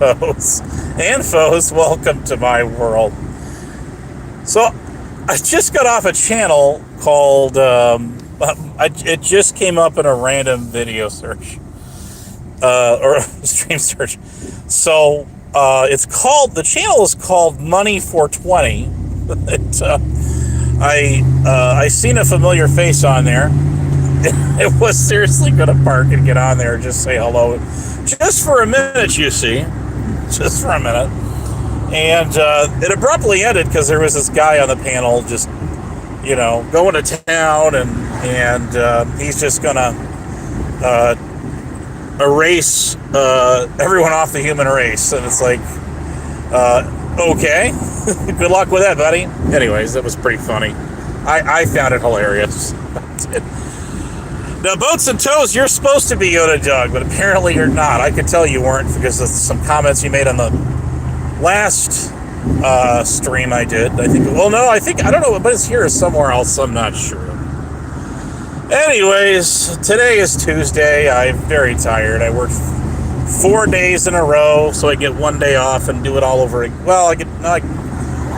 foes and foes, welcome to my world. So, I just got off a channel called, it just came up in a random video search, or stream search. So, the channel is called Money 420. I seen a familiar face on there. It was seriously going to park and get on there and just say hello. Just for a minute, you see. Just for a minute. And it abruptly ended because there was this guy on the panel just, going to town, and he's just going to erase everyone off the human race. And it's like, okay. Good luck with that, buddy. Anyways, that was pretty funny. I found it hilarious. Now, Boats and Toes, you're supposed to be Yoda Doug, but apparently you're not. I could tell you weren't because of some comments you made on the last stream I did. I don't know, but it's here or somewhere else. I'm not sure. Anyways, today is Tuesday. I'm very tired. I worked 4 days in a row, so I get 1 day off and do it all over. Well, I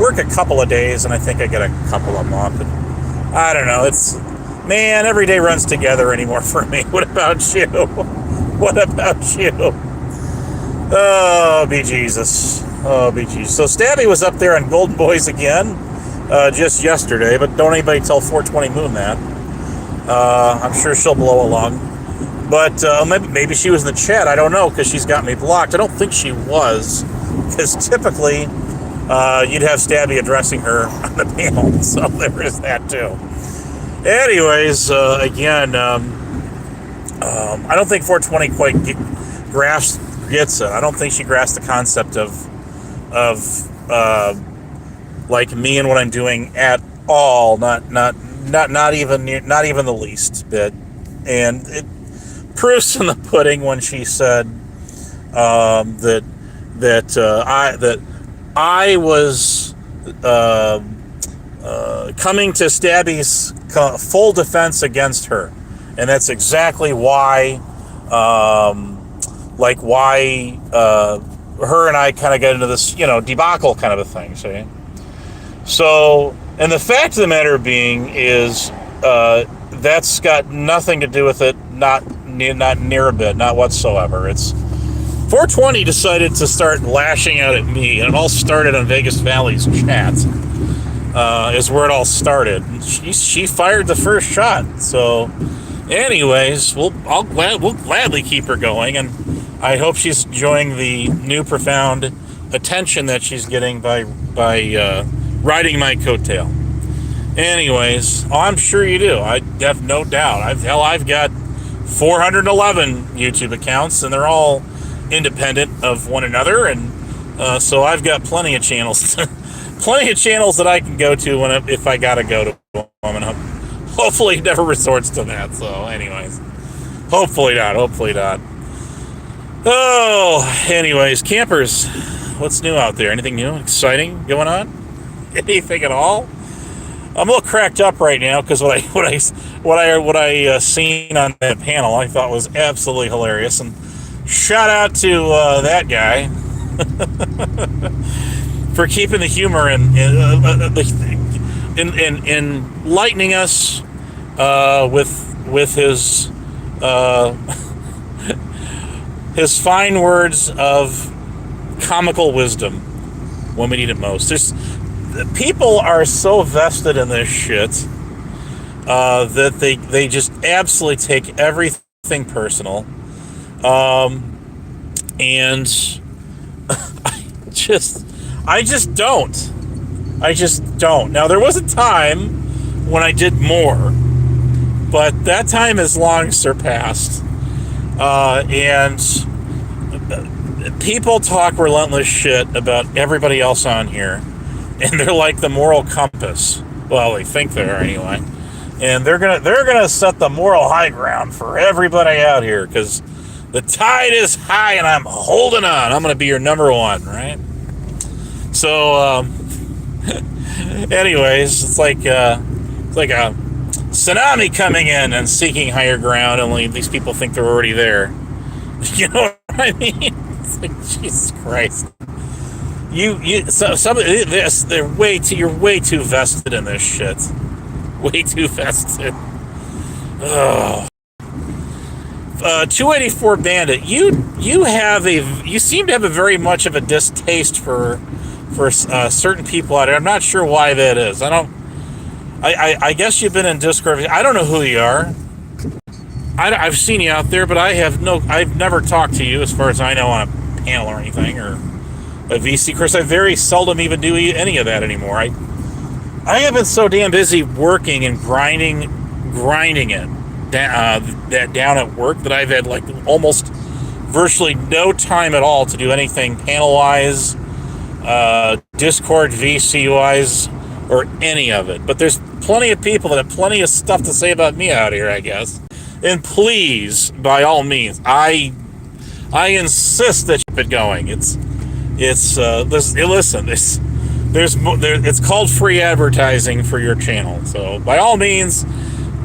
work a couple of days, and I think I get a couple of them off. And I don't know. Man, every day runs together anymore for me. What about you? What about you? Oh, be Jesus. Oh, be Jesus. So Stabby was up there on Golden Boys again just yesterday, but don't anybody tell 420 Moon that. I'm sure she'll blow along. But maybe she was in the chat. I don't know, because she's got me blocked. I don't think she was, because typically you'd have Stabby addressing her on the panel. So there is that, too. Anyways, again, I don't think 420 quite gets it. I don't think she grasped the concept of like me and what I'm doing at all. Not even the least bit. And it proofs in the pudding when she said that I was coming to Stabby's full defense against her, and that's exactly why, her and I kind of get into this, debacle kind of a thing. See, so, and the fact of the matter being is, that's got nothing to do with it, not near a bit, not whatsoever. It's 420 decided to start lashing out at me, and it all started on Vegas Valley's chat. Is where it all started. She fired the first shot. So, anyways, we'll gladly keep her going, and I hope she's enjoying the new profound attention that she's getting by riding my coattail. Anyways, I'm sure you do. I have no doubt. I've got 411 YouTube accounts, and they're all independent of one another, and so I've got plenty of channels. Plenty of channels that I can go to if I gotta go to them, and hopefully it never resorts to that. So, anyways, hopefully not. Oh, anyways, campers, what's new out there? Anything new, exciting going on? Anything at all? I'm a little cracked up right now because what I seen on that panel I thought was absolutely hilarious, and shout out to that guy. For keeping the humor and enlightening us with his fine words of comical wisdom when we need it most. People are so vested in this shit that they just absolutely take everything personal, and I just don't. Now, there was a time when I did more, but that time is long surpassed. And people talk relentless shit about everybody else on here, and they're like the moral compass. Well, they think they are anyway. And they're gonna set the moral high ground for everybody out here, because the tide is high and I'm holding on. I'm gonna be your number one, right? So, anyways, it's like a tsunami coming in and seeking higher ground. Only these people think they're already there. You know what I mean? Jesus Christ. Some of this, you're way too vested in this shit. Way too vested. Oh. 284 Bandit, you seem to have a very much of a distaste for certain people out there. I'm not sure why that is. I guess you've been in Discord. I don't know who you are. I've seen you out there, but I've never talked to you as far as I know on a panel or anything or a VC. Of course, I very seldom even do any of that anymore. I have been so damn busy working and grinding it down at work that I've had like almost virtually no time at all to do anything panel-wise, Discord VC-wise, or any of it. But there's plenty of people that have plenty of stuff to say about me out here, I guess. And please, by all means, I insist that you keep it going. It's called free advertising for your channel. So by all means,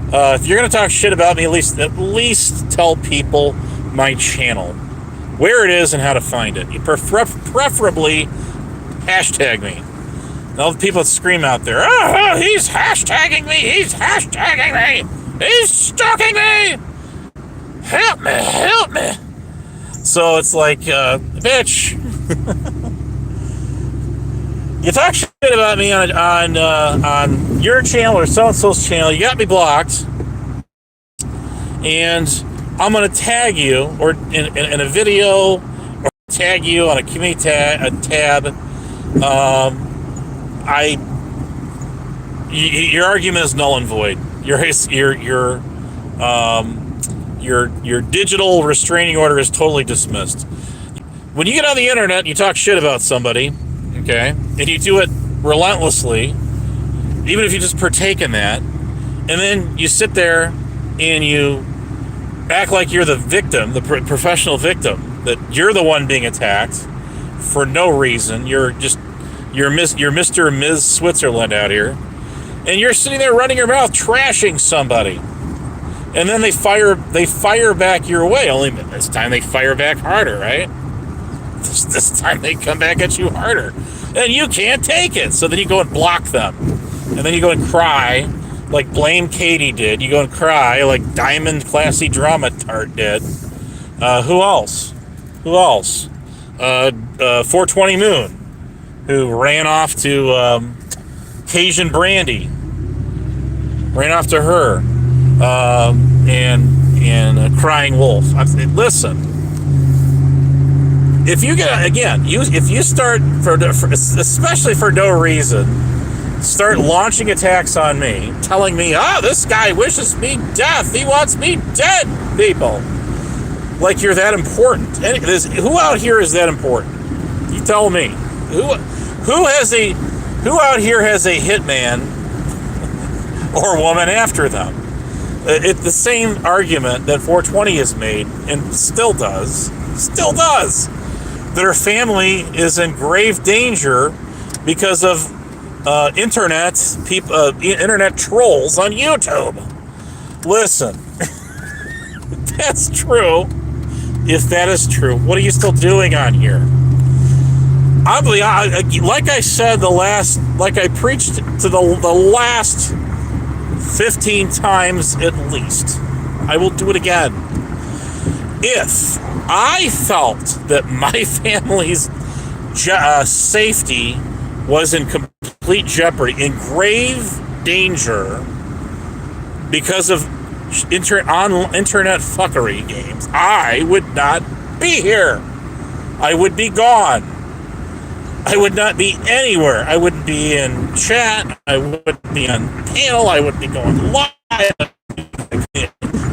if you're gonna talk shit about me, at least tell people my channel, where it is, and how to find it. You preferably hashtag me. And all the people that scream out there, oh, he's hashtagging me, he's stalking me, help me. So it's like, bitch, you talk shit about me on your channel or so-and-so's channel, you got me blocked, and I'm gonna tag you or in a video, or tag you on a community tab. Your argument is null and void. Your digital restraining order is totally dismissed. When you get on the internet and you talk shit about somebody, okay, and you do it relentlessly, even if you just partake in that, and then you sit there and you act like you're the victim, the professional victim, that you're the one being attacked for no reason. You're Mr. and Ms. Switzerland out here, and you're sitting there running your mouth trashing somebody, and then they fire back your way. Only this time they fire back harder, right? This time they come back at you harder, and you can't take it. So then you go and block them, and then you go and cry like Blame Katie did. You go and cry like Diamond Classy Drama Tart did. Who else? 420 Moon, who ran off to Cajun Brandy. Ran off to her. And Crying Wolf. Listen, if you get if you start especially for no reason, start launching attacks on me, telling me, this guy wishes me death, he wants me dead, people, like you're that important. Who out here is that important? You tell me. Who out here has a hitman or woman after them? It's the same argument that 420 has made and still does, that her family is in grave danger because of internet trolls on YouTube. Listen, that's true. If that is true, what are you still doing on here? Like I said, I preached to the last 15 times at least. I will do it again. If I felt that my family's safety was in complete jeopardy, in grave danger, because of internet fuckery games, I would not be here. I would be gone. I would not be anywhere. I wouldn't be in chat. I wouldn't be on panel. I wouldn't be going live.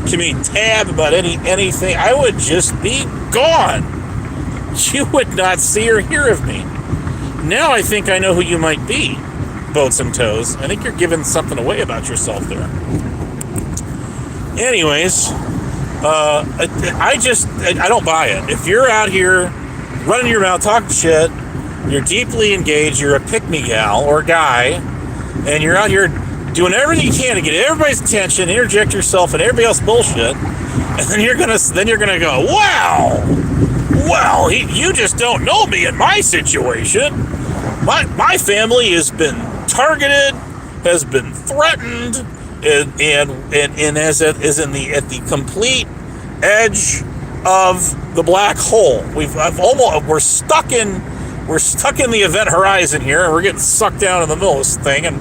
Community tab about anything. I would just be gone. You would not see or hear of me. Now I think I know who you might be, Boats and Toes. I think you're giving something away about yourself there. Anyways, I don't buy it. If you're out here running your mouth, talking shit, you're deeply engaged, you're a pick-me gal or guy, and you're out here doing everything you can to get everybody's attention, interject yourself in everybody else's bullshit, and then you're gonna go, wow, Well, you just don't know me in my situation. My family has been targeted, has been threatened, and is at the complete edge of the black hole. We're stuck in the event horizon here, and we're getting sucked down in the middle of this thing. And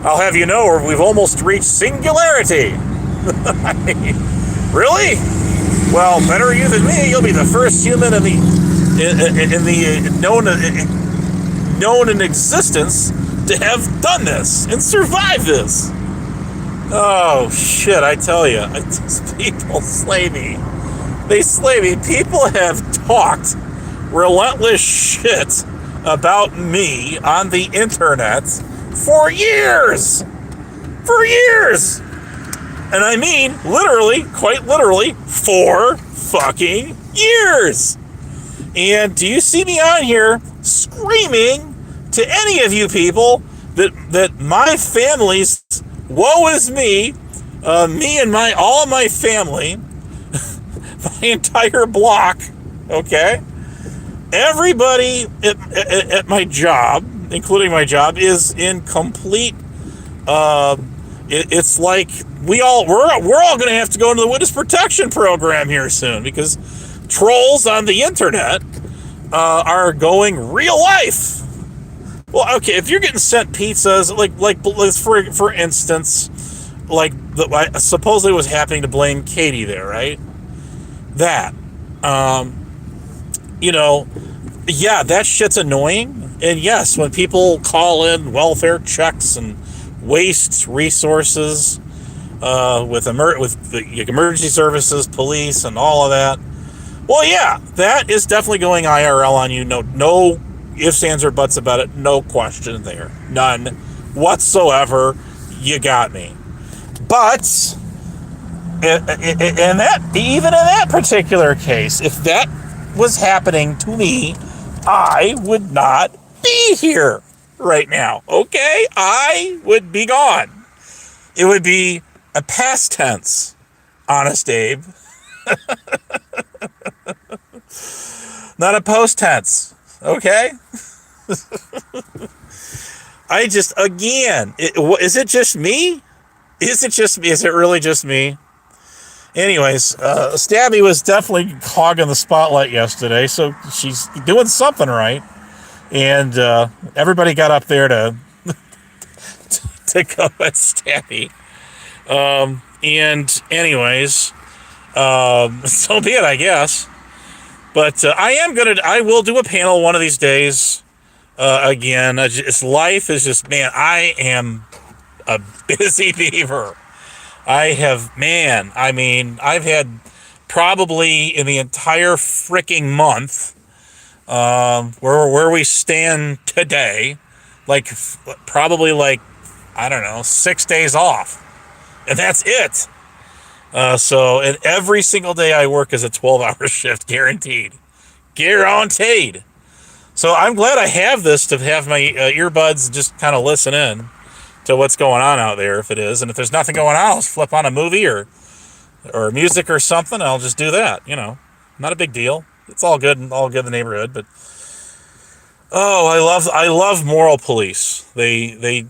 I'll have you know, we've almost reached singularity. I mean, really? Well, better you than me. You'll be the first human in the known in existence to have done this and survived this. Oh shit! I tell you, these people slay me. They slay me. People have talked relentless shit about me on the internet for years. For years. And I mean, literally, quite literally, 4 fucking years. And do you see me on here screaming to any of you people that my family's woe is me, me and all of my family, my entire block, okay? Everybody at my job, including my job, is in complete. It's like we're all going to have to go into the witness protection program here soon because trolls on the internet are going real life. Well, okay, if you're getting sent pizzas, like for instance, like supposedly was happening to Blaine Katie there, right? That, yeah, that shit's annoying. And yes, when people call in welfare checks and waste resources with the emergency services, police, and all of that, well, yeah, that is definitely going IRL on you. No ifs, ands, or buts about it. No question there. None whatsoever. You got me. But in that particular case, if that was happening to me, I would not be here right now. Okay? I would be gone. It would be a past tense, Honest Abe. Not a post tense. Okay? I just, again, is it just me? Is it really just me? Anyways, Stabby was definitely hogging the spotlight yesterday, so she's doing something right. And everybody got up there to go at Stabby. And anyways, so be it, I guess. But I will do a panel one of these days. Again, life is just, man, I am a busy beaver. I've had probably in the entire freaking month, where we stand today, probably I don't know, 6 days off. And that's it. So, and every single day I work is a 12-hour shift, guaranteed. Guaranteed. So I'm glad I have this to have my earbuds and just kind of listen in to what's going on out there, if it is. And if there's nothing going on, I'll just flip on a movie or music or something. I'll just do that, Not a big deal. It's all good in the neighborhood, but I love moral police. They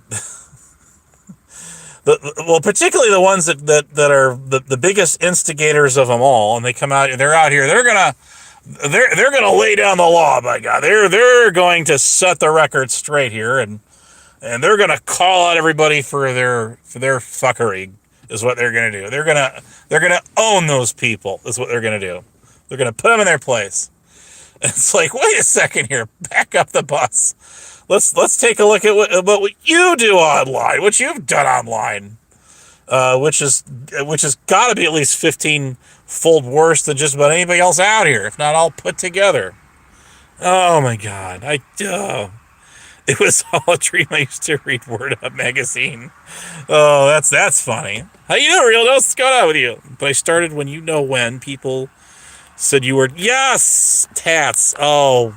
particularly the ones that are the biggest instigators of them all, and they come out, they're out here, they're gonna lay down the law, by God. They're going to set the record straight here, and they're gonna call out everybody for their fuckery, is what they're gonna do. They're gonna own those people, is what they're gonna do. They're gonna put them in their place. It's like, wait a second here, back up the bus. Let's take a look at what you do online, what you've done online, which is got to be at least 15-fold worse than just about anybody else out here, if not all put together. Oh my God, it was all a dream. I used to read Word Up magazine. Oh, that's funny. How you doing, Real Dose? What's going on with you? But I started when people said you were, yes, tats. Oh,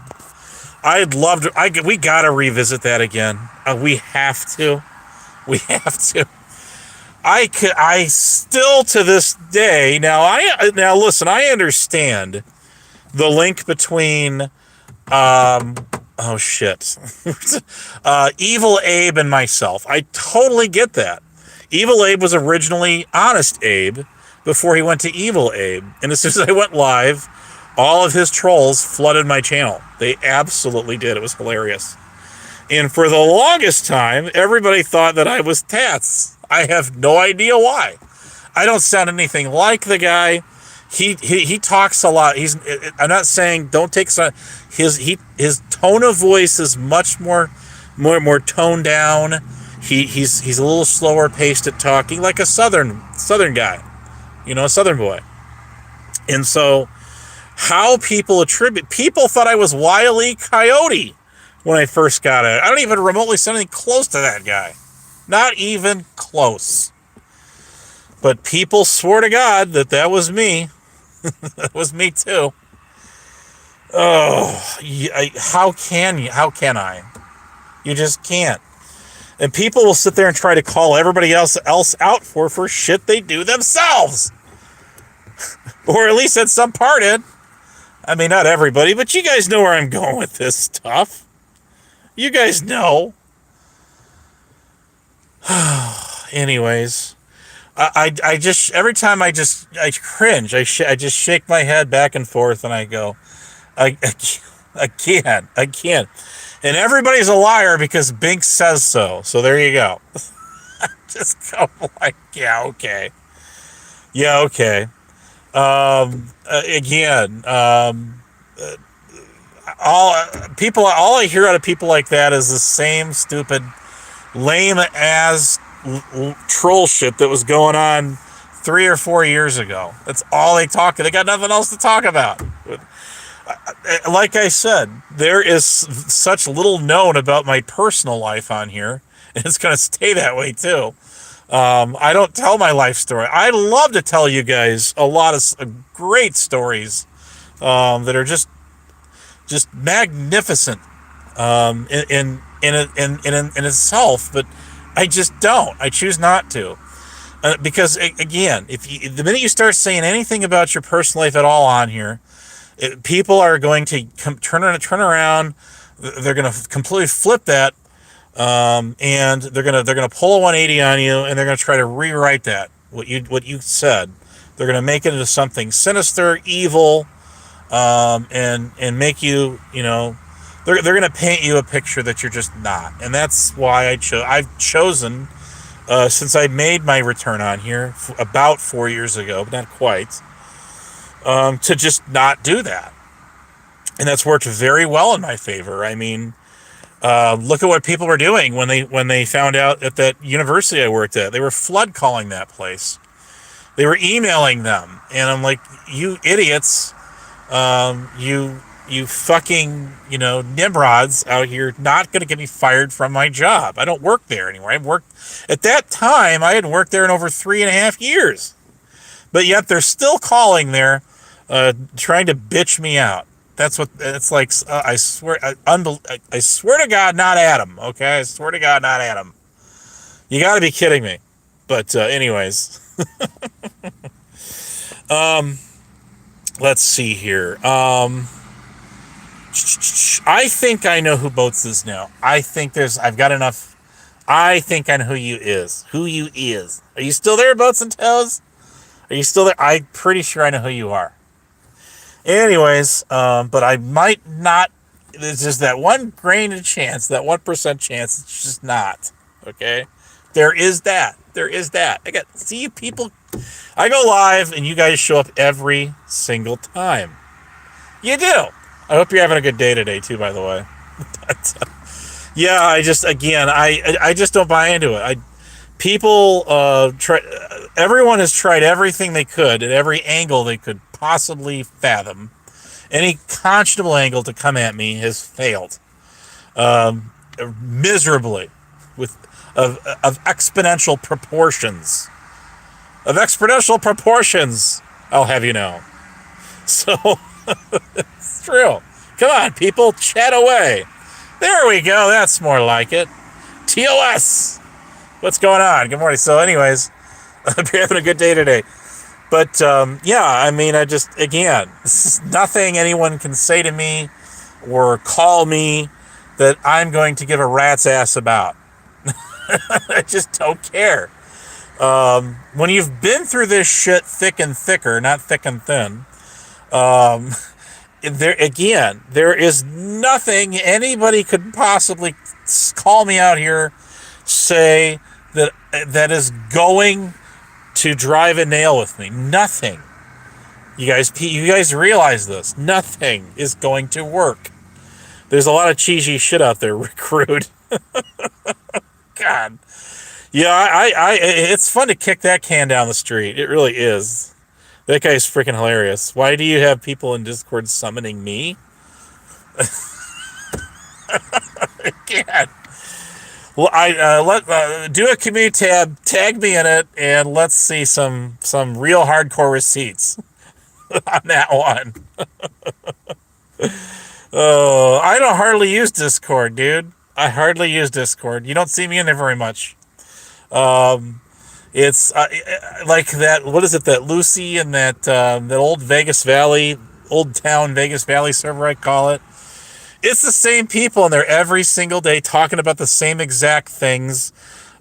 I'd love to. We gotta revisit that again. We have to. I still to this day now. Listen. I understand the link between oh shit, Evil Abe and myself. I totally get that. Evil Abe was originally Honest Abe before he went to Evil Abe, and as soon as I went live, all of his trolls flooded my channel. They absolutely did. It was hilarious. And for the longest time, everybody thought that I was Tats. I have no idea why. I don't sound anything like the guy. He talks a lot. I'm not saying don't take some. His tone of voice is much more toned down. He's a little slower paced at talking, like a southern guy, a southern boy. And so, how people thought I was Wile E. Coyote when I first got it. I don't even remotely sound anything close to that guy. Not even close. But people swore to God that was me. That was me too. Oh, how can you? How can I? You just can't. And people will sit there and try to call everybody else out for shit they do themselves. Or at least at some part in. I mean, not everybody, but you guys know where I'm going with this stuff. You guys know. Anyways, I just, every time I cringe. I just shake my head back and forth and I go, I can't. And everybody's a liar because Bink says so. So there you go. Just go like, yeah, okay. Yeah, okay. Again, all I hear out of people like that is the same stupid, lame ass troll shit that was going on 3 or 4 years ago. That's all they talk. They got nothing else to talk about. Like I said, there is such little known about my personal life on here, and it's going to stay that way too. I don't tell my life story. I love to tell you guys a lot of great stories that are just magnificent in itself, but I just don't. I choose not to. Because again, the minute you start saying anything about your personal life at all on here, people are going to turn around. They're going to completely flip that, and they're gonna pull a 180 on you, and they're going to try to rewrite that what you said. They're going to make it into something sinister, evil, and make you, they're going to paint you a picture that you're just not. And that's why I've chosen, since I made my return on here about 4 years ago, but not quite, to just not do that. And that's worked very well in my favor. I mean, look at what people were doing when they found out at that university I worked at. They were flood calling that place. They were emailing them. And I'm like, you idiots, you fucking, Nimrods out here not going to get me fired from my job. I don't work there anymore. At that time, I hadn't worked there in over 3.5 years. But yet they're still calling there, trying to bitch me out. That's what it's like. I swear to God, not Adam. Okay, I swear to God, not Adam. You got to be kidding me. But anyways, let's see here. I think I know who Boats is now. I've got enough. I think I know who you is. Are you still there, Boats and Toes? Are you still there? I'm pretty sure I know who you are. Anyways, but I might not. There's just that 1 grain of chance, that 1% chance. It's just not. Okay? There is that. See you people. I go live and you guys show up every single time. You do. I hope you're having a good day today too, by the way. But, yeah, I just don't buy into it. Everyone has tried everything they could at every angle they could possibly fathom. Any conscionable angle to come at me has failed miserably, of exponential proportions. I'll have you know. So it's true. Come on, people, chat away. There we go. That's more like it. TOS. What's going on? Good morning. So anyways, I hope you're having a good day today. But yeah, I mean, I just, again, this is nothing anyone can say to me or call me that I'm going to give a rat's ass about. I just don't care. When you've been through this shit thick and thicker, not thick and thin, there is nothing anybody could possibly call me out here, say that is going to drive a nail with me. Nothing. You guys realize this. Nothing is going to work. There's a lot of cheesy shit out there, Recruit. God. Yeah, I it's fun to kick that can down the street. It really is. That guy's freaking hilarious. Why do you have people in Discord summoning me? God. Well, do a community tab, tag me in it, and let's see some real hardcore receipts on that one. Oh, I don't hardly use Discord, dude. I hardly use Discord. You don't see me in there very much. It's like that. What is it? That Lucy and that old Old Town Vegas Valley server, I call it. It's the same people in there every single day talking about the same exact things.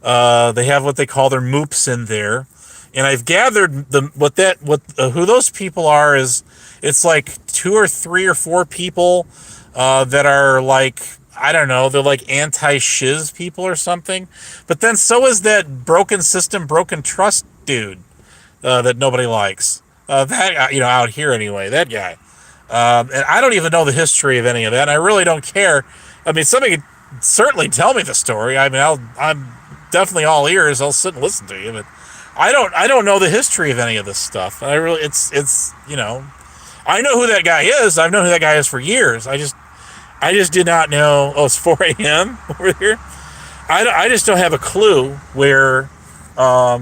They have what they call their moops in there, and I've gathered who those people are is it's like 2 or 3 or 4 people that are like, I don't know, they're like anti-shiz people or something. But then so is that broken system, broken trust dude that nobody likes. That out here anyway, that guy. And I don't even know the history of any of that. And I really don't care. I mean, somebody could certainly tell me the story. I mean, I'm definitely all ears. I'll sit and listen to you, but I don't know the history of any of this stuff. I really, it's I know who that guy is. I've known who that guy is for years. I just did not know. Oh, it's 4 a.m. over here. I just don't have a clue where, how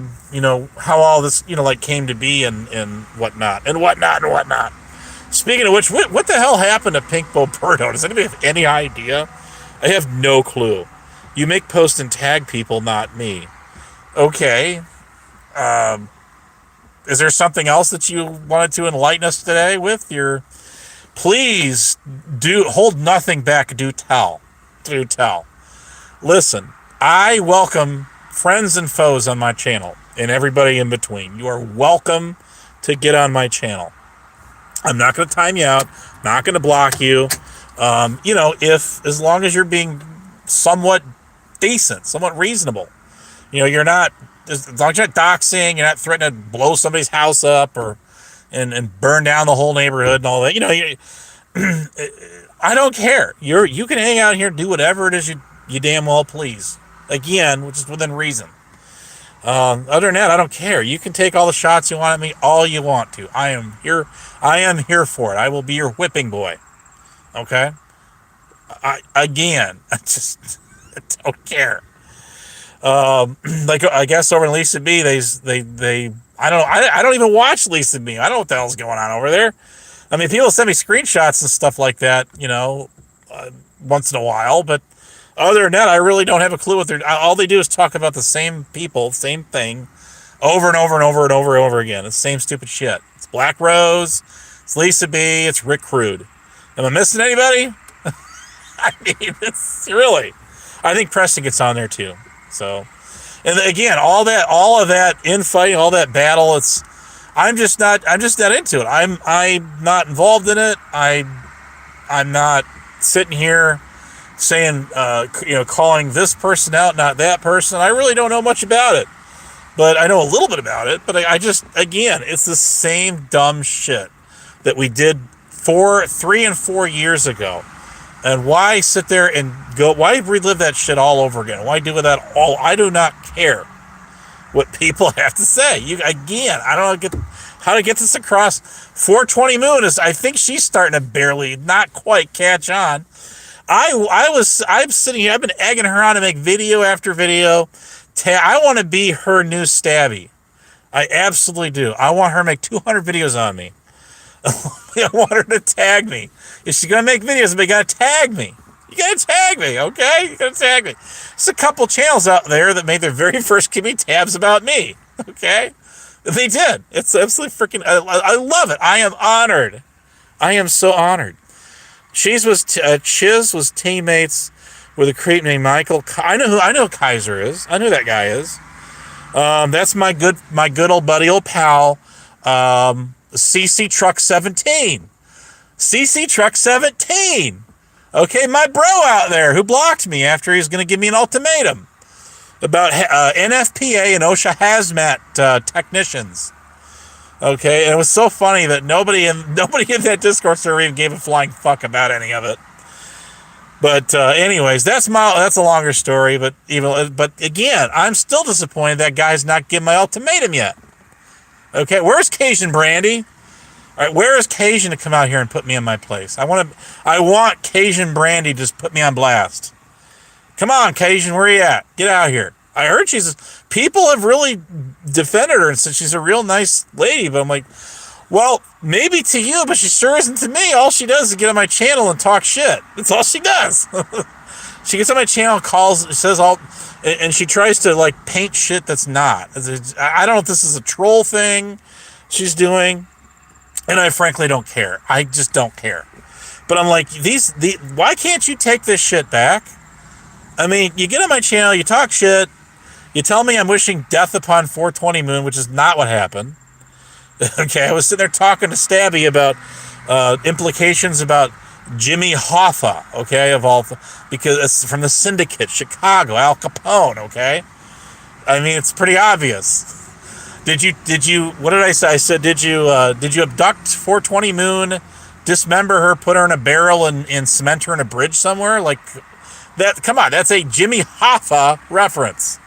all this, like came to be and whatnot. Speaking of which, what the hell happened to Pink Boberto? Does anybody have any idea? I have no clue. You make posts and tag people, not me. Okay. Is there something else that you wanted to enlighten us today with? Please hold nothing back. Do tell. Listen, I welcome friends and foes on my channel and everybody in between. You are welcome to get on my channel. I'm not going to time you out. Not going to block you. As long as you're being somewhat decent, somewhat reasonable. You're not, as long as you're not doxing, you're not threatening to blow somebody's house up and burn down the whole neighborhood and all that. I don't care. You can hang out here and do whatever it is you damn well please. Again, which is within reason. Other than that, I don't care. You can take all the shots you want at me, all you want to. I am here for it. I will be your whipping boy. Okay? I just don't care. I guess over in Lisa B, they I don't even watch Lisa B. I don't know what the hell's going on over there. I mean, people send me screenshots and stuff like that, once in a while, but other than that, I really don't have a clue what all they do is talk about the same people, same thing, over and over and over and over and over again. It's the same stupid shit. It's Black Rose, it's Lisa B, it's Rick Crude. Am I missing anybody? I mean, it's really. I think Preston gets on there too. So, and again, all of that infighting, all that battle, I'm just not into it. I'm not involved in it. I'm not sitting here saying, calling this person out, not that person. I really don't know much about it, but I know a little bit about it. But again, it's the same dumb shit that we did 3 and 4 years ago. And why sit there and why relive that shit all over again? Why do that all? I do not care what people have to say. I don't get how to get this across. 420 Moon I think she's starting to barely, not quite catch on. I'm sitting here, I've been egging her on to make video after video. I want to be her new Stabby. I absolutely do. I want her to make 200 videos on me. I want her to tag me. If she's going to make videos, but you got to tag me. You got to tag me, okay? You got to tag me. There's a couple channels out there that made their very first community tabs about me, okay? They did. It's absolutely freaking. I love it. I am honored. I am so honored. Chiz was teammates with a creep named Michael. I know who Kaiser is. I know who that guy is. That's my good old buddy, old pal, CC Truck 17. CC Truck 17. Okay, my bro out there who blocked me after he was going to give me an ultimatum about NFPA and OSHA hazmat technicians. Okay, and it was so funny that nobody in that Discord server even gave a flying fuck about any of it. But anyways, that's a longer story. But again, I'm still disappointed that guy's not giving my ultimatum yet. Okay, where's Cajun Brandy? All right, where is Cajun to come out here and put me in my place? I want Cajun Brandy to just put me on blast. Come on, Cajun, where are you at? Get out here. I heard people have really defended her and said she's a real nice lady, but I'm like, well, maybe to you, but she sure isn't to me. All she does is get on my channel and talk shit. That's all she does. She gets on my channel, says all, and she tries to like paint shit that's not. I don't know if this is a troll thing she's doing, and I frankly don't care. I just don't care. But I'm like, why can't you take this shit back? I mean, you get on my channel, you talk shit, you tell me I'm wishing death upon 420 Moon, which is not what happened. Okay, I was sitting there talking to Stabby about implications about Jimmy Hoffa, okay, because it's from the Syndicate, Chicago, Al Capone, okay? I mean, it's pretty obvious. Did you, what did I say? I said, did you abduct 420 Moon, dismember her, put her in a barrel and cement her in a bridge somewhere? Like, that, come on, that's a Jimmy Hoffa reference.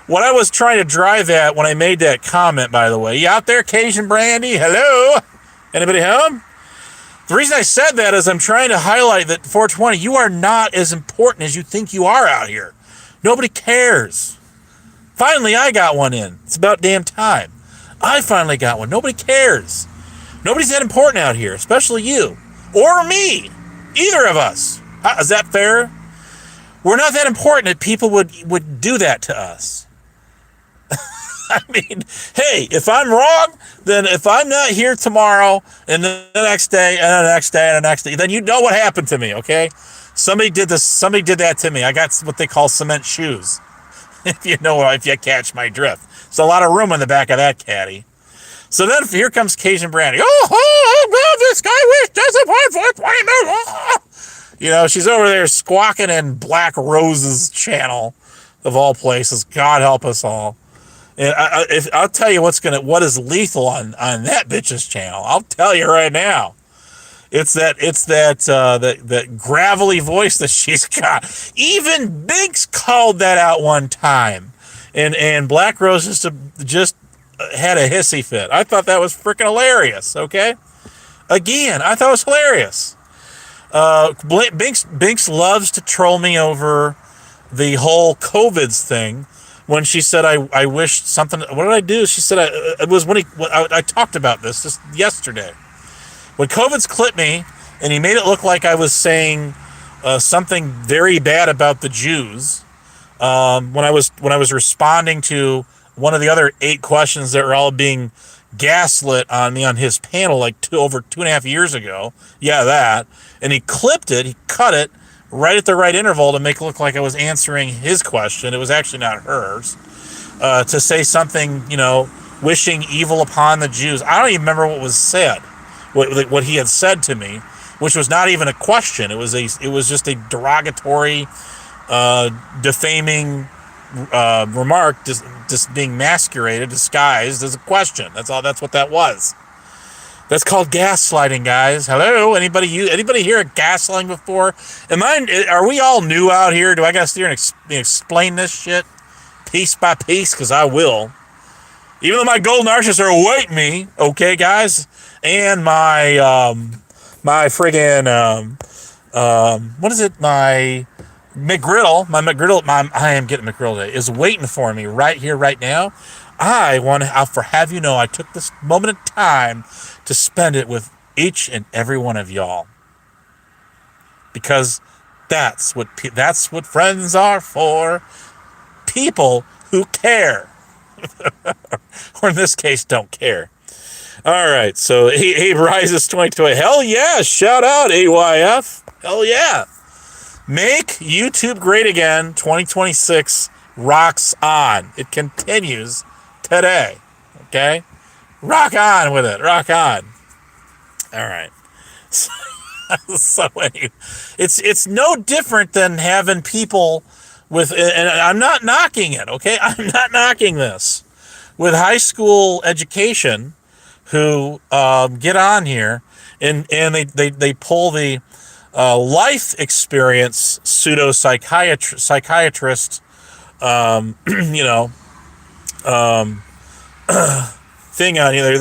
What I was trying to drive at when I made that comment, by the way, you out there, Cajun Brandy? Hello? Anybody home? The reason I said that is I'm trying to highlight that 420, you are not as important as you think you are out here. Nobody cares. Finally, I got one in. It's about damn time. I finally got one. Nobody cares. Nobody's that important out here, especially you. Or me. Either of us. Is that fair? We're not that important that people would do that to us. I mean, hey, if I'm wrong, then if I'm not here tomorrow and the next day and the next day and the next day, then you know what happened to me, okay? Somebody did that to me. I got what they call cement shoes. If you catch my drift. There's a lot of room in the back of that caddy. So then here comes Cajun Brandy. Oh, this guy wish disappoint 420 minutes. She's over there squawking in Black Rose's channel, of all places. God help us all. And I'll tell you what is lethal on that bitch's channel. I'll tell you right now. It's that gravelly voice that she's got. Even Binks called that out one time, and Black Rose just had a hissy fit. I thought that was freaking hilarious. Okay, again, I thought it was hilarious. Binks loves to troll me over the whole COVID's thing. When she said, I wish something, what did I do? She said, it was when I talked about this just yesterday. When COVID's clipped me, and he made it look like I was saying something very bad about the Jews, when I was responding to one of the other 8 questions that were all being gaslit on me on his panel like over 2.5 years ago. Yeah, that. And he clipped it, he cut it, right at the right interval to make it look like I was answering his question. It was actually not hers. To say something, wishing evil upon the Jews. I don't even remember what was said, what he had said to me, which was not even a question. It was just a derogatory, defaming remark, just being masqueraded, disguised as a question. That's all. That's what that was. That's called gaslighting, guys. Hello? Anybody hear of gaslighting before? Are we all new out here? Do I gotta sit here and explain this shit piece by piece? Because I will. Even though my golden arches are awaiting me, okay, guys? And my friggin' what is it? My McGriddle, I am getting McGriddle today, is waiting for me right here, right now. I want to have you know, I took this moment of time to spend it with each and every one of y'all, because that's what friends are for. People who care. or in this case, don't care. All right, so Abe Rises 2020. Hell yeah, shout out AYF. Hell yeah. Make YouTube great again 2026 rocks on. It continues today. Okay? Rock on with it. Rock on. All right. So anyway, it's no different than having people with, and I'm not knocking it, okay? I'm not knocking this. With high school education who get on here and they pull the life experience pseudo psychiatrist you know thing on you.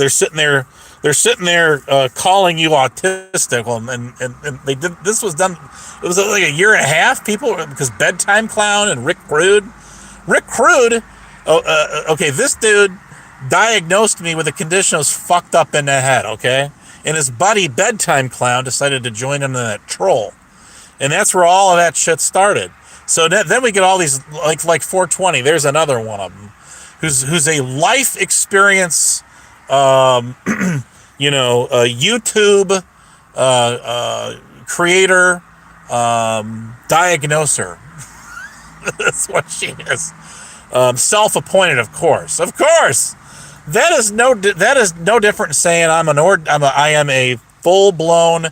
They're sitting there calling you autistic, and they did this was done. It was like a year and a half. People, because Bedtime Clown and Rick Rude. Okay, this dude diagnosed me with a condition that was fucked up in the head. Okay, and his buddy Bedtime Clown decided to join him in that troll, and that's where all of that shit started. So then we get all these like 420. There's another one of them who's a life experience, YouTube creator, diagnoser. That's what she is. Self-appointed, of course. Of course, that is no different than saying I am a full-blown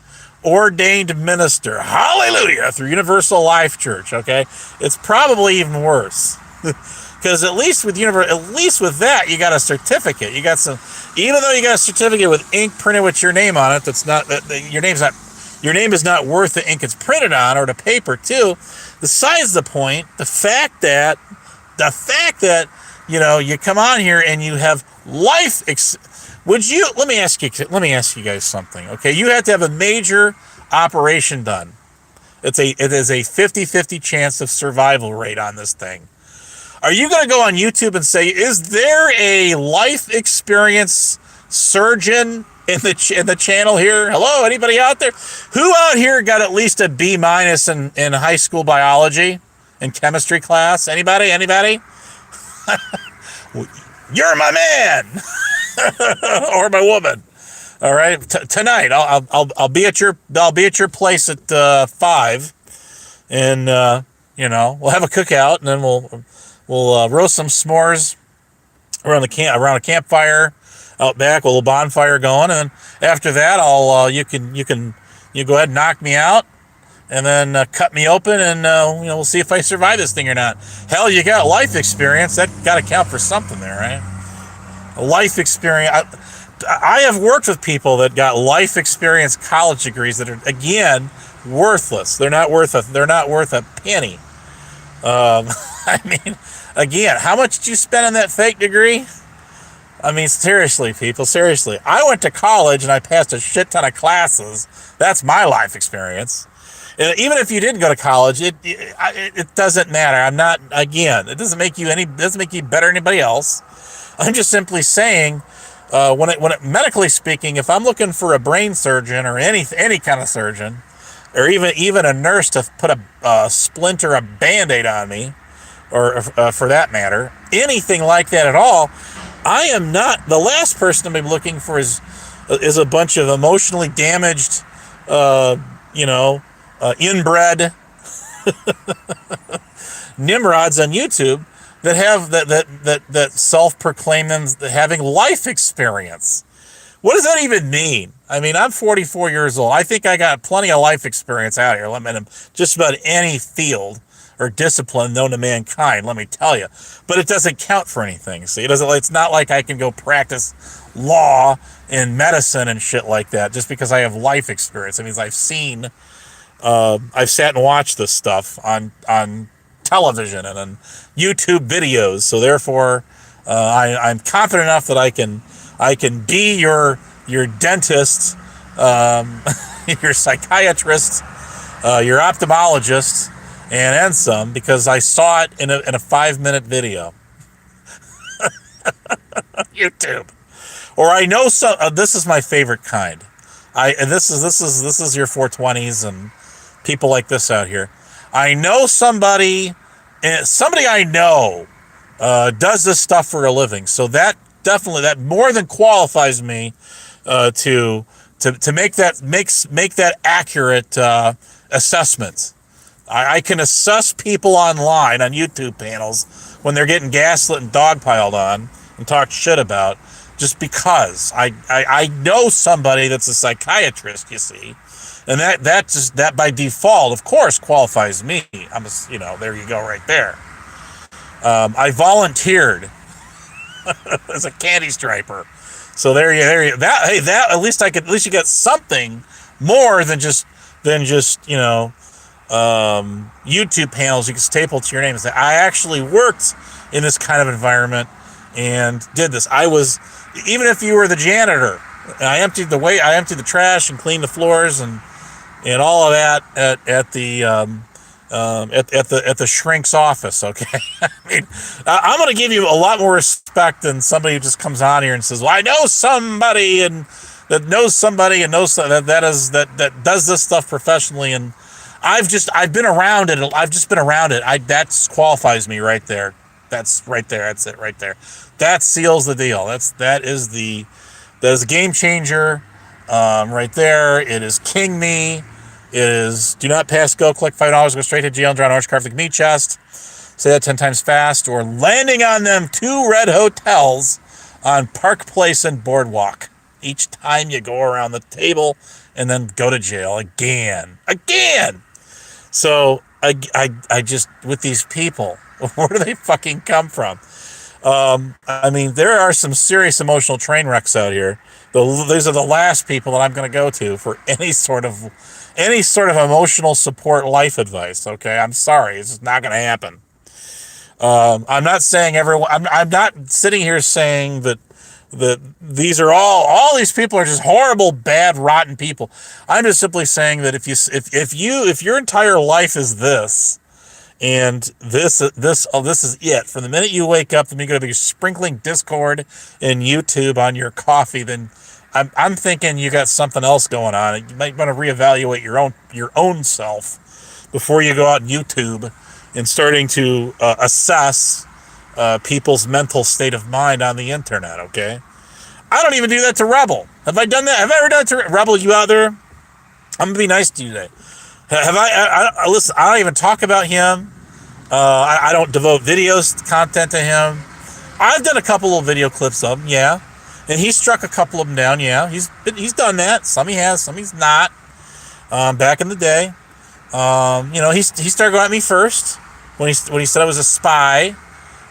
ordained minister. Hallelujah, through Universal Life Church. Okay, it's probably even worse. Because at least with that, you got a certificate. You got some, even though you got a certificate with ink printed with your name on it. That's not your name is not worth the ink it's printed on, or the paper too. Besides the point, the fact that you come on here and you have life. Let me ask you guys something. Okay, you have to have a major operation done. It is a 50-50 chance of survival rate on this thing. Are you going to go on YouTube and say, is there a life experience surgeon in the channel here? Hello, anybody out there? Who out here got at least a B- in high school biology and chemistry class? Anybody? You're my man or my woman. All right, tonight I'll be at your place at 5, and we'll have a cookout, and then we'll roast some s'mores around a campfire out back with a little bonfire going, and then after that you go ahead and knock me out, and then cut me open, and we'll see if I survive this thing or not. Hell, you got life experience, that got to count for something there, right? A life experience. I have worked with people that got life experience college degrees that are, again, worthless. They're not worth a penny. I mean, again, how much did you spend on that fake degree? I mean, seriously, people, seriously. I went to college and I passed a shit ton of classes. That's my life experience. And even if you didn't go to college, it doesn't matter. It doesn't make you better than anybody else. I'm just simply saying, medically speaking, if I'm looking for a brain surgeon or any kind of surgeon, or even a nurse to put a splint or a Band-Aid on me, or for that matter, anything like that at all, I am not the last person to be looking for is a bunch of emotionally damaged, inbred nimrods on YouTube that have that self-proclaim them having life experience. What does that even mean? I mean, I'm 44 years old. I think I got plenty of life experience out here. I'm in just about any field or discipline known to mankind, let me tell you. But it doesn't count for anything. See, it's not like I can go practice law and medicine and shit like that just because I have life experience. It means I've sat and watched this stuff on television and on YouTube videos. So therefore, I'm confident enough that I can be your dentist, your psychiatrist, your ophthalmologist, and then some, because I saw it in a 5-minute video. YouTube. Or I know some. This is my favorite kind. This is your 420s and people like this out here. I know somebody I know does this stuff for a living. So that more than qualifies me to make that accurate assessment. I can assess people online on YouTube panels when they're getting gaslit and dogpiled on and talked shit about, just because I know somebody that's a psychiatrist, you see, and that by default, of course, qualifies me. There you go, right there. I volunteered as a candy striper, so there you that at least you got something more than just YouTube panels you can staple to your name and say, I actually worked in this kind of environment and did this. Even if you were the janitor, I emptied the trash and cleaned the floors and all of that at the shrink's office. Okay. I mean, I'm going to give you a lot more respect than somebody who just comes on here and says, well, I know somebody that knows somebody and knows that does this stuff professionally, and I've been around it. I've just been around it. That qualifies me right there. That's right there. That's it right there. That seals the deal. That is a game changer, right there. It is king me. It is do not pass go, collect $5, go straight to jail, and drown orange carve the meat chest. Say that 10 times fast, or landing on them 2 red hotels on Park Place and Boardwalk. Each time you go around the table and then go to jail again. So I just, with these people, where do they fucking come from? I mean, there are some serious emotional train wrecks out here. These are the last people that I'm going to go to for any sort of emotional support life advice. Okay, I'm sorry, it's just not going to happen. I'm not saying everyone. I'm not sitting here saying that these are all these people are just horrible, bad, rotten people. I'm just simply saying that if your entire life is this, and this is it, from the minute you wake up, then you're going to be sprinkling Discord and YouTube on your coffee, then I'm thinking you got something else going on. You might want to reevaluate your own self before you go out on YouTube and starting to assess people's mental state of mind on the internet. Okay, I don't even do that to Rebel. Have I done that? Have I ever done it to Rebel? You out there? I'm gonna be nice to you today. Have I listen? I don't even talk about him. I don't devote videos content to him. I've done a couple of video clips of him, yeah, and he struck a couple of them down, yeah. He's done that. Some he has, some he's not. Back in the day, he started going at me first when he said I was a spy,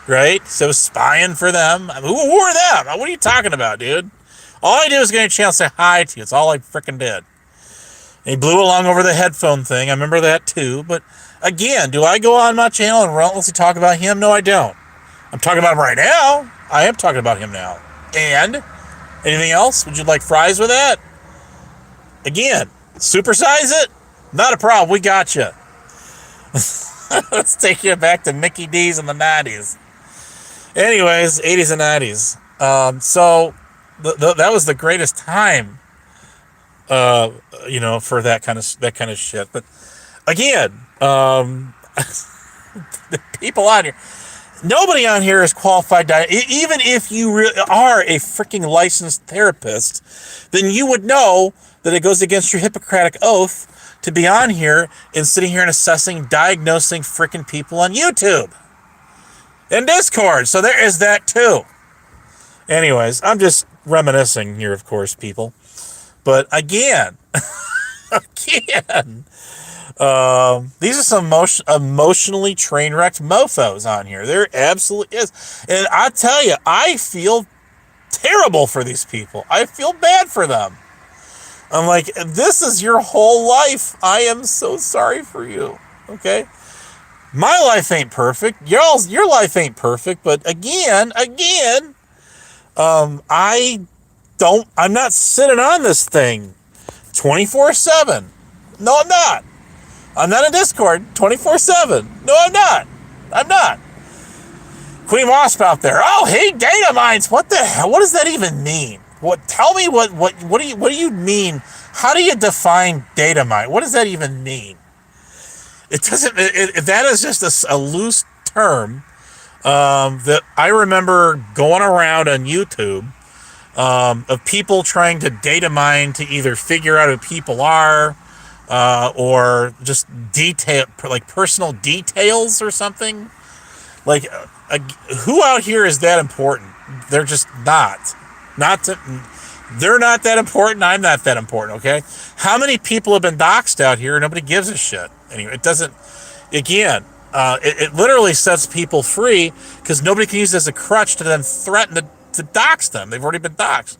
right? So I was spying for them. I mean, who are them? What are you talking about, dude? All I did was get a chance to say hi to you. It's all I freaking did. And he blew along over the headphone thing. I remember that too. But again, do I go on my channel and relentlessly talk about him? No, I don't. I'm talking about him right now. I am talking about him now. And anything else? Would you like fries with that? Again, supersize it? Not a problem. We got you. Let's take you back to Mickey D's in the 90s. Anyways, 80s and 90s. So that was the greatest time, for that kind of shit. But again, the people on here, nobody on here is qualified. Even if you really are a freaking licensed therapist, then you would know that it goes against your Hippocratic oath to be on here and sitting here and assessing, diagnosing freaking people on YouTube and Discord. So there is that too. Anyways, I'm just reminiscing here, of course, people. But again, these are some emotionally train wrecked mofos on here. There absolutely is. And I tell you, I feel terrible for these people. I feel bad for them. I'm like, this is your whole life. I am so sorry for you. Okay? My life ain't perfect. Your life ain't perfect. But again, I'm not sitting on this thing 24/7. No, I'm not. I'm not in Discord 24/7. No, I'm not. Queen Wasp out there. Oh, hey, data mines. What the hell? What does that even mean? Tell me what do you mean? How do you define data mine? What does that even mean? It doesn't. That is just a loose term that I remember going around on YouTube, of people trying to data mine to either figure out who people are, or just detail, like personal details or something. Like, who out here is that important? They're just not. Not to, they're not that important. I'm not that important. Okay. How many people have been doxxed out here? Nobody gives a shit. Anyway, it doesn't. Again, it literally sets people free because nobody can use it as a crutch to then threaten to dox them. They've already been doxed.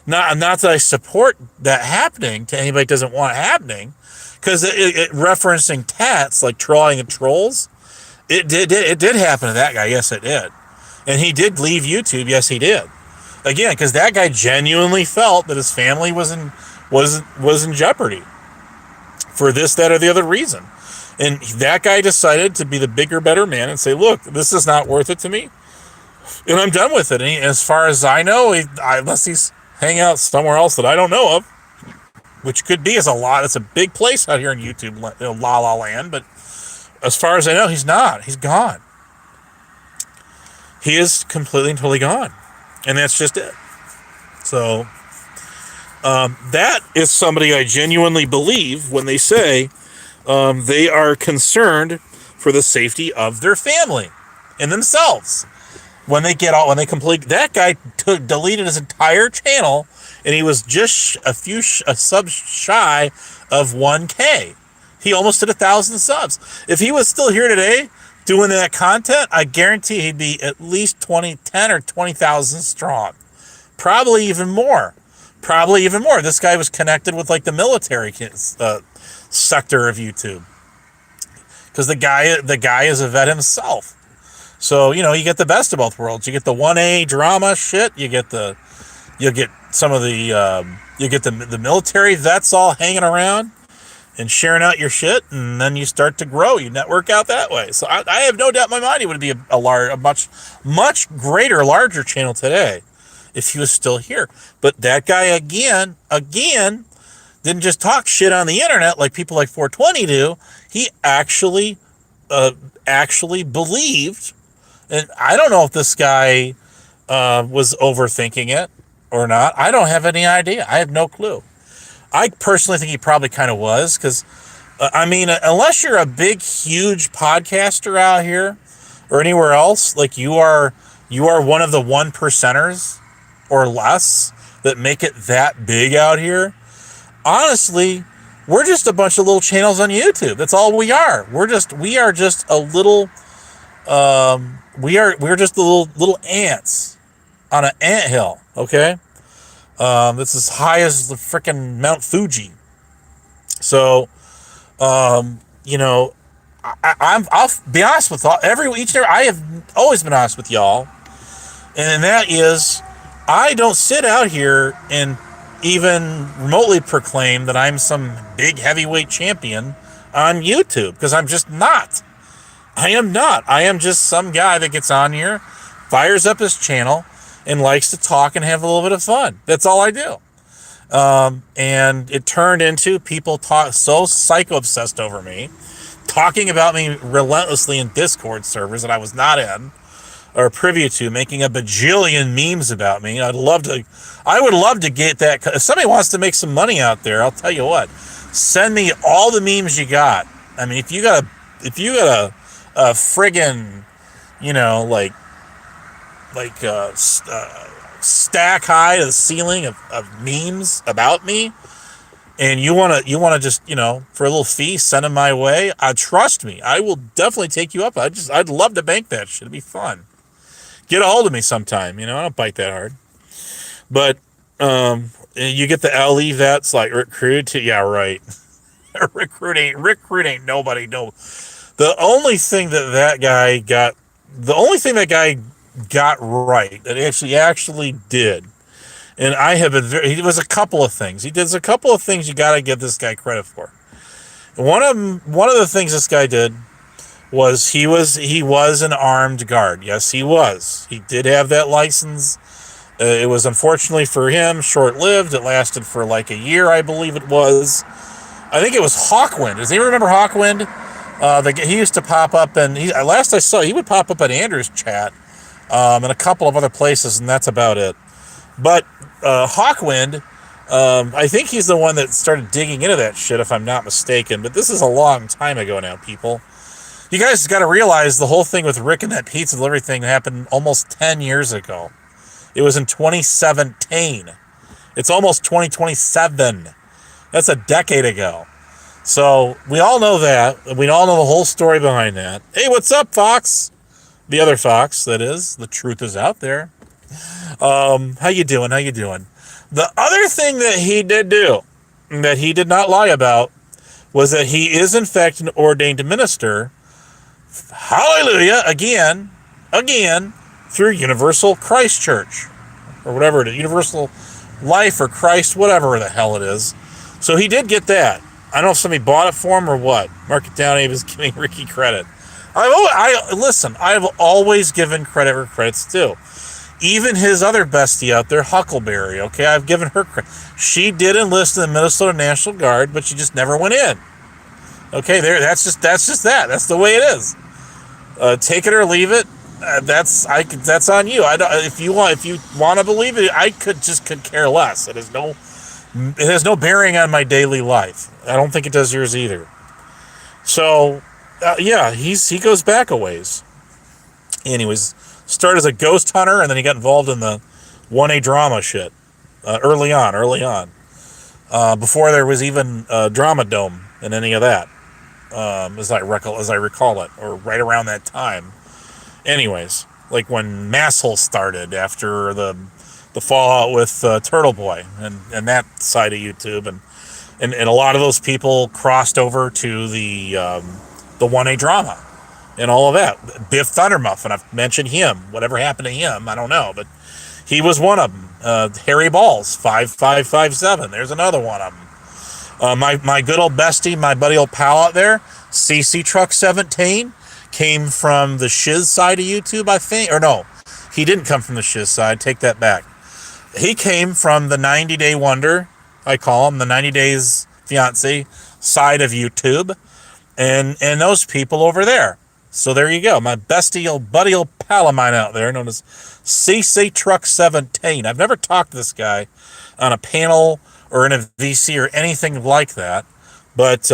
Not that I support that happening to anybody who doesn't want it happening, because it referencing tats like trolling and trolls. It did happen to that guy. Yes, it did. And he did leave YouTube. Yes, he did. Again, because that guy genuinely felt that his family was in jeopardy for this, that, or the other reason. And that guy decided to be the bigger, better man and say, look, this is not worth it to me. And I'm done with it. And as far as I know, unless he's hanging out somewhere else that I don't know of, which could be, it's a big place out here in YouTube, La La Land. But as far as I know, he's not. He's gone. He is completely and totally gone. And that's just it. So that is somebody I genuinely believe when they say they are concerned for the safety of their family and themselves. When they complete, that guy deleted his entire channel, and he was just a subs shy of 1K. He almost did 1,000 subs. If he was still here today doing that content, I guarantee he'd be at least 10 or 20,000 strong. Probably even more. This guy was connected with like the military sector of YouTube, because the guy is a vet himself. So, you get the best of both worlds. You get the 1A drama shit. You get some of the the military vets all hanging around and sharing out your shit, and then you start to grow. You network out that way. So I have no doubt in my mind he would be a much greater, larger channel today if he was still here. But that guy again didn't just talk shit on the internet like people like 420 do. He actually believed, and I don't know if this guy was overthinking it or not. I don't have any idea. I have no clue. I personally think he probably kind of was, because, unless you're a big, huge podcaster out here or anywhere else, like you are one of the 1%ers or less that make it that big out here. Honestly, we're just a bunch of little channels on YouTube. That's all we are. We are just a little, we're just the little ants on an anthill. Okay. That's as high as the frickin' Mount Fuji. So, I'll be honest with I have always been honest with y'all. And that is, I don't sit out here and even remotely proclaim that I'm some big heavyweight champion on YouTube, because I'm just not. I am not. I am just some guy that gets on here, fires up his channel, and likes to talk and have a little bit of fun. That's all I do. And it turned into people so psycho-obsessed over me, talking about me relentlessly in Discord servers that I was not in or privy to, making a bajillion memes about me. I would love to get that. If somebody wants to make some money out there, I'll tell you what, send me all the memes you got. I mean, if you got a friggin', stack high to the ceiling of memes about me, and you want to just, for a little fee, send them my way, trust me, I will definitely take you up. I'd love to bank that shit. It'd be fun. Get a hold of me sometime. I don't bite that hard. But you get the LE vets like recruit. Yeah, right. Recruit ain't nobody. No. The only thing that guy got right, that actually did, and I have been it was a couple of things. He did a couple of things you got to give this guy credit for. And one of the things this guy did was he was an armed guard. Yes, he was. He did have that license. It was, unfortunately for him, short-lived. It lasted for like a year, I believe it was. I think it was Hawkwind. Does anyone remember Hawkwind? He used to pop up, and last I saw, he would pop up in Andrew's chat, and a couple of other places, and that's about it. But Hawkwind, I think he's the one that started digging into that shit, if I'm not mistaken. But this is a long time ago now, people. You guys got to realize the whole thing with Rick and that pizza delivery thing happened almost 10 years ago. It was in 2017. It's almost 2027. That's a decade ago. So we all know that. We all know the whole story behind that. Hey, what's up, Fox? The other Fox, that is. The truth is out there. How you doing? How you doing? The other thing that he did do, that he did not lie about, was that he is in fact an ordained minister. Hallelujah! Again, through Universal Christ Church, or whatever it is, Universal Life or Christ, whatever the hell it is. So he did get that. I don't know if somebody bought it for him or what. Mark it down. He was giving Ricky credit. Listen, I have always given credit where credit's due. Even his other bestie out there, Huckleberry, okay, I've given her credit. She did enlist in the Minnesota National Guard, but she just never went in. Okay, that's just that. That's the way it is. Take it or leave it. That's on you. If you want to believe it, I could care less. It has no bearing on my daily life. I don't think it does yours either. So, yeah, he goes back a ways. Anyways, started as a ghost hunter, and then he got involved in the 1A drama shit early on. Before there was even Drama Dome and any of that, as I recall it, or right around that time. Anyways, like when Masshole started after the fallout with Turtle Boy and that side of YouTube, and a lot of those people crossed over to the 1A drama and all of that. Biff Thundermuff, and I've mentioned him. Whatever happened to him, I don't know, but he was one of them. Harry Balls, 5557. There's another one of them. My good old bestie, my buddy old pal out there, CC Truck 17, came from the Shiz side of YouTube, I think. Or no, he didn't come from the Shiz side. Take that back. He came from the 90 Day Wonder, I call him, the 90 Days Fiancé side of YouTube, and those people over there. So there you go. My bestie old buddy old pal of mine out there, known as CC Truck 17. I've never talked to this guy on a panel or in a VC or anything like that. But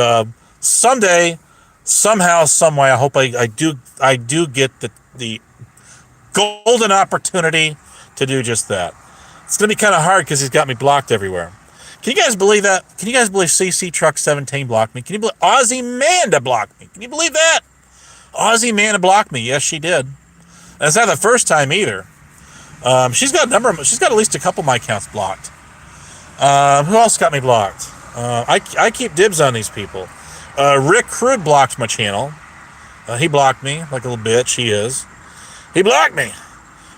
someday, somehow, someway, I hope I do get the golden opportunity to do just that. It's going to be kind of hard because he's got me blocked everywhere. Can you guys believe that? Can you guys believe CC Truck 17 blocked me? Can you believe Aussie Manda blocked me? Can you believe that? Aussie Manda blocked me. Yes, she did. And it's not the first time either. She's got at least a couple of my accounts blocked. Who else got me blocked? I keep dibs on these people. Rick Crude blocked my channel. He blocked me like a little bitch. He is. He blocked me.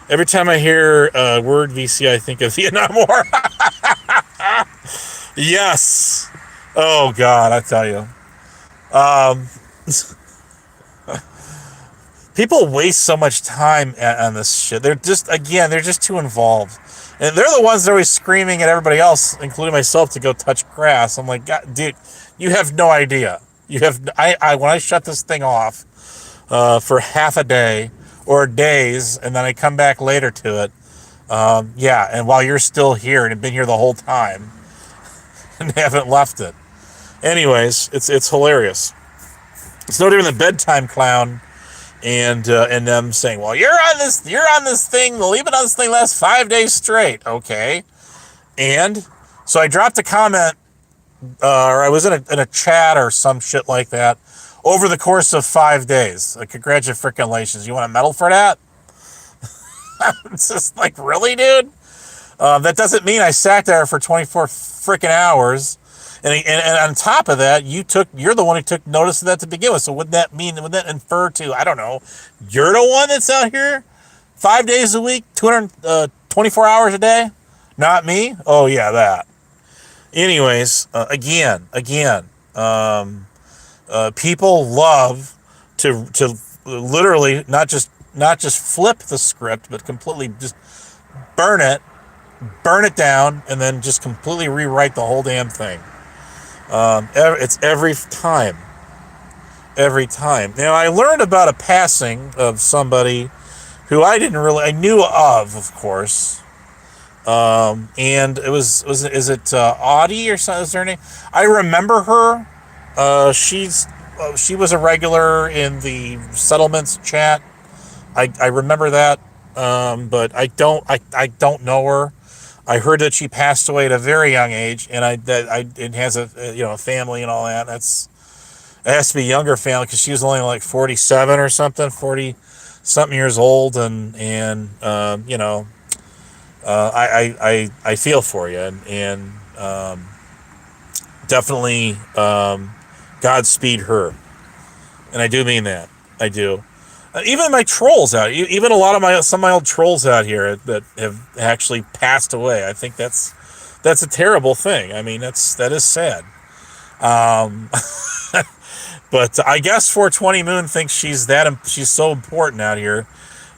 Every time I hear word VC, I think of Vietnam War. Yes. Oh, God, I tell you. People waste so much time on this shit. They're just too involved. And they're the ones that are always screaming at everybody else, including myself, to go touch grass. I'm like, God, dude, you have no idea. When I shut this thing off for half a day or days, and then I come back later to it, and while you're still here and have been here the whole time and haven't left it. Anyways, it's hilarious. It's no different than Bedtime Clown and them saying, well, you're on this thing, leave it on this thing last 5 days straight. Okay. And so I dropped a comment, or I was in a chat or some shit like that over the course of 5 days. Congratulations. You want a medal for that? It's just like, really, dude? That doesn't mean I sat there for 24 freaking hours. And on top of that, you're the one who took notice of that to begin with. So would that infer to, I don't know, you're the one that's out here 5 days a week, 224 hours a day? Not me? Oh yeah, that. Anyways, again, people love to literally not just flip the script, but completely just burn it down, and then just completely rewrite the whole damn thing. It's every time. every time. Now, I learned about a passing of somebody who I knew of course. And is it Audie or something? Is her name? I remember her. She was a regular in the settlements chat. I remember that. But I don't know her. I heard that she passed away at a very young age, and it has a family and all that. It has to be a younger family because she was only like 47 or something, 40 something years old, and I feel for you, and definitely Godspeed her, and I do mean that. I do. Even my trolls even some of my old trolls out here that have actually passed away. I think that's a terrible thing. I mean, that is sad. But I guess 420 Moon thinks she's so important out here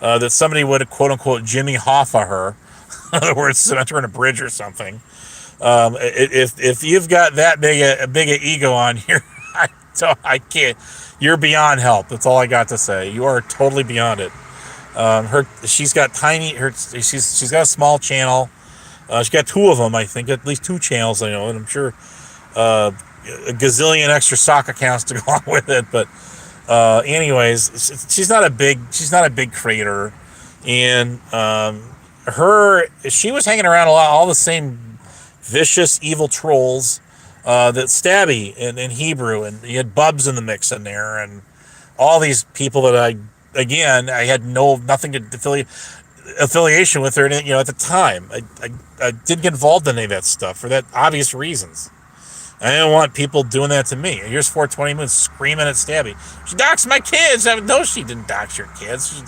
that somebody would quote unquote Jimmy Hoffa her. In other words, cement her in a bridge or something. If you've got that big a ego on here, I can't. You're beyond help. That's all I got to say. You are totally beyond it. She's got she's got a small channel. She's got two of them, I think, at least two channels. I know, and I'm sure a gazillion extra sock accounts to go on with it. But anyways, she's not a big creator, and she was hanging around all the same vicious, evil trolls that Stabby and Hebrew, and you had Bubs in the mix in there, and all these people that I had nothing to affiliation with her, at the time. I didn't get involved in any of that stuff for that obvious reasons. I didn't want people doing that to me. Here's 420 Moon screaming at Stabby. She doxed my kids. No, she didn't dox your kids.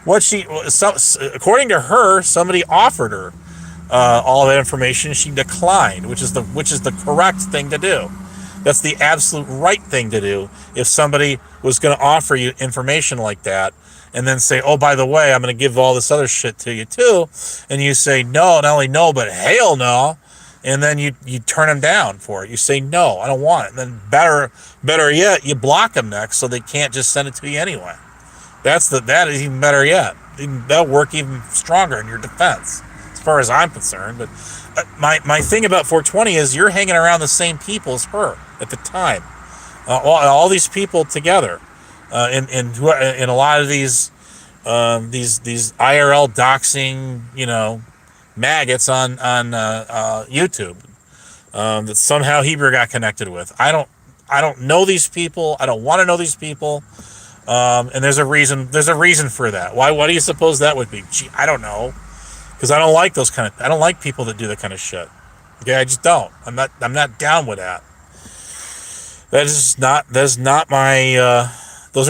According to her, somebody offered her all that information. She declined, which is the correct thing to do. That's the absolute right thing to do. If somebody was going to offer you information like that, and then say, "Oh, by the way, I'm going to give all this other shit to you too," and you say no, not only no, but hell no, and then you turn them down for it. You say no, I don't want it. And then better yet, you block them next, so they can't just send it to you anyway. That is even better yet. That'll work even stronger in your defense, as far as I'm concerned. But my thing about 420 is you're hanging around the same people as her at the time. All these people together, and a lot of these IRL doxing, maggots on YouTube that somehow Hebrew got connected with. I don't know these people. I don't want to know these people. And there's a reason for that. Why? What do you suppose that would be? Gee, I don't know. Because I don't like I don't like people that do that kind of shit. Okay, I just don't. I'm not down with that. Those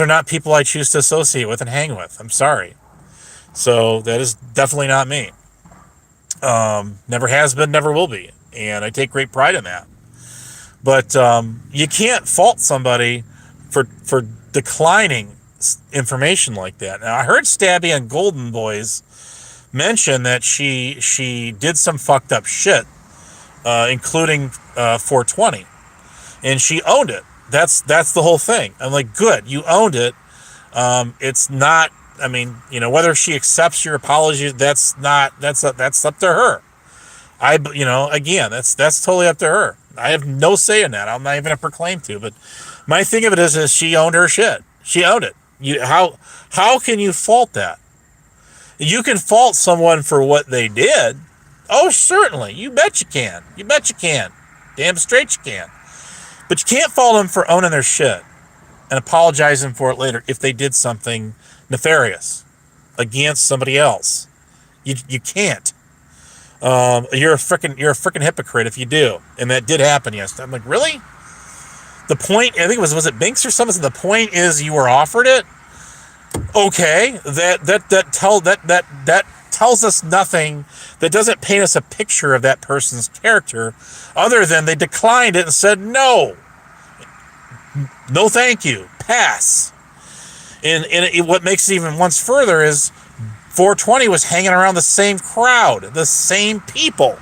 are not people I choose to associate with and hang with. I'm sorry. So that is definitely not me. Never has been, never will be. And I take great pride in that. But you can't fault somebody for declining information like that. Now, I heard Stabby and Golden Boys mention that she did some fucked up shit, including 420, and she owned it. That's the whole thing. I'm like, good, you owned it. It's not. I mean, whether she accepts your apology, that's up to her. Again, that's totally up to her. I have no say in that. I'm not even going to proclaim to. But my thing of it is she owned her shit. She owned it. How can you fault that? You can fault someone for what they did. Oh, certainly. You bet you can. You bet you can. Damn straight you can. But you can't fault them for owning their shit and apologizing for it later if they did something nefarious against somebody else. You can't. You're a freaking hypocrite if you do. And that did happen yesterday. I'm like, really? The point, I think was it Binks or something? The point is you were offered it. Okay, that tells us nothing. That doesn't paint us a picture of that person's character, other than they declined it and said no, thank you, pass. And what makes it even once further is 420 was hanging around the same crowd, the same people.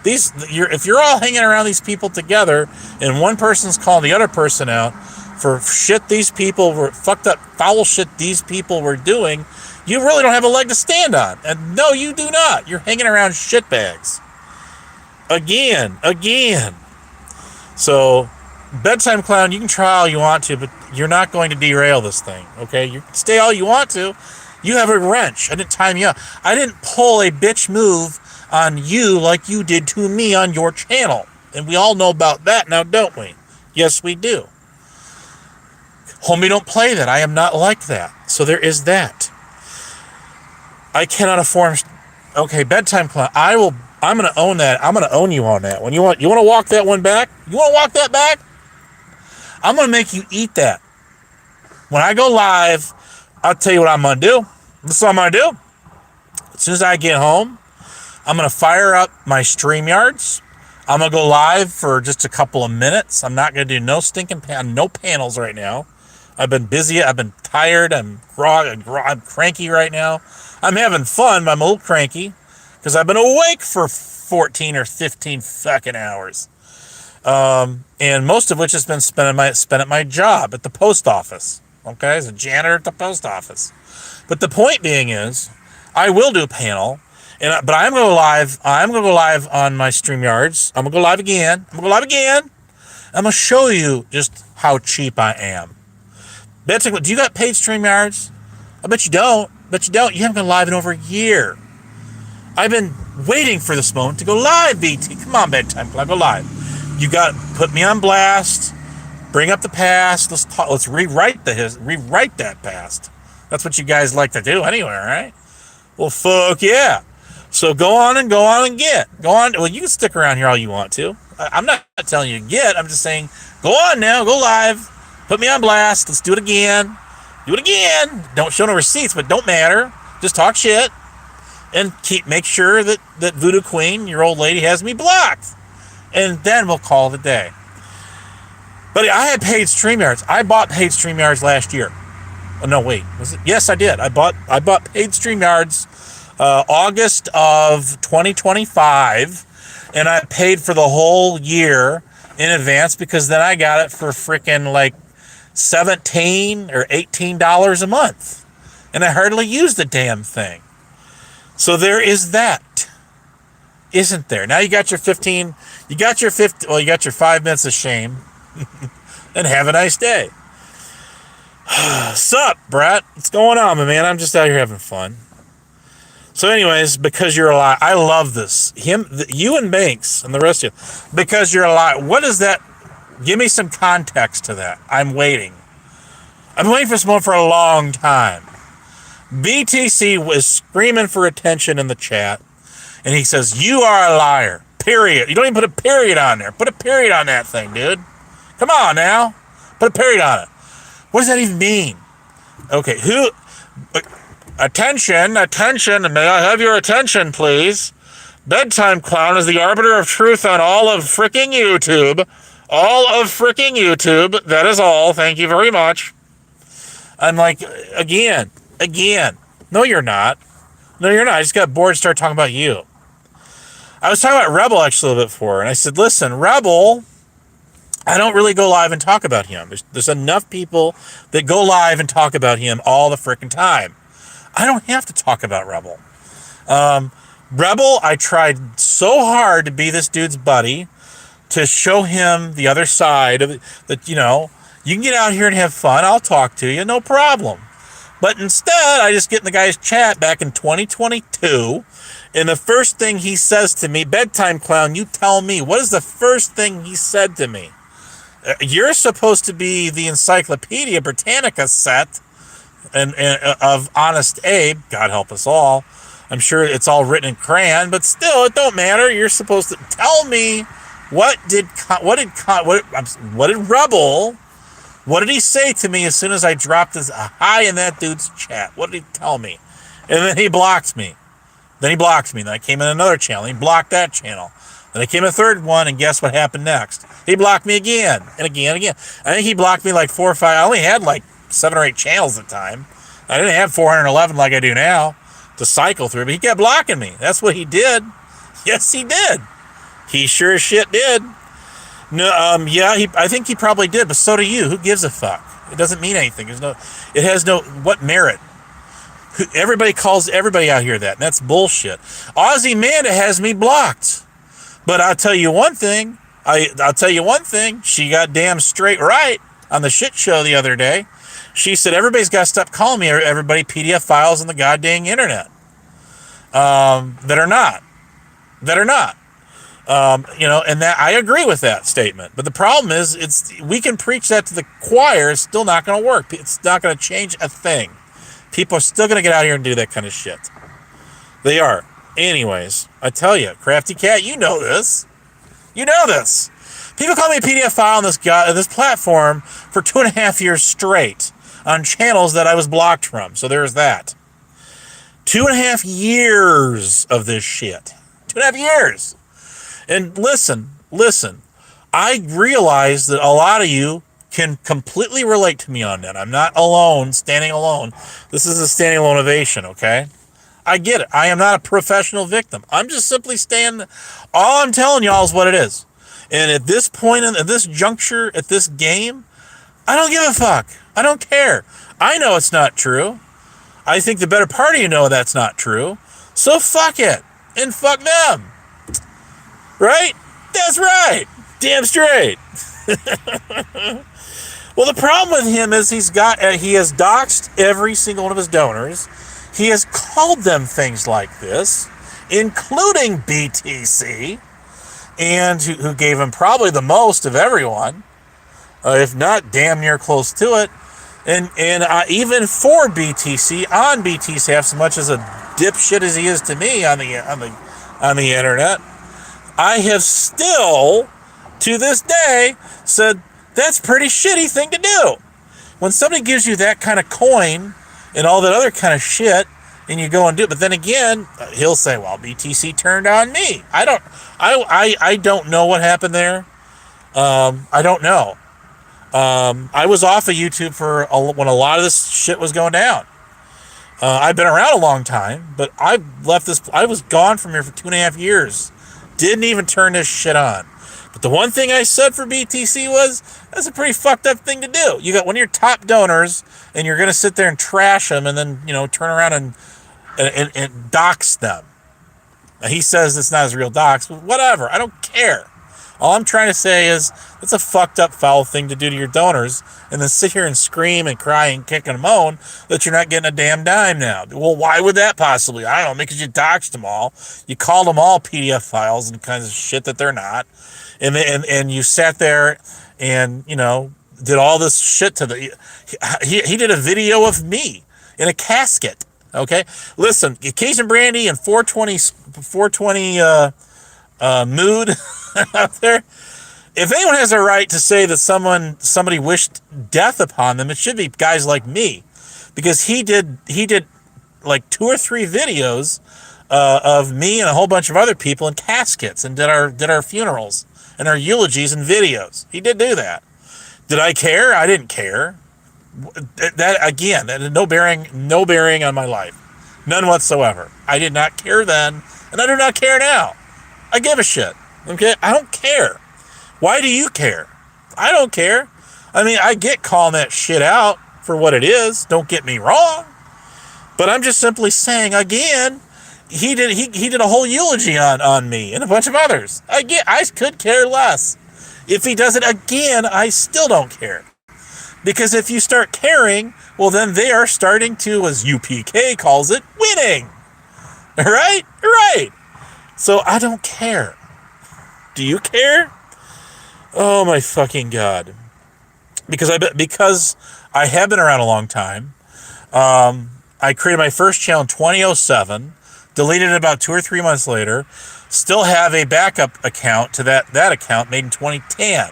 If you're all hanging around these people together, and one person's calling the other person out, for shit these people were fucked up, foul shit these people were doing, you really don't have a leg to stand on. And no, you do not. You're hanging around shitbags. Again. So, Bedtime Clown, you can try all you want to, but you're not going to derail this thing, okay? You can stay all you want to. You have a wrench. I didn't time you up. I didn't pull a bitch move on you like you did to me on your channel. And we all know about that now, don't we? Yes, we do. Homie, don't play that. I am not like that. So there is that. I cannot afford... Okay, Bedtime Clown, I'm going to own that. I'm going to own you on that one. You want to walk that one back? You want to walk that back? I'm going to make you eat that. When I go live, I'll tell you what I'm going to do. This is what I'm going to do. As soon as I get home, I'm going to fire up my StreamYards. I'm going to go live for just a couple of minutes. I'm not going to do no panels right now. I've been busy. I've been tired. I'm cranky right now. I'm having fun, but I'm a little cranky because I've been awake for 14 or 15 fucking hours. And most of which has been spent at my job at the post office. Okay, as a janitor at the post office. But the point being is, I will do a panel, but I'm going to go live. I'm going to go live on my StreamYards. I'm going to go live again. I'm going to show you just how cheap I am. Do you got paid StreamYards? I bet you don't. You haven't been live in over a year. I've been waiting for this moment to go live, BT. Come on, Bedtime Clown, go live. You got put me on blast. Bring up the past. Let's rewrite that past. That's what you guys like to do anyway, right? Well, fuck yeah. So go on and get. Go on. Well, you can stick around here all you want to. I'm not telling you to get. I'm just saying, go on now. Go live. Put me on blast. Let's do it again. Don't show no receipts, but don't matter. Just talk shit. And make sure that Voodoo Queen, your old lady, has me blocked. And then we'll call it a day. But I had paid StreamYards. I bought paid StreamYards last year. Oh, no, wait. Was it? Yes, I did. I bought paid StreamYards August of 2025, and I paid for the whole year in advance because then I got it for freaking like $17 or $18 a month, and I hardly used the damn thing. So there is that, isn't there? Now you got your 15. You got your 5 minutes of shame, and have a nice day. Sup, Brett? What's going on, my man? I'm just out here having fun. So anyways, because you're alive, I love this. You and Banks and the rest of you. Because you're alive. What is that? Give me some context to that. I'm waiting. I've been waiting for this moment for a long time. BTC was screaming for attention in the chat. And he says, you are a liar. Period. You don't even put a period on there. Put a period on that thing, dude. Come on now. Put a period on it. What does that even mean? Okay, attention, may I have your attention, please? Bedtime Clown is the arbiter of truth on all of fricking YouTube. That is all. Thank you very much. I'm like, again. No, you're not. I just got bored and started talking about you. I was talking about Rebel actually a little bit before, and I said, listen, Rebel, I don't really go live and talk about him. There's enough people that go live and talk about him all the frickin' time. I don't have to talk about Rebel. Rebel, I tried so hard to be this dude's buddy, to show him the other side of it, that, you can get out here and have fun. I'll talk to you, no problem. But instead, I just get in the guy's chat back in 2022, and the first thing he says to me, Bedtime Clown, you tell me, what is the first thing he said to me? You're supposed to be the Encyclopedia Britannica set and of Honest Abe, God help us all. I'm sure it's all written in crayon, but still, it don't matter. You're supposed to tell me what did Rebel, what did he say to me as soon as I dropped his hi in that dude's chat? What did he tell me? And then he blocked me. Then I came in another channel. He blocked that channel. Then I came in a third one, and guess what happened next? He blocked me again and again and again. I think he blocked me like 4 or 5. I only had like 7 or 8 channels at the time. I didn't have 411 like I do now to cycle through, but he kept blocking me. That's what he did. Yes, he did. He sure as shit did. No, yeah, I think he probably did, but so do you. Who gives a fuck? It doesn't mean anything. It has no, what merit? Everybody calls everybody out here that, and that's bullshit. Ozymandias has me blocked. But I'll tell you one thing. I'll tell you one thing. She got damn straight right on the shit show the other day. She said everybody's got to stop calling me everybody PDF files on the goddamn internet. That are not. And that I agree with that statement. But the problem is, we can preach that to the choir. It's still not going to work. It's not going to change a thing. People are still going to get out here and do that kind of shit. They are. Anyways, I tell you, Crafty Cat, you know this. You know this. People call me a PDF file on this platform for 2.5 years straight on channels that I was blocked from. So there's that. 2.5 years of this shit. 2.5 years. And listen. I realize that a lot of you can completely relate to me on that. I'm not alone, standing alone. This is a standing alone ovation, okay? I get it. I am not a professional victim. I'm just simply all I'm telling y'all is what it is. And at this point, at this juncture, at this game, I don't give a fuck. I don't care. I know it's not true. I think the better part of you know that's not true. So fuck it. And fuck them. Right? That's right. Damn straight. Well, the problem with him is he has doxed every single one of his donors. He has called them things like this, including BTC, and who gave him probably the most of everyone, if not damn near close to it. And even for BTC, on BTC, half so much as a dipshit as he is to me on the internet, I have still, to this day, said that's a pretty shitty thing to do. When somebody gives you that kind of coin and all that other kind of shit, and you go and do it, but then again, he'll say, "Well, BTC turned on me." I don't know what happened there. I don't know. I was off of YouTube when a lot of this shit was going down. I've been around a long time, but I was gone from here for 2.5 years. Didn't even turn this shit on. But the one thing I said for BTC was, that's a pretty fucked up thing to do. You got one of your top donors, and you're going to sit there and trash them, and then, turn around and dox them. Now, he says it's not his real dox, but whatever. I don't care. All I'm trying to say is, it's a fucked up, foul thing to do to your donors, and then sit here and scream and cry and kick and moan that you're not getting a damn dime now. Well, why would that possibly? I don't know, because you doxed them all. You called them all PDF files and kinds of shit that they're not. And you sat there and, did all this shit to he did a video of me in a casket. Okay? Listen, Cajun Brandy and 420 mood out there. If anyone has a right to say that somebody wished death upon them, it should be guys like me, because he did like 2 or 3 videos of me and a whole bunch of other people in caskets, and did our funerals and our eulogies and videos. He did do that. Did I care? I didn't care. That had no bearing on my life, none whatsoever. I did not care then, and I do not care now. I give a shit. Okay, I don't care. Why do you care? I don't care. I mean, I get calling that shit out for what it is. Don't get me wrong. But I'm just simply saying, again, he did a whole eulogy on me and a bunch of others. I could care less. If he does it again, I still don't care. Because if you start caring, well, then they are starting to, as UPK calls it, winning. Right? Right. So I don't care. Do you care? Oh my fucking God. Because I have been around a long time. I created my first channel in 2007, deleted it about 2 or 3 months later, still have a backup account to that account made in 2010.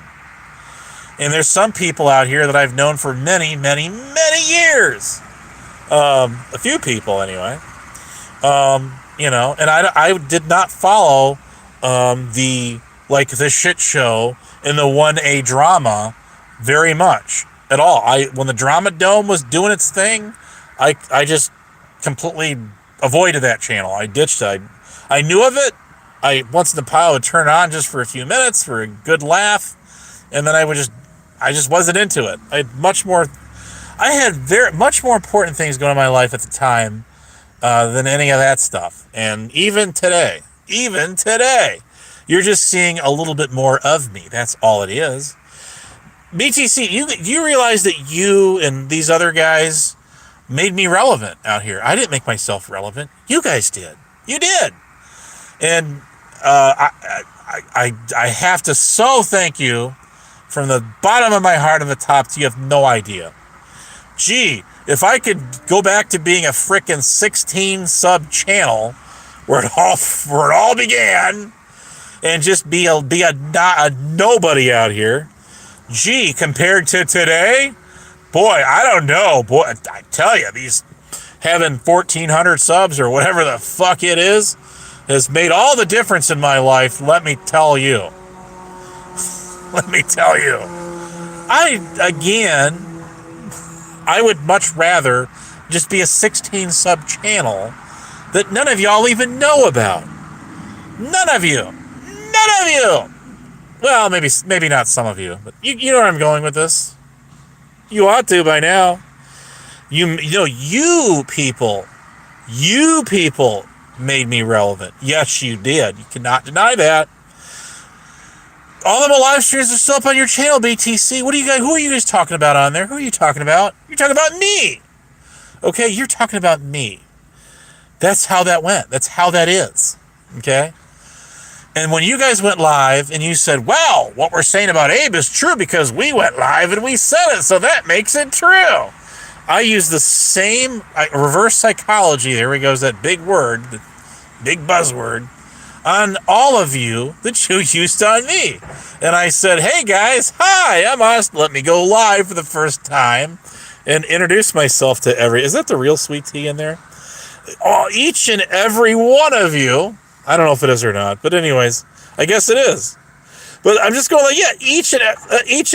And there's some people out here that I've known for many, many, many years. A few people anyway. And I did not follow the shit show in the 1A drama very much at all. When the Drama Dome was doing its thing, I just completely avoided that channel. I ditched it. I knew of it. Once in a while would turn it on just for a few minutes for a good laugh, and then I just wasn't into it. I had very much more important things going on in my life at the time than any of that stuff. And even today, you're just seeing a little bit more of me. That's all it is. BTC, you realize that you and these other guys made me relevant out here. I didn't make myself relevant. You guys did. You did. And I have to so thank you from the bottom of my heart and the top. You have no idea. Gee, if I could go back to being a frickin' 16 sub channel where it all began, and just be a nobody out here. Gee, compared to today, boy, I don't know. Boy, I tell you, these having 1,400 subs or whatever the fuck it is has made all the difference in my life. Let me tell you. I would much rather just be a 16 sub channel that none of y'all even know about. None of you. Well, maybe not some of you, but you know where I'm going with this. You ought to by now. You people made me relevant. Yes, you did. You cannot deny that. All of my live streams are still up on your channel, BTC. Who are you guys talking about on there? Who are you talking about? You're talking about me. Okay, you're talking about me. That's how that went. That's how that is. Okay? And when you guys went live and you said, well, what we're saying about Abe is true because we went live and we said it, so that makes it true. I use the same reverse psychology, there he goes, that big word, the big buzzword, on all of you that you used on me. And I said, hey guys, hi, I'm Austin. Let me go live for the first time and introduce myself to is that the real sweet tea in there? Each and every one of you, I don't know if it is or not, but anyways, I guess it is. But I'm just going like, yeah, each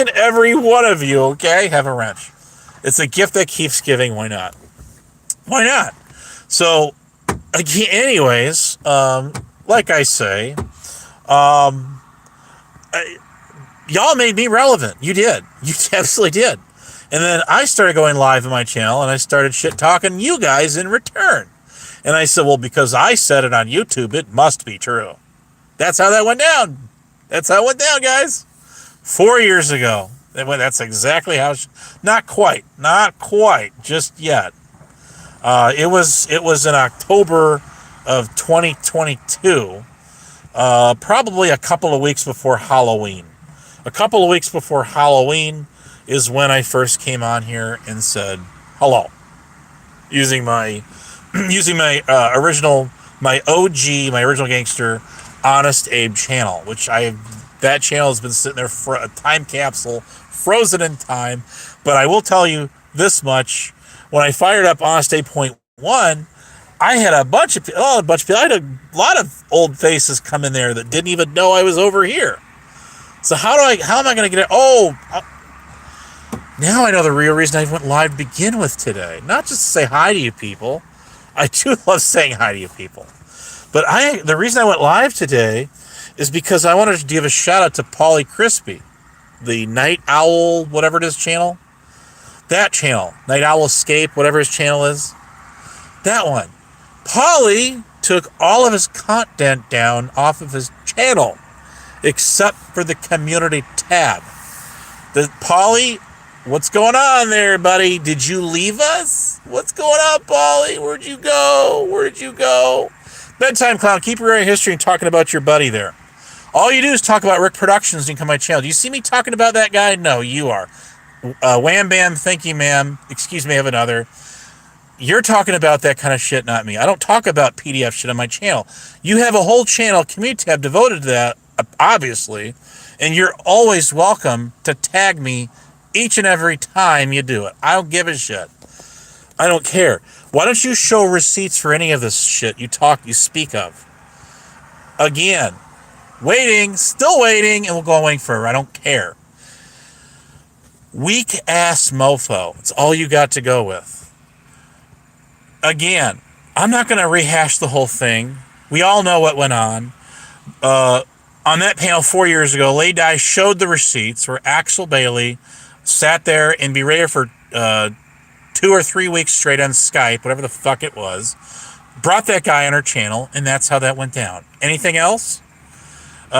and every one of you, okay, have a wrench. It's a gift that keeps giving. Why not? So, again, anyways, like I say, y'all made me relevant. You did. You absolutely did. And then I started going live on my channel, and I started shit talking you guys in return. And I said, well, because I said it on YouTube, it must be true. That's how that went down. That's how it went down, guys. 4 years ago. That's exactly how. Not quite, just yet. It was in October of 2022. Probably a couple of weeks before Halloween. A couple of weeks before Halloween is when I first came on here and said hello, using my original gangster, Honest Abe channel, that channel has been sitting there for a time capsule, frozen in time. But I will tell you this much: when I fired up Honest Abe .1, I had a bunch of people. I had a lot of old faces come in there that didn't even know I was over here. So how am I going to get it? Now I know the real reason I went live to begin with today. Not just to say hi to you people. I do love saying hi to you people. But the reason I went live today is because I wanted to give a shout out to Paulie Crispy, the Night Owl, whatever it is channel. That channel, Night Owl Escape, whatever his channel is. That one. Paulie took all of his content down off of his channel, except for the community tab. Paulie, what's going on there, buddy? Did you leave us? What's going on, Paulie? Where'd you go? Bedtime Clown, keep your history and talking about your buddy there. All you do is talk about Rick Productions and come on my channel. Do you see me talking about that guy? No, you are. Wham Bam, thank you, ma'am. Excuse me, I have another. You're talking about that kind of shit, not me. I don't talk about PDF shit on my channel. You have a whole channel, community tab devoted to that, obviously, and you're always welcome to tag me each and every time you do it. I don't give a shit. I don't care. Why don't you show receipts for any of this shit you speak of? Again, still waiting, and we'll go waiting forever. I don't care. Weak ass mofo. It's all you got to go with. Again, I'm not going to rehash the whole thing. We all know what went on. on that panel 4 years ago, Lay Die showed the receipts where Axel Bailey sat there and berated for 2 or 3 weeks straight on Skype, whatever the fuck it was, brought that guy on her channel, and that's how that went down. Anything else?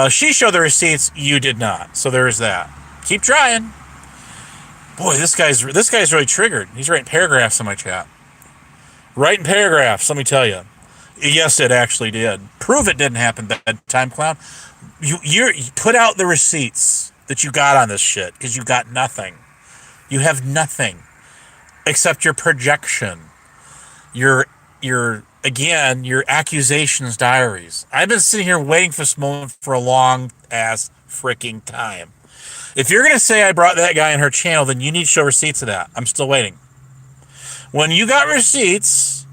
She showed the receipts, you did not. So there's that. Keep trying. Boy, this guy's really triggered. He's writing paragraphs in my chat. Writing paragraphs, let me tell you. Yes, it actually did. Prove it didn't happen, bedtime clown. You put out the receipts that you got on this shit, because you got nothing. You have nothing except your projection. Your accusations diaries. I've been sitting here waiting for this moment for a long ass freaking time. If you're going to say I brought that guy on her channel, then you need to show receipts of that. I'm still waiting. When you got receipts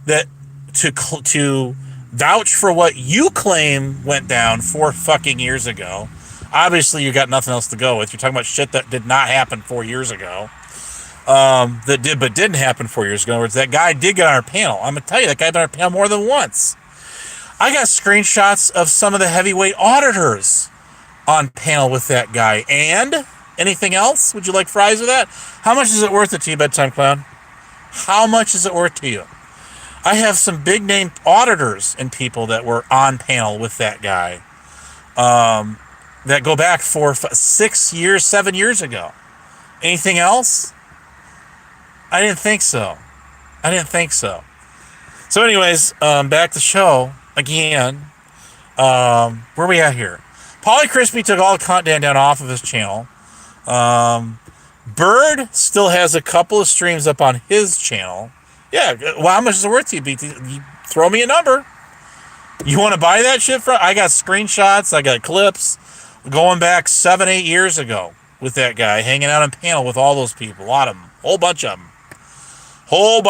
that to vouch for what you claim went down 4 fucking years ago, obviously you got nothing else to go with. You're talking about shit that did not happen 4 years ago. Didn't happen 4 years ago. In other words, that guy did get on our panel. I'm gonna tell you, that guy been on our panel more than once. I got screenshots of some of the heavyweight auditors on panel with that guy. And anything else? Would you like fries with that? How much is it worth it to you, bedtime clown? How much is it worth to you? I have some big name auditors and people that were on panel with that guy. That go back 6 years, 7 years ago. Anything else? I didn't think so. So anyways, back to the show again. Where are we at here? Paulie Crispy took all the content down off of his channel. Bird still has a couple of streams up on his channel. Yeah, well, how much is it worth to you, BT? You throw me a number. You want to buy that shit from? I got screenshots, I got clips going back 7, 8 years ago with that guy hanging out on panel with all those people. A lot of them. Whole bunch of them. Whole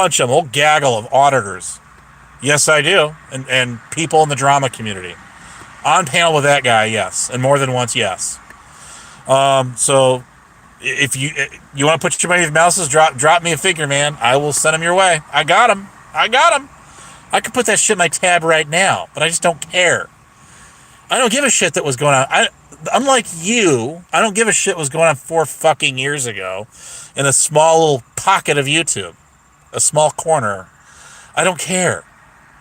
gaggle of auditors. Yes, I do. And people in the drama community. On panel with that guy, yes. And more than once, yes. So if you want to put your money in the mouses, drop me a figure, man. I will send them your way. I got them. I could put that shit in my tab right now, but I just don't care. I don't give a shit that was going on. Unlike you, I don't give a shit what was going on 4 fucking years ago in a small little pocket of YouTube. A small corner. I don't care.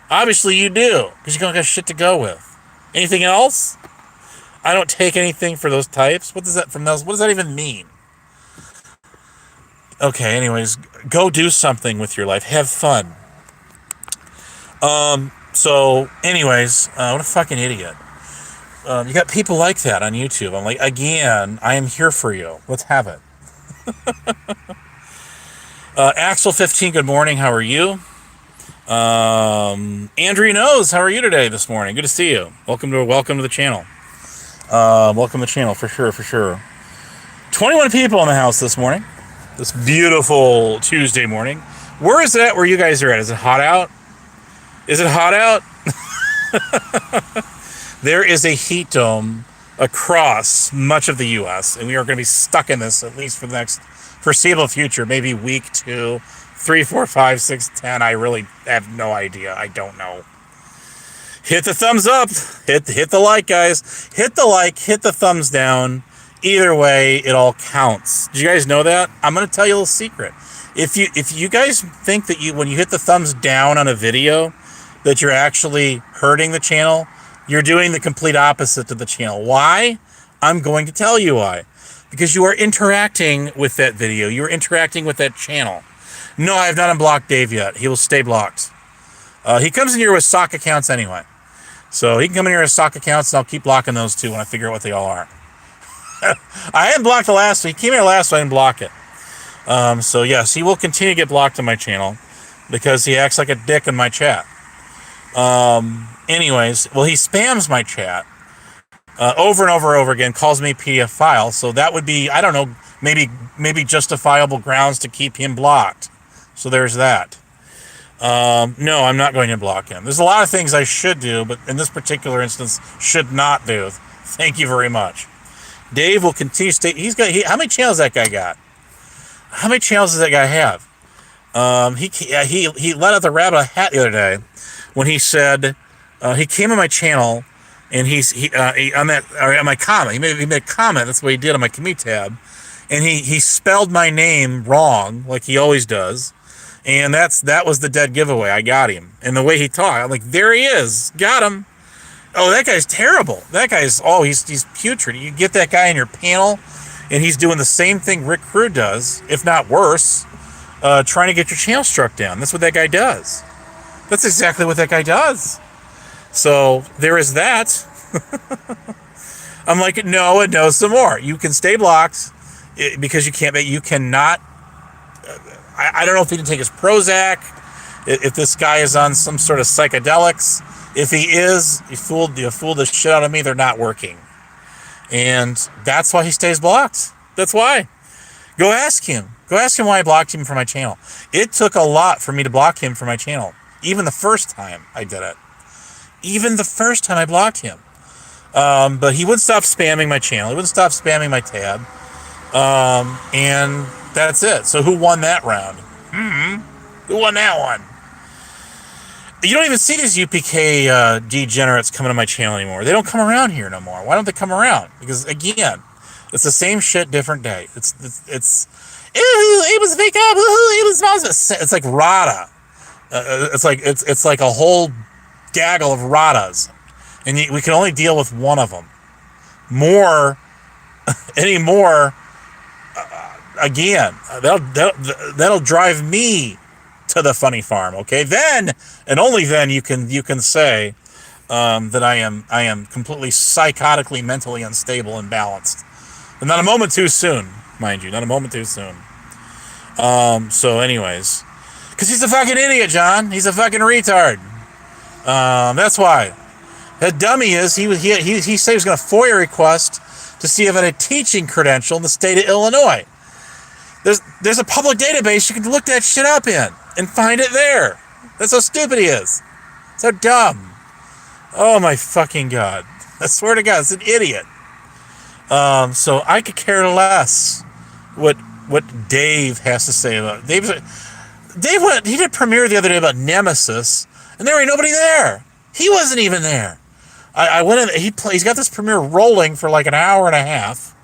Obviously you do, because you don't got shit to go with. Anything else? I don't take anything for those types. What does that even mean? Okay, anyways, go do something with your life. Have fun. So, anyways, what a fucking idiot. You got people like that on YouTube. I'm like, again, I am here for you. Let's have it. Axel15, good morning. How are you? Andrew Knows, how are you today this morning? Good to see you. Welcome to the channel. Welcome to the channel, for sure. 21 people in the house this morning. This beautiful Tuesday morning. Where is that where you guys are at? Is it hot out? There is a heat dome across much of the U.S., and we are going to be stuck in this at least for the next foreseeable future, maybe week 2, 3, 4, 5, 6, 10. I really have no idea. I don't know. Hit the thumbs up. Hit the like, guys. Hit the like. Hit the thumbs down. Either way, it all counts. Did you guys know that? I'm going to tell you a little secret. If you guys think that when you hit the thumbs down on a video that you're actually hurting the channel, you're doing the complete opposite to the channel. Why? I'm going to tell you why. Because you are interacting with that video. You are interacting with that channel. No, I have not unblocked Dave yet. He will stay blocked. He comes in here with sock accounts anyway. So he can come in here with sock accounts, and I'll keep blocking those too when I figure out what they all are. I hadn't blocked the last one. He came here last, so I didn't block it. So yes, he will continue to get blocked on my channel because he acts like a dick in my chat. Anyways, well, he spams my chat over and over again, calls me PDF file. So that would be, I don't know, maybe justifiable grounds to keep him blocked. So there's that. No, I'm not going to block him. There's a lot of things I should do, but in this particular instance, should not do. Thank you very much. Dave will continue to stay. How many channels that guy got? How many channels does that guy have? He let out the rabbit a hat the other day when he said he came on my channel and on that, or on my comment, he made a comment. That's what he did on my commute tab, and he spelled my name wrong, like he always does, and that was the dead giveaway. I got him, and the way he talked, I'm like, there he is, got him. Oh, that guy's terrible. That guy's he's putrid. You get that guy in your panel, and he's doing the same thing Rick Crew does, if not worse, trying to get your channel struck down. That's what that guy does. That's exactly what that guy does. So there is that. I'm like, no, and no, some more. You can stay blocked because you cannot. I don't know if he didn't take his Prozac, if this guy is on some sort of psychedelics. If he is, you fooled the shit out of me. They're not working. And that's why he stays blocked. That's why. Go ask him. Go ask him why I blocked him from my channel. It took a lot for me to block him from my channel. Even the first time I did it. Even the first time I blocked him. But he wouldn't stop spamming my channel. He wouldn't stop spamming my tab. And that's it. So who won that round? Who won that one? You don't even see these UPK degenerates coming to my channel anymore. They don't come around here no more. Why don't they come around? Because again, it's the same shit, different day. It was fake up. It's like Rada. It's like a whole gaggle of Radas, and we can only deal with one of them. Any more, again, that'll drive me to the funny farm. Okay, then and only then you can say that I am completely psychotically, mentally unstable and balanced, and not a moment too soon, mind you, not a moment too soon. So, anyways, because he's a fucking idiot, John. He's a fucking retard. That's why. That dummy is he said he was going to FOIA request to see if I had a teaching credential in the state of Illinois. There's a public database you can look that shit up in and find it there. That's how stupid he is. So dumb. Oh my fucking God. I swear to God, it's an idiot. So I could care less what Dave has to say about it. He did a premiere the other day about Nemesis, and there ain't nobody there. He wasn't even there. I went in. He's got this premiere rolling for like an hour and a half,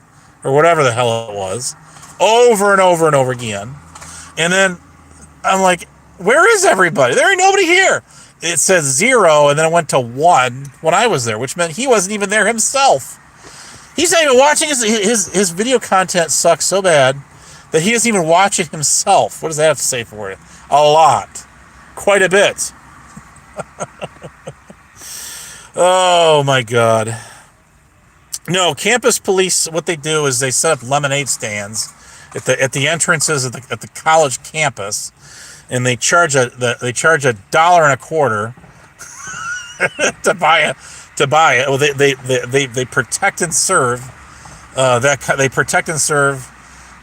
or whatever the hell it was, over and over and over again. And then I'm like, where is everybody? There ain't nobody here. It says 0, and then it went to 1 when I was there, which meant he wasn't even there himself. He's not even watching. His video content sucks so bad that he doesn't even watch it himself. What does that have to say for you? A lot. Quite a bit. Oh my God. No, campus police, what they do is they set up lemonade stands at the entrances at the college campus, and they charge $1.25 to buy it. Well, they protect and serve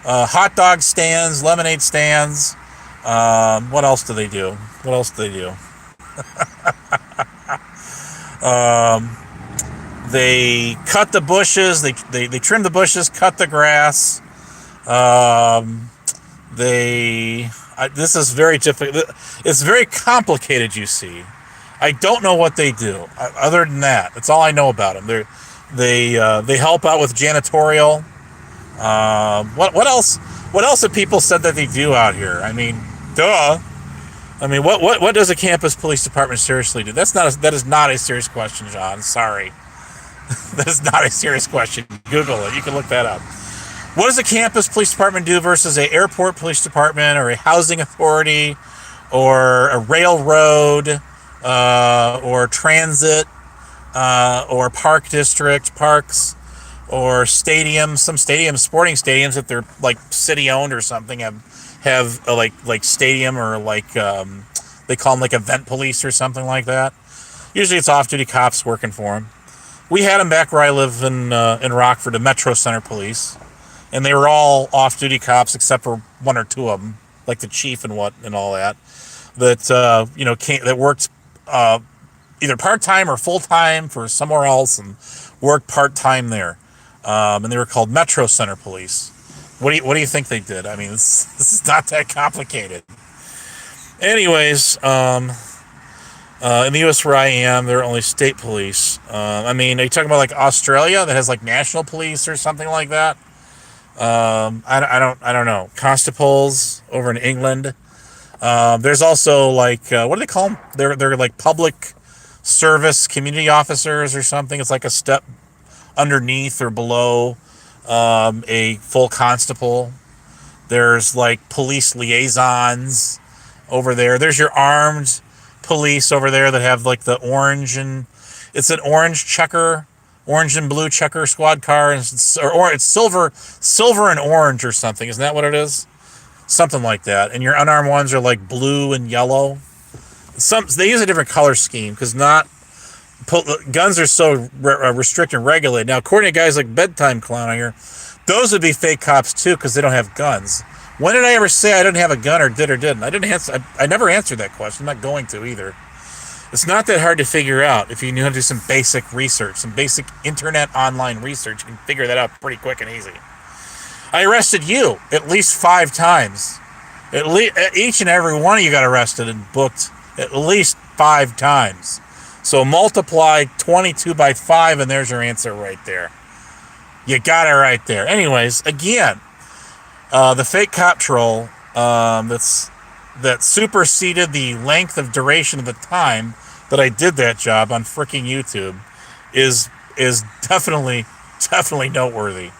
hot dog stands, lemonade stands. What else do they do? They cut the bushes. They trim the bushes, cut the grass. This is very difficult. It's very complicated, you see. I don't know what they do. Other than that, that's all I know about them. They help out with janitorial. What else? What else have people said that they do out here? I mean, duh. I mean, what does a campus police department seriously do? That is not a serious question, John. Sorry. That is not a serious question. Google it. You can look that up. What does a campus police department do versus an airport police department or a housing authority or a railroad or transit or park district, parks or stadiums? Some stadiums, sporting stadiums, if they're like city owned or something, have a, like stadium or like they call them like event police or something like that. Usually it's off-duty cops working for them. We had them back where I live in Rockford, the Metro Center Police, and they were all off-duty cops except for one or two of them, like the chief and all that that worked either part-time or full-time for somewhere else and worked part-time there, and they were called Metro Center Police. What do you think they did? I mean, this is not that complicated. Anyways, In the U.S. where I am, there are only state police. I mean, are you talking about like Australia that has like national police or something like that? I don't know. Constables over in England. There's also like what do they call them? They're like public service community officers or something. It's like a step underneath or below a full constable. There's like police liaisons over there. There's your armed police over there that have like the orange and it's an orange and blue checker squad car, and it's silver and orange or something. Isn't that what it is? Something like that. And your unarmed ones are like blue and yellow. They use a different color scheme because not guns are so restricted and regulated. Now, according to guys like Bedtime Clown here, those would be fake cops too because they don't have guns. When did I ever say I didn't have a gun or did or didn't? I didn't answer. I never answered that question. I'm not going to either. It's not that hard to figure out if you know how to do some basic research, some basic internet online research. You can figure that out pretty quick and easy. I arrested you at least 5 times. Each and every one of you got arrested and booked at least 5 times. So multiply 22 by 5 and there's your answer right there. You got it right there. Anyways, again, the fake cop troll that superseded the length of duration of the time that I did that job on freaking YouTube is definitely noteworthy.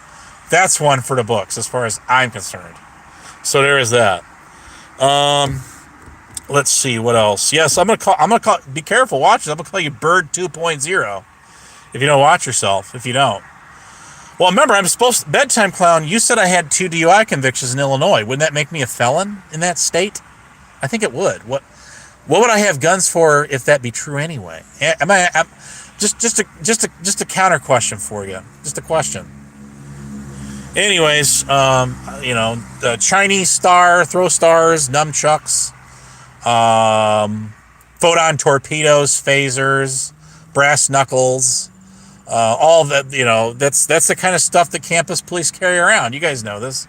That's one for the books as far as I'm concerned. So there is that. Let's see what else. Yes, I'm gonna call. Be careful, watch it. I'm gonna call you Bird 2.0 if you don't watch yourself. If you don't. Well, remember, Bedtime Clown, you said I had 2 DUI convictions in Illinois. Wouldn't that make me a felon in that state? I think it would. What would I have guns for if that be true anyway? Just a counter question for you. Just a question. Anyways, the Chinese star, throw stars, nunchucks, photon torpedoes, phasers, brass knuckles, all that, that's the kind of stuff that campus police carry around. You guys know this.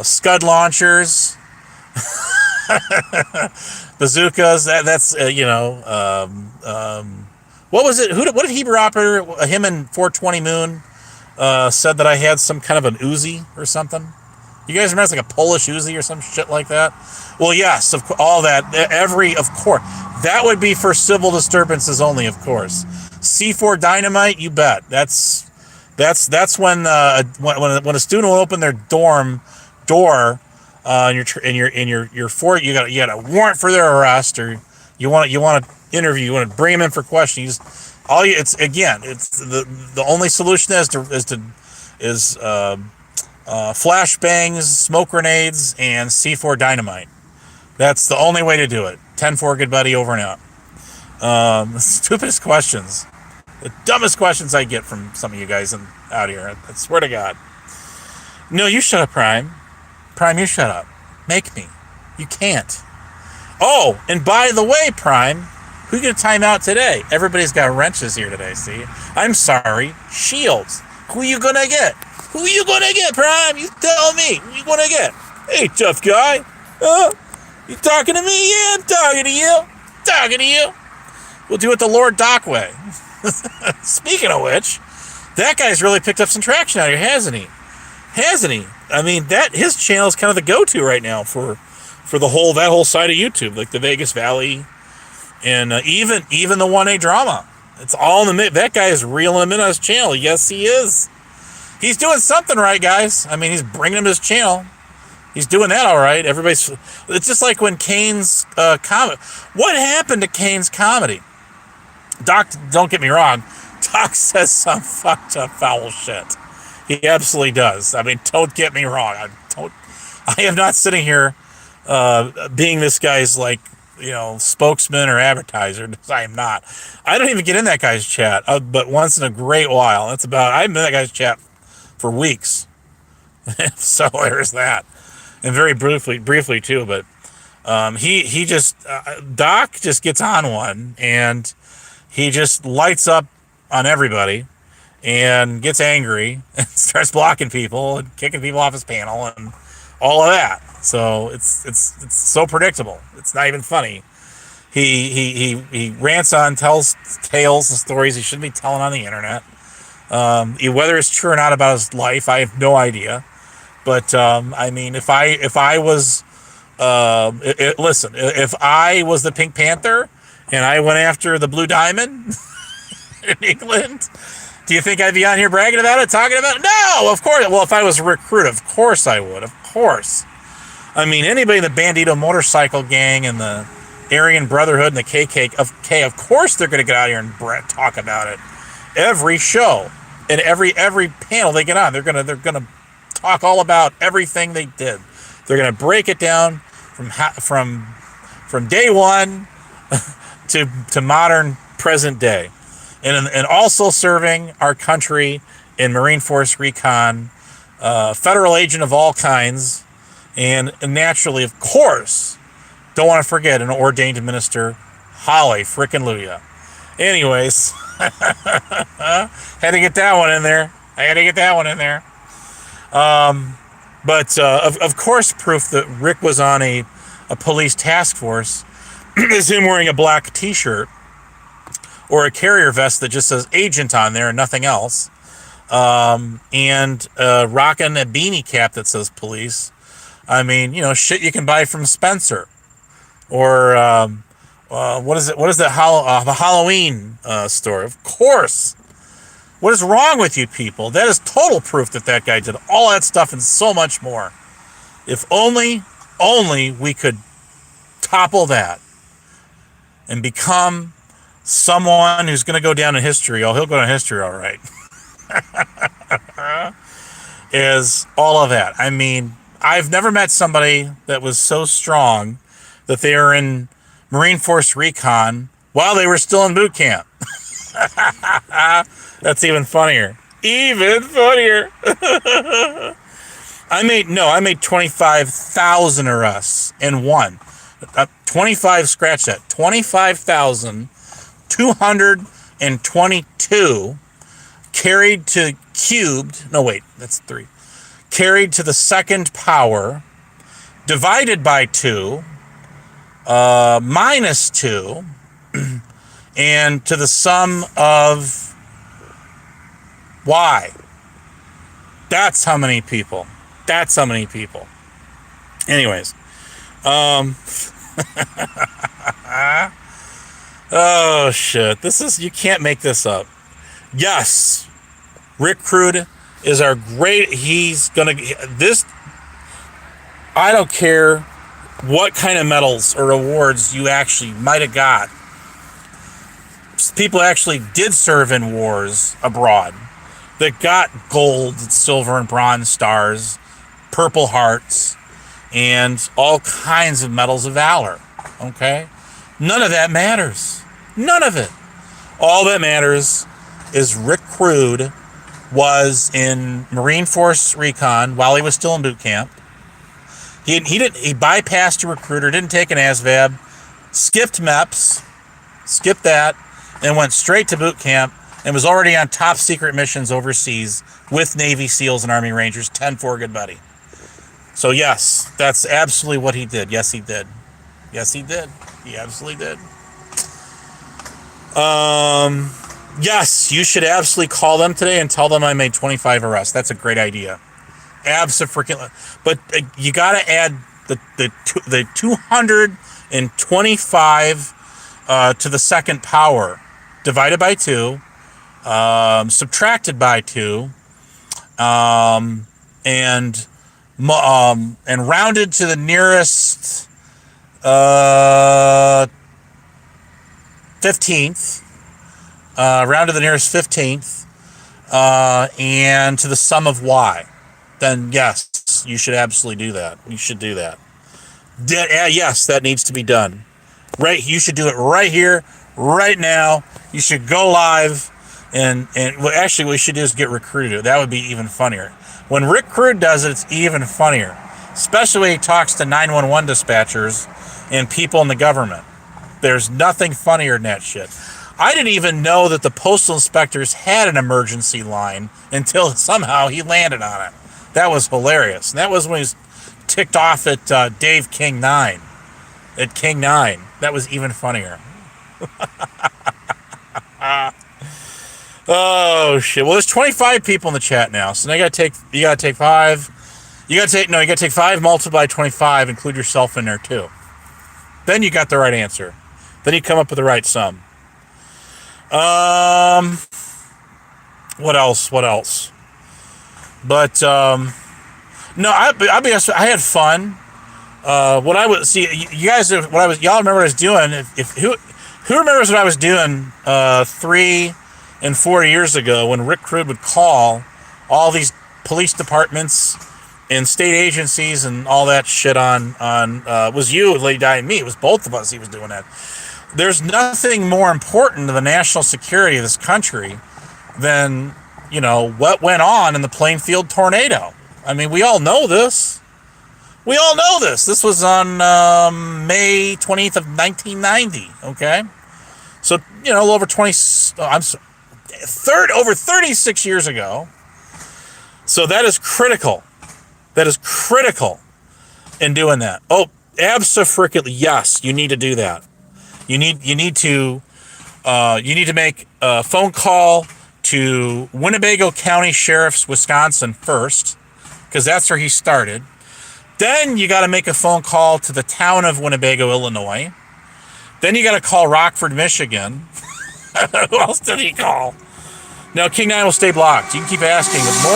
Scud launchers, bazookas. That's what was it? What did Hebrew operator? Him and 420 Moon said that I had some kind of an Uzi or something. You guys remember it's like a Polish Uzi or some shit like that? Well, yes, all that. Of course, that would be for civil disturbances only. Of course, C4 dynamite. You bet. That's when a student will open their dorm door, and you got a warrant for their arrest, or you want to interview, you want to bring them in for questions. It's the only solution is flashbangs, smoke grenades, and C4 dynamite. That's the only way to do it. 10-4, good buddy, over and out. The stupidest questions, the dumbest questions I get from some of you guys out here. I swear to God. No, you shut up, Prime. Prime, you shut up. Make me. You can't. Oh, and by the way, Prime, who get a timeout today? Everybody's got wrenches here today, see? I'm sorry. Shields. Who you gonna get? Who you gonna get, Prime? You tell me. Who you gonna get? Hey, tough guy. You talking to me? Yeah, I'm talking to you. Talking to you. We'll do it the Lord Doc way. Speaking of which, that guy's really picked up some traction out here, hasn't he? Hasn't he? I mean, his channel is kind of the go-to right now for that whole side of YouTube, like the Vegas Valley, and even the 1A drama. It's all in the mix. That guy is reeling him in on his channel. Yes, he is. He's doing something right, guys. I mean, he's bringing him to his channel. He's doing that all right. It's just like when Kane's comedy. What happened to Kane's comedy? Doc, don't get me wrong. Doc says some fucked up foul shit. He absolutely does. I mean, don't get me wrong. I am not sitting here being this guy's spokesman or advertiser. I am not. I don't even get in that guy's chat, but once in a great while. I've been in that guy's chat for weeks. So there's that. And very briefly too, but he just Doc just gets on one and he just lights up on everybody and gets angry and starts blocking people and kicking people off his panel and all of that. So it's so predictable. It's not even funny. He rants on, tells tales and stories he shouldn't be telling on the internet. Whether it's true or not about his life, I have no idea. But I mean, if I was listen, if I was the Pink Panther and I went after the Blue Diamond in England, do you think I'd be on here bragging about it, talking about it? No, of course. Well, if I was a recruit, of course I would. Of course. I mean, anybody in the Bandito motorcycle gang and the Aryan Brotherhood and the KKK, of course they're going to get out here and talk about it. Every show and every panel they get on, they're gonna talk all about everything they did. They're gonna break it down from day one to modern present day, and also serving our country in Marine Force Recon, federal agent of all kinds, and naturally, of course, don't want to forget an ordained minister, Holly frickin' Luya. Anyways, had to get that one in there. But of course, proof that Rick was on a police task force is him wearing a black T-shirt or a carrier vest that just says agent on there and nothing else, and rocking a beanie cap that says police. I mean, shit you can buy from Spencer, or what is it? What is the Halloween store? Of course. What is wrong with you people? That is total proof that guy did all that stuff and so much more. If only we could topple that and become someone who's going to go down in history. Oh, he'll go down in history, all right. Is all of that. I mean, I've never met somebody that was so strong that they were in Marine Force Recon while they were still in boot camp. That's even funnier. I made 25,000 arrests in one. 25, scratch that. 25,222 carried to cubed. No, wait, that's 3. Carried to the second power, divided by 2, minus 2, and to the sum of y. That's how many people. Anyways. Oh, shit. You can't make this up. Yes. Rick Crude is our great, I don't care what kind of medals or awards you actually might have got. People actually did serve in wars abroad that got gold, silver, and bronze stars, Purple Hearts, and all kinds of medals of valor. Okay? None of that matters. None of it. All that matters is Rick Crude was in Marine Force Recon while he was still in boot camp. He bypassed a recruiter, didn't take an ASVAB, skipped MEPS, skipped that, and went straight to boot camp and was already on top secret missions overseas with Navy SEALs and Army Rangers, 10-4, good buddy. So yes, that's absolutely what he did. Yes, he did. Yes, he did. He absolutely did. Yes, you should absolutely call them today and tell them I made 25 arrests. That's a great idea. Abso-freaking. But you got to add the 225 to the second power, divided by 2, subtracted by 2, and rounded to the nearest 15th. Round to the nearest 15th, and to the sum of y. Then yes, you should absolutely do that. You should do that. Yes, that needs to be done. Right, you should do it right here, right now. You should go live, and well, actually, what we should do is get recruited. That would be even funnier. When Rick Crude does it, it's even funnier, especially when he talks to 911 dispatchers and people in the government. There's nothing funnier than that shit. I didn't even know that the postal inspectors had an emergency line until somehow he landed on it. That was hilarious. And that was when he was ticked off at Dave King 9. at King 9. That was even funnier. Oh shit. Well, there's 25 people in the chat now, so now you gotta take 5. You gotta take 5 multiplied by 25, include yourself in there too. Then you got the right answer. Then you come up with the right sum. What else? But no, I'll be honest. I had fun. What I would see, you guys, y'all remember what I was doing? Who remembers what I was doing 3 and 4 years ago when Rick Crude would call all these police departments and state agencies and all that shit on was you, Lady Di, and me. It was both of us. He was doing that. There's nothing more important to the national security of this country than, what went on in the Plainfield tornado. I mean, we all know this. This was on May 20th of 1990, okay? So, a little over over 36 years ago. So that is critical. That is critical in doing that. Oh, abso-freaking yes, you need to do that. You need to make a phone call to Winnebago County Sheriff's Wisconsin first, because that's where he started. Then you got to make a phone call to the town of Winnebago, Illinois. Then you got to call Rockford, Michigan. Who else did he call? No, King 9 will stay blocked. You can keep asking. The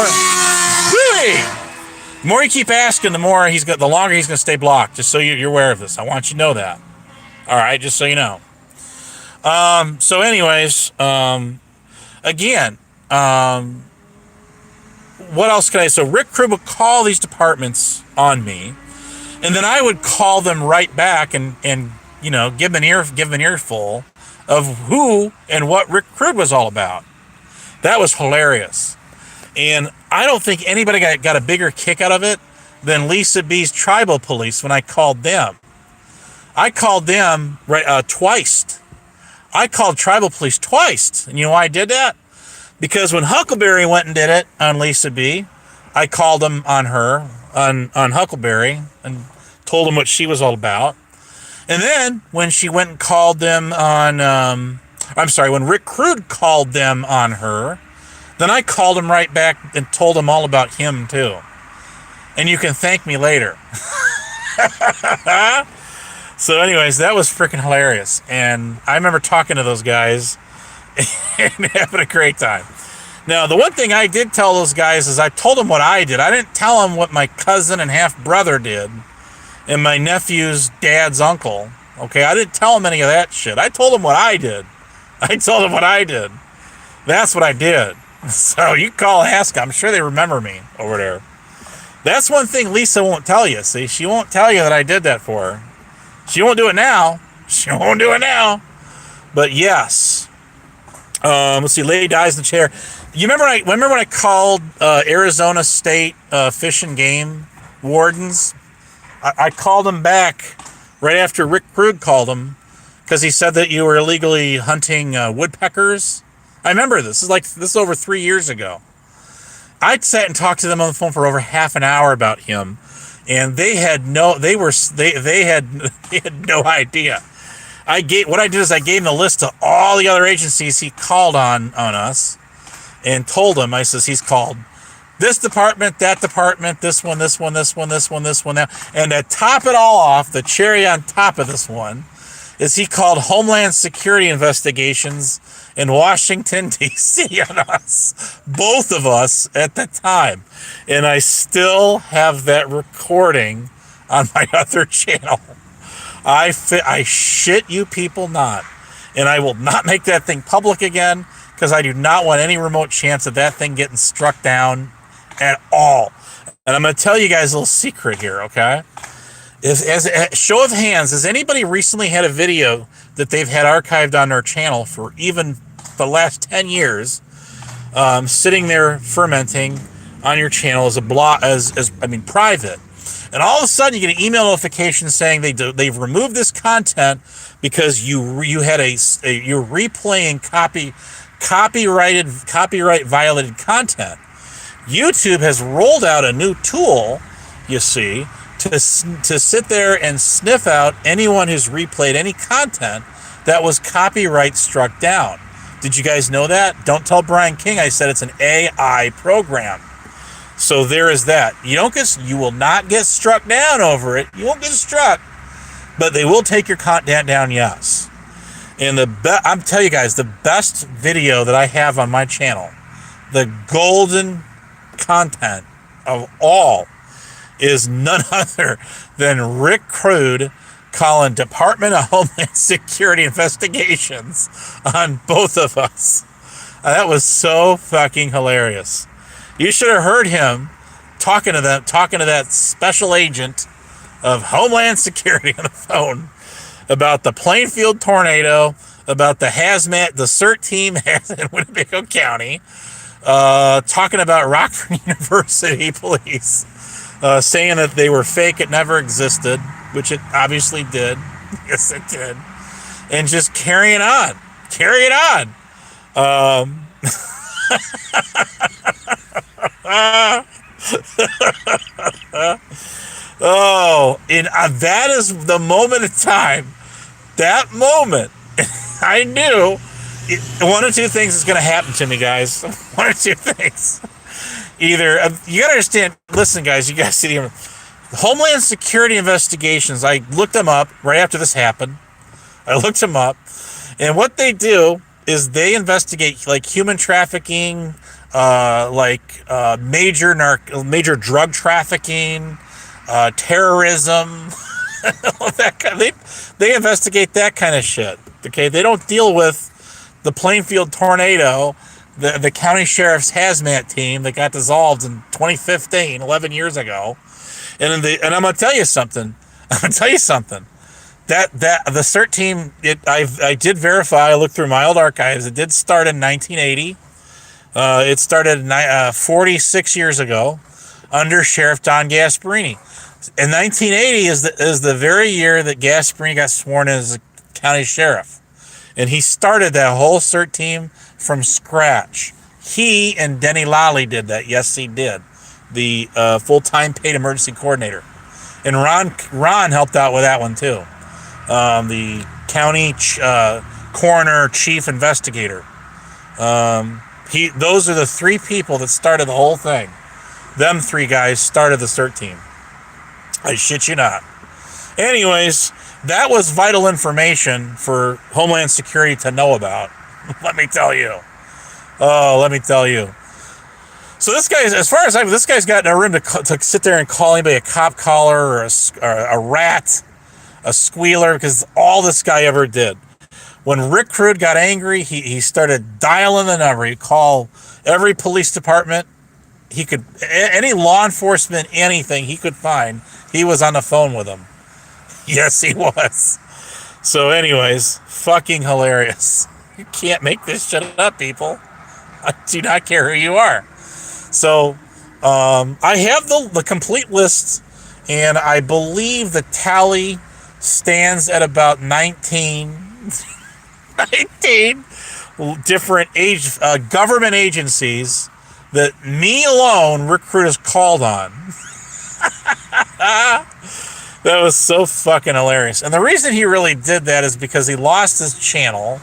more you keep asking, the longer he's going to stay blocked. Just so you're aware of this. I want you to know that. All right, just so you know. So anyways, again, what else can I say? So Rick Crude would call these departments on me, and then I would call them right back and give them an earful of who and what Rick Crude was all about. That was hilarious. And I don't think anybody got a bigger kick out of it than Lisa B's tribal police when I called them. I called them twice. I called tribal police twice. And you know why I did that? Because when Huckleberry went and did it on Lisa B, I called them on her, on Huckleberry, and told them what she was all about. And then when she went and called them on, when Rick Crude called them on her, then I called him right back and told them all about him too. And you can thank me later. So anyways, that was freaking hilarious. And I remember talking to those guys and having a great time. Now, the one thing I did tell those guys is I told them what I did. I didn't tell them what my cousin and half-brother did and my nephew's dad's uncle. Okay, I didn't tell them any of that shit. I told them what I did. That's what I did. So you call and ask. I'm sure they remember me over there. That's one thing Lisa won't tell you. See, she won't tell you that I did that for her. She won't do it now. But yes. Let's see. Lady Dies in the chair. You remember when I called Arizona State Fish and Game wardens? I called them back right after Rick Crude called them because he said that you were illegally hunting woodpeckers. I remember this. This is over 3 years ago. I sat and talked to them on the phone for over half an hour about him, and they had no idea. I gave him a list of all the other agencies he called on us, and told him, I says, he's called this department, that department, this one, that. And to top it all off, the cherry on top of this one is he called Homeland Security Investigations in Washington, D.C. on us, both of us at the time. And I still have that recording on my other channel. I shit you people not. And I will not make that thing public again because I do not want any remote chance of that thing getting struck down at all. And I'm going to tell you guys a little secret here, okay? As a show of hands, has anybody recently had a video that they've had archived on their channel for even the last 10 years, sitting there fermenting on your channel as private, and all of a sudden you get an email notification saying they've removed this content because you're replaying copyright violated content. YouTube has rolled out a new tool, you see, to sit there and sniff out anyone who's replayed any content that was copyright struck down. Did you guys know that? Don't tell Brian King I said it's an AI program. So there is that. You will not get struck down over it. You won't get struck, but they will take your content down. Yes. And I'm telling you guys, the best video that I have on my channel, the golden content of all, is none other than Rick Crude calling Department of Homeland Security investigations on both of us. That was so fucking hilarious. You should have heard him talking to that special agent of Homeland Security on the phone about the Plainfield tornado, about the CERT team in Winnebago County, talking about Rockford University police, saying that they were fake, it never existed, which it obviously did. Yes, it did. And just carrying on. And that is the moment of time. That moment, I knew one of two things is going to happen to me, guys. One or two things. Either, you got to understand, listen, guys, you guys see the Homeland Security investigations. I looked them up right after this happened. I looked them up. And what they do is they investigate like human trafficking, major drug trafficking, terrorism, they investigate that kind of shit. Okay, they don't deal with the Plainfield tornado, the county sheriff's hazmat team that got dissolved in 2015, 11 years ago. And I'm gonna tell you something. That the CERT team, I did verify. I looked through my old archives. It did start in 1980. It started 46 years ago under Sheriff Don Gasparini. And 1980 is the very year that Gasparini got sworn in as a county sheriff. And he started that whole CERT team from scratch. He and Denny Lally did that. Yes, he did. The full-time paid emergency coordinator. And Ron helped out with that one too. The county coroner chief investigator. Those are the three people that started the whole thing. Them three guys started the CERT team. I shit you not. Anyways, that was vital information for Homeland Security to know about. Let me tell you. Oh, let me tell you. So this guy's, as far as I know, this guy's got no room to sit there and call anybody a cop caller or a rat, a squealer, because all this guy ever did. When Rick Crude got angry, he started dialing the number. He'd call every police department. He could, any law enforcement, anything he could find, he was on the phone with them. Yes, he was. So anyways, fucking hilarious. You can't make this shit up, people. I do not care who you are. So I have the complete list, and I believe the tally stands at about 19 different government agencies that me alone, Rick Crude, has called on. That was so fucking hilarious. And the reason he really did that is because he lost his channel.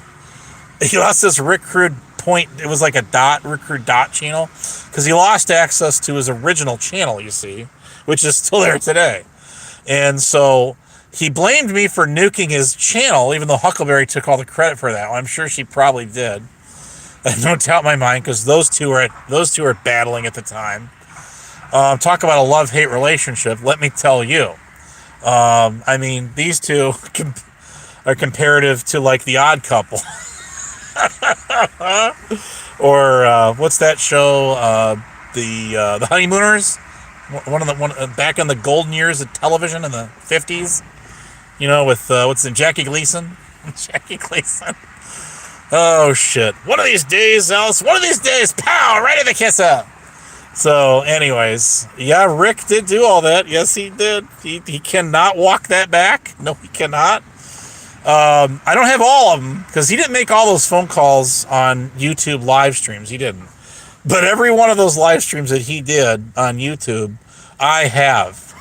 He lost this Rick Crude point. It was like a Rick Crude channel, because he lost access to his original channel, you see, which is still there today. And so he blamed me for nuking his channel, even though Huckleberry took all the credit for that. Well, I'm sure she probably did. I have no doubt in my mind, because those two are battling at the time. Talk about a love-hate relationship. Let me tell you. I mean, these two are comparative to like The Odd Couple. Or what's that show? The Honeymooners. One back in the golden years of television in the 50s. You know, with what's in Jackie Gleason. Jackie Gleason. Oh shit! One of these days, Alice. One of these days, pow! Right in the kiss up. So, anyways, yeah, Rick did do all that. Yes, he did. He cannot walk that back. No, he cannot. I don't have all of them, because he didn't make all those phone calls on YouTube live streams. He didn't. But every one of those live streams that he did on YouTube, I have.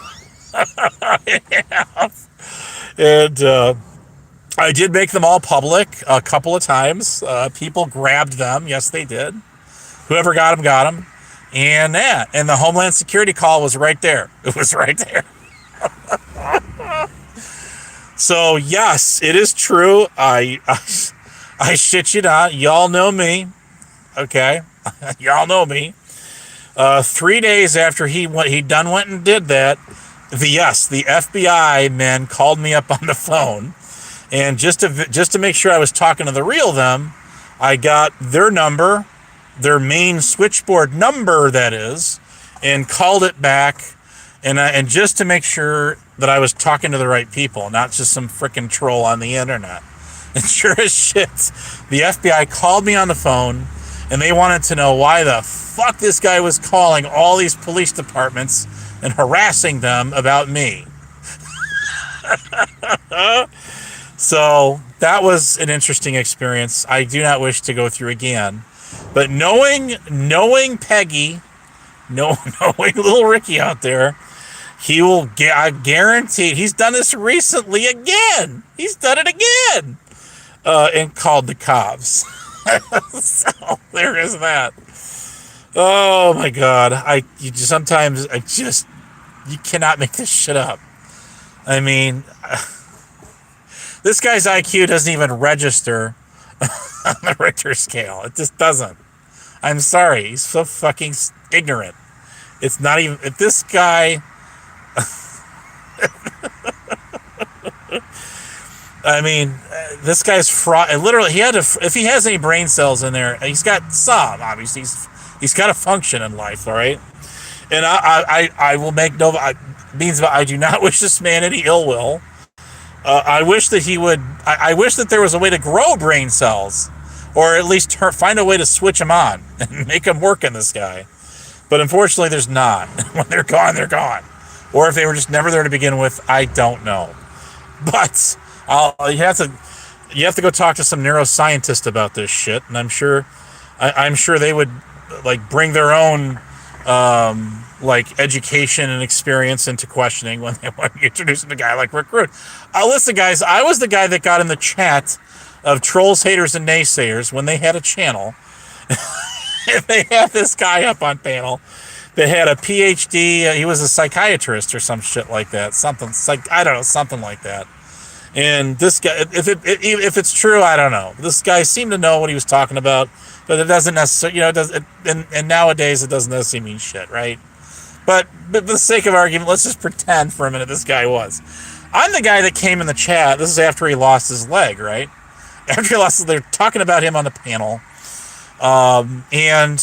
And I did make them all public a couple of times. People grabbed them. Yes, they did. Whoever got them. And yeah, and the Homeland Security call was right there. It was right there. So yes, it is true. I shit you not. Y'all know me. Okay, y'all know me. 3 days after he went and did that, the FBI men called me up on the phone, and just to make sure I was talking to the real them, I got their number, their main switchboard number, that is, and called it back, and just to make sure that I was talking to the right people, not just some frickin' troll on the internet. And sure as shit, the FBI called me on the phone, and they wanted to know why the fuck this guy was calling all these police departments and harassing them about me. So that was an interesting experience. I do not wish to go through again. But knowing Peggy, knowing little Ricky out there, he will get, I guarantee, he's done this recently again. He's done it again. And called the cops. So there is that. Oh my God. Sometimes you cannot make this shit up. I mean, this guy's IQ doesn't even register on the Richter scale. It just doesn't. I'm sorry. He's so fucking ignorant. It's not even, if this guy, I mean, this guy's fraud. Literally, if he has any brain cells in there, he's got some, obviously. He's got to function in life, all right? And I will make no, I do not wish this man any ill will. I wish that he would, I wish that there was a way to grow brain cells, or at least find a way to switch them on and make them work in this guy. But unfortunately, there's not. When they're gone, they're gone. Or if they were just never there to begin with, I don't know. But you have to go talk to some neuroscientist about this shit, and I'm sure they would like bring their own like education and experience into questioning when they want to introduce a guy like Rick Rude. Listen, guys, I was the guy that got in the chat of trolls, haters, and naysayers when they had a channel. They had this guy up on panel that had a PhD. He was a psychiatrist or some shit like that. Something like that. And this guy, if it's true, I don't know. This guy seemed to know what he was talking about, but it doesn't necessarily, and nowadays it doesn't necessarily mean shit, right? But for the sake of argument, let's just pretend for a minute this guy was. I'm the guy that came in the chat. This is after he lost his leg, right? After he lost, they're talking about him on the panel. And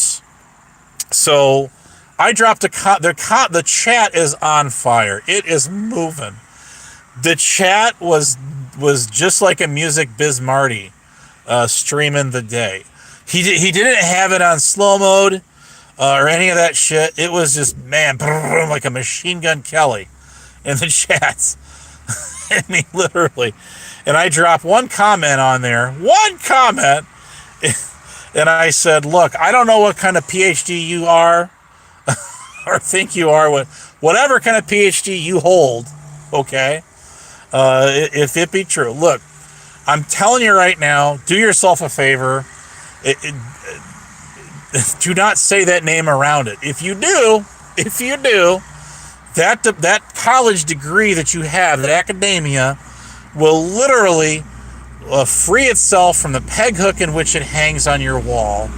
so I dropped the chat is on fire. It is moving. The chat was just like a Music Biz Marty streaming the day. He didn't have it on slow mode or any of that shit. It was just, man, like a Machine Gun Kelly in the chats. I mean, literally. And I dropped one comment on there. One comment. And I said, look, I don't know what kind of PhD you are or think you are. Whatever kind of PhD you hold, okay? If it be true. Look, I'm telling you right now, do yourself a favor. Do not say that name around it. If you do, that college degree that you have, that academia, will literally free itself from the peg hook in which it hangs on your wall,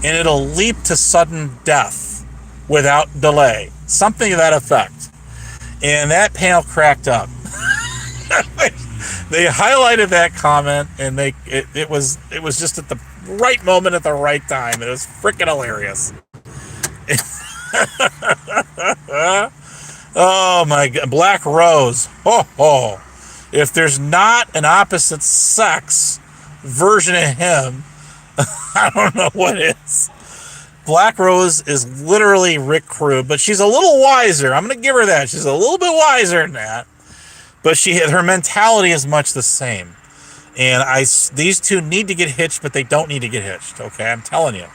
and it'll leap to sudden death without delay. Something to that effect. And that panel cracked up. They highlighted that comment, and it was just at the right moment at the right time. It was freaking hilarious. Oh my God, Black Rose. Oh. If there's not an opposite sex version of him, I don't know what is. Black Rose is literally Rick Rude, but she's a little wiser. I'm going to give her that. She's a little bit wiser than that. But her mentality is much the same. And these two need to get hitched, but they don't need to get hitched, okay? I'm telling you.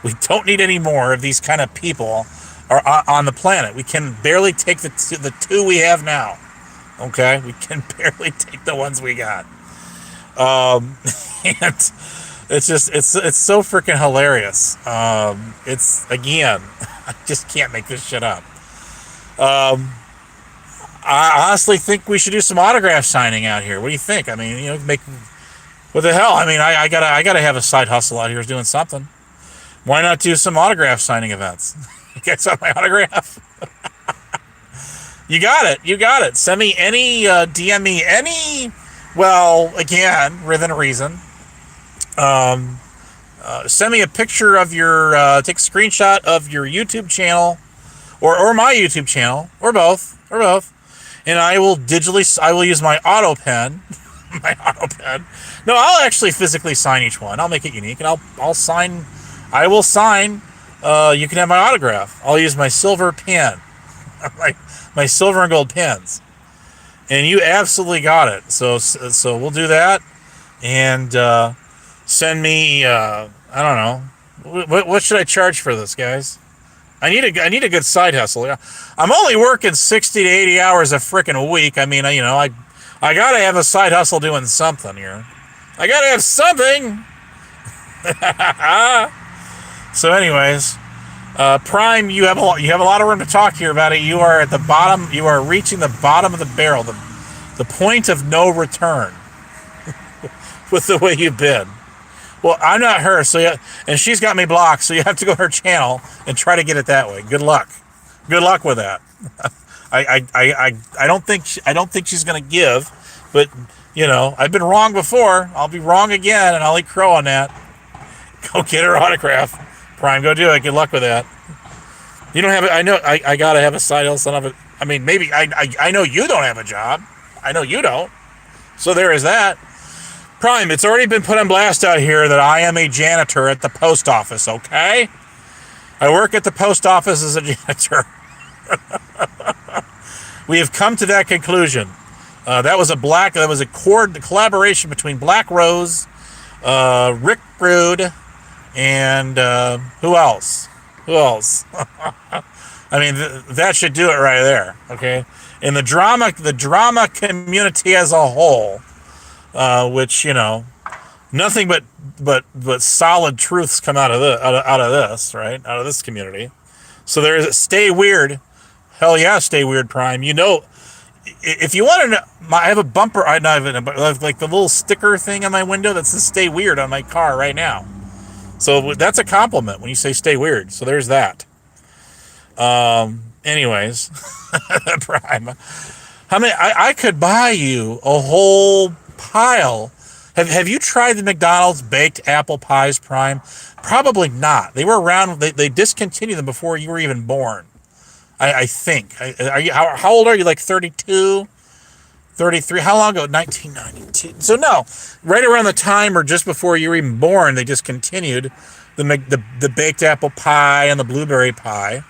We don't need any more of these kind of people on the planet. We can barely take the two we have now. Okay, we can barely take the ones we got. And it's just it's so freaking hilarious. It's again, I just can't make this shit up. I honestly think we should do some autograph signing out here. What do you think? I mean, make what the hell? I mean, I gotta have a side hustle out here doing something. Why not do some autograph signing events? You guys want my autograph? You got it. Send me any, DM me any. Well, again, within reason. Send me a picture of your. Take a screenshot of your YouTube channel, or my YouTube channel, or both, and I will use my auto pen. My auto pen. No, I'll actually physically sign each one. I'll make it unique, and I'll sign. I will sign. You can have my autograph. I'll use my silver pen, my silver and gold pens, and you absolutely got it. So we'll do that, and send me. I don't know. What should I charge for this, guys? I need a good side hustle. I'm only working 60 to 80 hours a freaking week. I mean, I gotta have a side hustle doing something here. I gotta have something. So, anyways, Prime, you have a lot of room to talk here about it. You are at the bottom. You are reaching the bottom of the barrel, the point of no return, with the way you've been. Well, I'm not her, and she's got me blocked. So you have to go to her channel and try to get it that way. Good luck. Good luck with that. I don't think she's gonna give, but I've been wrong before. I'll be wrong again, and I'll eat crow on that. Go get her autograph. Prime, go do it. Good luck with that. You don't have it. I know. I gotta have a side hustle of it. I mean, maybe I know you don't have a job. I know you don't. So there is that. Prime, it's already been put on blast out here that I am a janitor at the post office. Okay, I work at the post office as a janitor. We have come to that conclusion. That was a collaboration between Black Rose, Rick Rude, and who else? I mean, that should do it right there. Okay, in the drama community as a whole, which nothing but solid truths come out of this, right? Out of this community. So there is stay weird. Hell yeah, stay weird, Prime. If you want to know, I have a bumper. I have like the little sticker thing on my window that says "Stay Weird" on my car right now. So that's a compliment when you say "Stay Weird." So there's that. Anyways, Prime. How many? I could buy you a whole pile. Have you tried the McDonald's baked apple pies, Prime? Probably not. They were around. They discontinued them before you were even born. I think. How old are you? Like 32, 33? How long ago? 1992. So no, right around the time or just before you were even born, they discontinued the baked apple pie and the blueberry pie.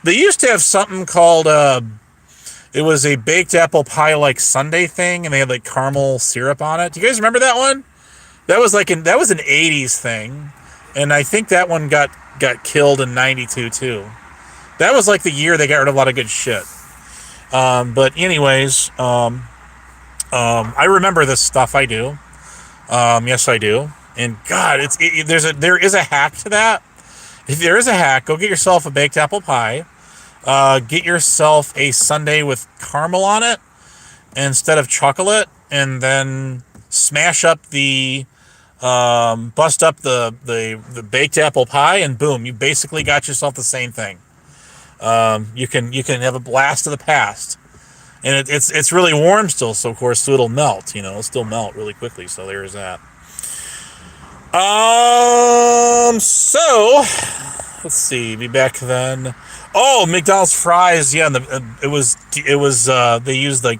They used to have something called it was a baked apple pie like sundae thing, and they had like caramel syrup on it. Do you guys remember that one? That was an 80s thing, and I think that one got killed in 92 too. That was like the year they got rid of a lot of good shit. But anyways, I remember this stuff. I do. Yes, I do. And God, there is a hack to that. If there is a hack, go get yourself a baked apple pie. Get yourself a sundae with caramel on it instead of chocolate, and then smash up bust up the baked apple pie, and boom, you basically got yourself the same thing. You can have a blast of the past, and it's really warm still, so of course it'll melt. It'll still melt really quickly. So there's that. So let's see. Be back then. Oh, McDonald's fries. Yeah, it was. They used like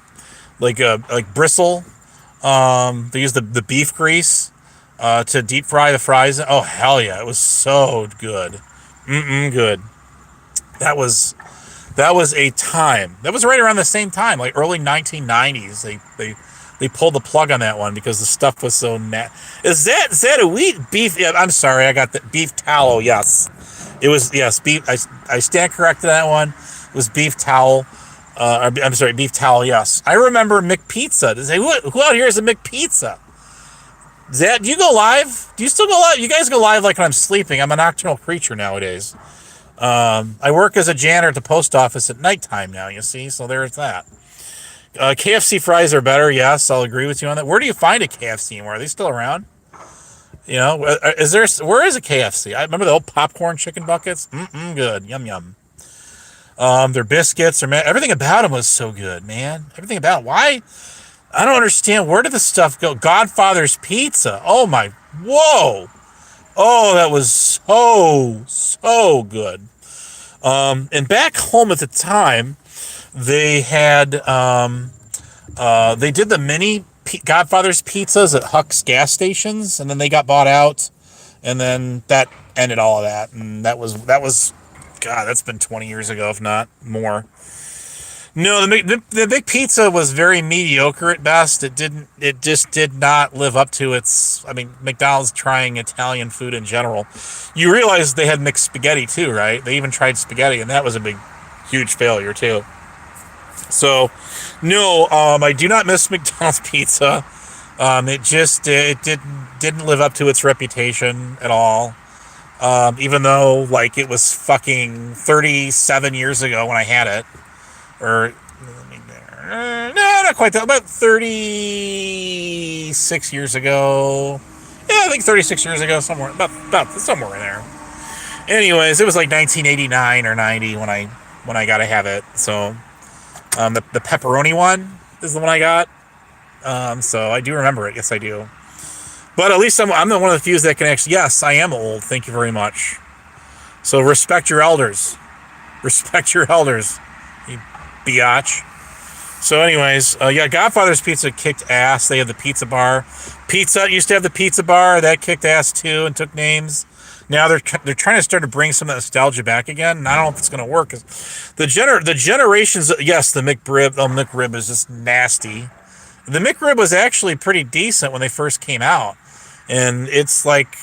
bristle. They used the beef grease to deep fry the fries. Oh hell yeah, it was so good. Good. That was a time. That was right around the same time, like early 1990s. They pulled the plug on that one because the stuff was so Is that a wheat beef? Yeah, I'm sorry, I got the beef tallow. Yes, It was, yes, beef. I stand corrected that one. It was beef towel. I'm sorry, beef towel. Yes, I remember McPizza. To say who out here is a McPizza? Zach, do you go live? Do you still go live? You guys go live like when I'm sleeping. I'm a nocturnal creature nowadays. I work as a janitor at the post office at nighttime now. You see, so there's that. KFC fries are better. Yes, I'll agree with you on that. Where do you find a KFC anymore? Are they still around? You know, where is a KFC? I remember the old popcorn chicken buckets. Good, yum yum. Their biscuits, everything about them was so good, man. Everything about it. Why? I don't understand. Where did the stuff go? Godfather's Pizza. Oh my, whoa. Oh, that was so good. And back home at the time, they had they did the mini Godfather's pizzas at Huck's gas stations, and then they got bought out, and then that ended all of that. And that was God, that's been 20 years ago, if not more. No, the big pizza was very mediocre at best. It just did not live up to its. I mean, McDonald's trying Italian food in general. You realize they had mixed spaghetti too, right? They even tried spaghetti, and that was a huge failure too. So, no, I do not miss McDonald's pizza. It didn't live up to its reputation at all. Even though like it was fucking 37 years ago when I had it, or no, not quite that, about 36 years ago. Yeah, I think 36 years ago, somewhere about somewhere in there. Anyways, it was like 1989 or 90 when I got to have it. So. The pepperoni one is the one I got. So I do remember it. Yes, I do. But at least I'm the one of the few that can actually. Yes, I am old. Thank you very much. So respect your elders. Respect your elders, you biatch. So, anyways, yeah, Godfather's Pizza kicked ass. They had the pizza bar. Pizza Hut used to have the pizza bar that kicked ass too and took names. Now they're trying to start to bring some of the nostalgia back again, and I don't know if it's going to work. Cause the generations, yes, the McRib. Oh, McRib is just nasty. The McRib was actually pretty decent when they first came out, and it's like,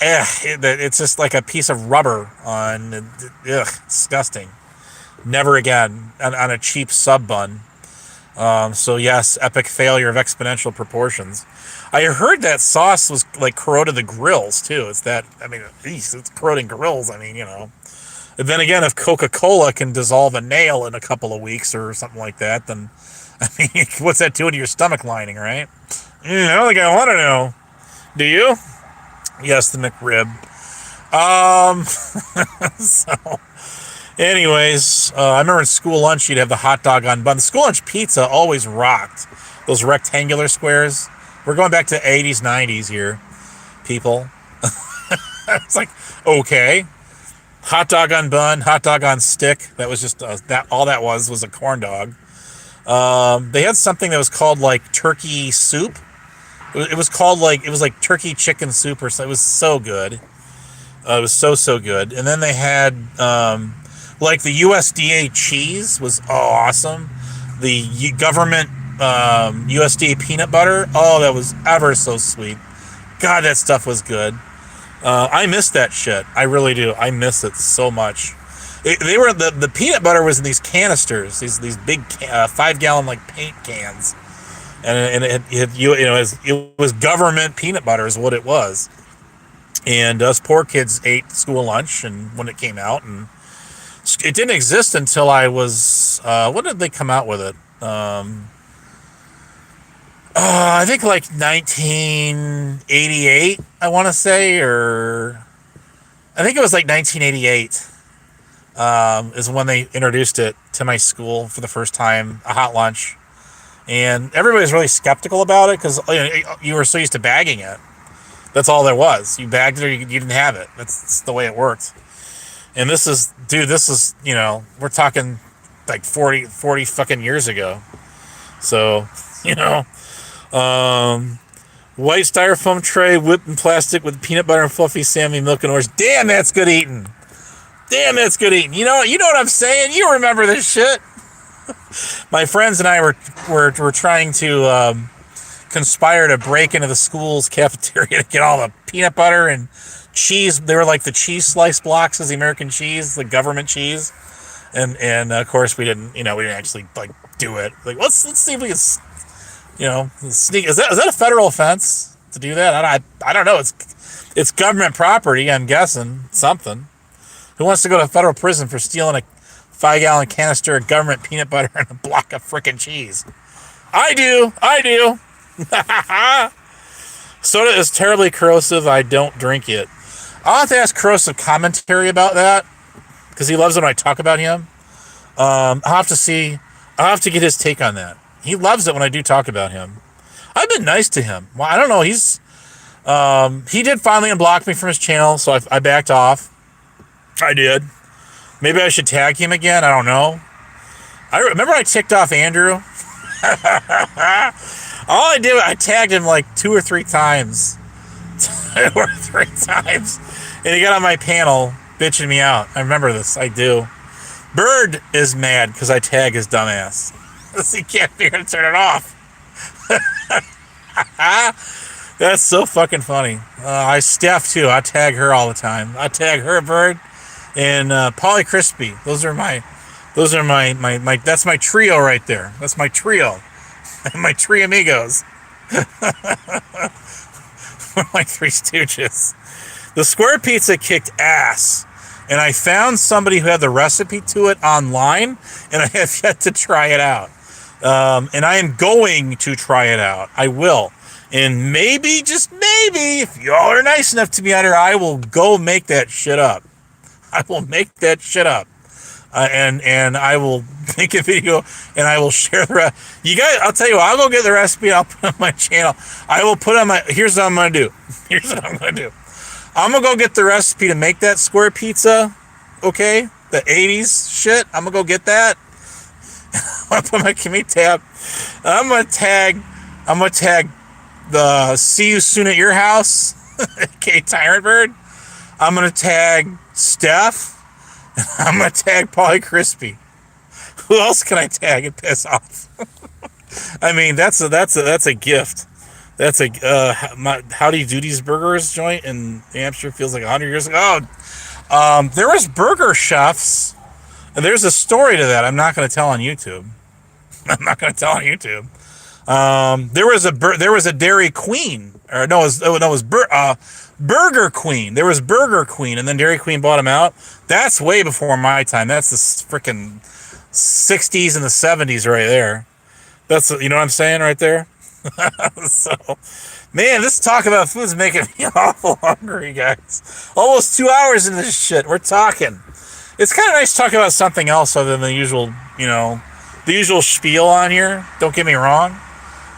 it's just like a piece of rubber on. Disgusting. Never again on a cheap sub bun. So yes, epic failure of exponential proportions. I heard that sauce was like corroded the grills too. It's that, I mean, it's corroding grills. I mean, you know. And then again, if Coca-Cola can dissolve a nail in a couple of weeks or something like that, then, I mean, what's that doing to your stomach lining, right? I don't think I want to know. Do you? Yes, the McRib. So, anyways, I remember in school lunch, you'd have the hot dog on bun. The school lunch pizza always rocked. Those rectangular squares. We're going back to 80s, 90s here, people. It's like, okay. Hot dog on bun, hot dog on stick. That was just, all that was a corn dog. They had something that was called like turkey soup. It was like turkey chicken soup or something. It was so good. It was so good. And then they had, like the USDA cheese was awesome. The government USDA peanut butter, oh, that was ever so sweet. God, that stuff was good. I miss that shit. I really do. I miss it so much. The peanut butter was in these canisters, these big 5-gallon like paint cans, and it was government peanut butter is what it was. And us poor kids ate school lunch, and when it came out, and it didn't exist until I was, when did they come out with it? I think like 1988, I want to say, or I think it was like 1988 is when they introduced it to my school for the first time, a hot lunch. And everybody was really skeptical about it because you were so used to bagging it. That's all there was. You bagged it or you didn't have it. That's the way it worked. And this is, we're talking like 40 fucking years ago. So, white styrofoam tray, whipped in plastic with peanut butter and fluffy Sammy milk and orange. Damn, that's good eating. You know what I'm saying? You remember this shit. My friends and I were trying to conspire to break into the school's cafeteria to get all the peanut butter and cheese. They were like the cheese slice blocks as the American cheese, the government cheese. And of course we didn't actually like do it. Like let's see if we can, sneak. Is that a federal offense to do that? I don't know. It's government property. I'm guessing something. Who wants to go to federal prison for stealing a 5-gallon canister of government peanut butter and a block of frickin' cheese? I do. Soda is terribly corrosive. I don't drink it. I'll have to ask Corrosive commentary about that, because he loves it when I talk about him. I'll have to get his take on that. He loves it when I do talk about him. I've been nice to him. Well, I don't know. He did finally unblock me from his channel, so I backed off. I did. Maybe I should tag him again. I don't know. I remember I ticked off Andrew. All I did, I tagged him like 2 or 3 times. 2 or 3 times. And he got on my panel bitching me out. I remember this. I do. Bird is mad because I tag his dumbass. He can't figure out to turn it off. That's so fucking funny. Steph too. I tag her all the time. I tag her, Bird, and Polly Crispy. Those are my. That's my trio right there. That's my trio. My three amigos. My 3 stooges. The square pizza kicked ass, and I found somebody who had the recipe to it online, and I have yet to try it out. And I am going to try it out. I will. And maybe, just maybe, if y'all are nice enough to me on here, I will go make that shit up. I will make that shit up. And I will make a video, and I will share the rest. You guys, I'll tell you what, I'll go get the recipe, and I'll put it on my channel. I will put on my, here's what I'm going to do. I'm going to go get the recipe to make that square pizza, okay? The 80s shit. I'm going to go get that. I'm going to put my commute tab. I'm going to tag the See You Soon at Your House, okay, Tyrant Bird. I'm going to tag Steph. I'm going to tag Polly Crispy. Who else can I tag and piss off? I mean, that's a gift. That's Howdy Doodie's Burgers joint in New Hampshire feels like 100 years ago. There was burger chefs, and there's a story to that I'm not going to tell on YouTube. There was a Dairy Queen, or no, it was Burger Queen. There was Burger Queen, and then Dairy Queen bought them out. That's way before my time. That's the freaking 60s and the 70s right there. That's, you know what I'm saying right there? So, man, this talk about food is making me awful hungry, guys. Almost 2 hours into this shit. We're talking. It's kind of nice to talk about something else other than the usual, the usual spiel on here. Don't get me wrong.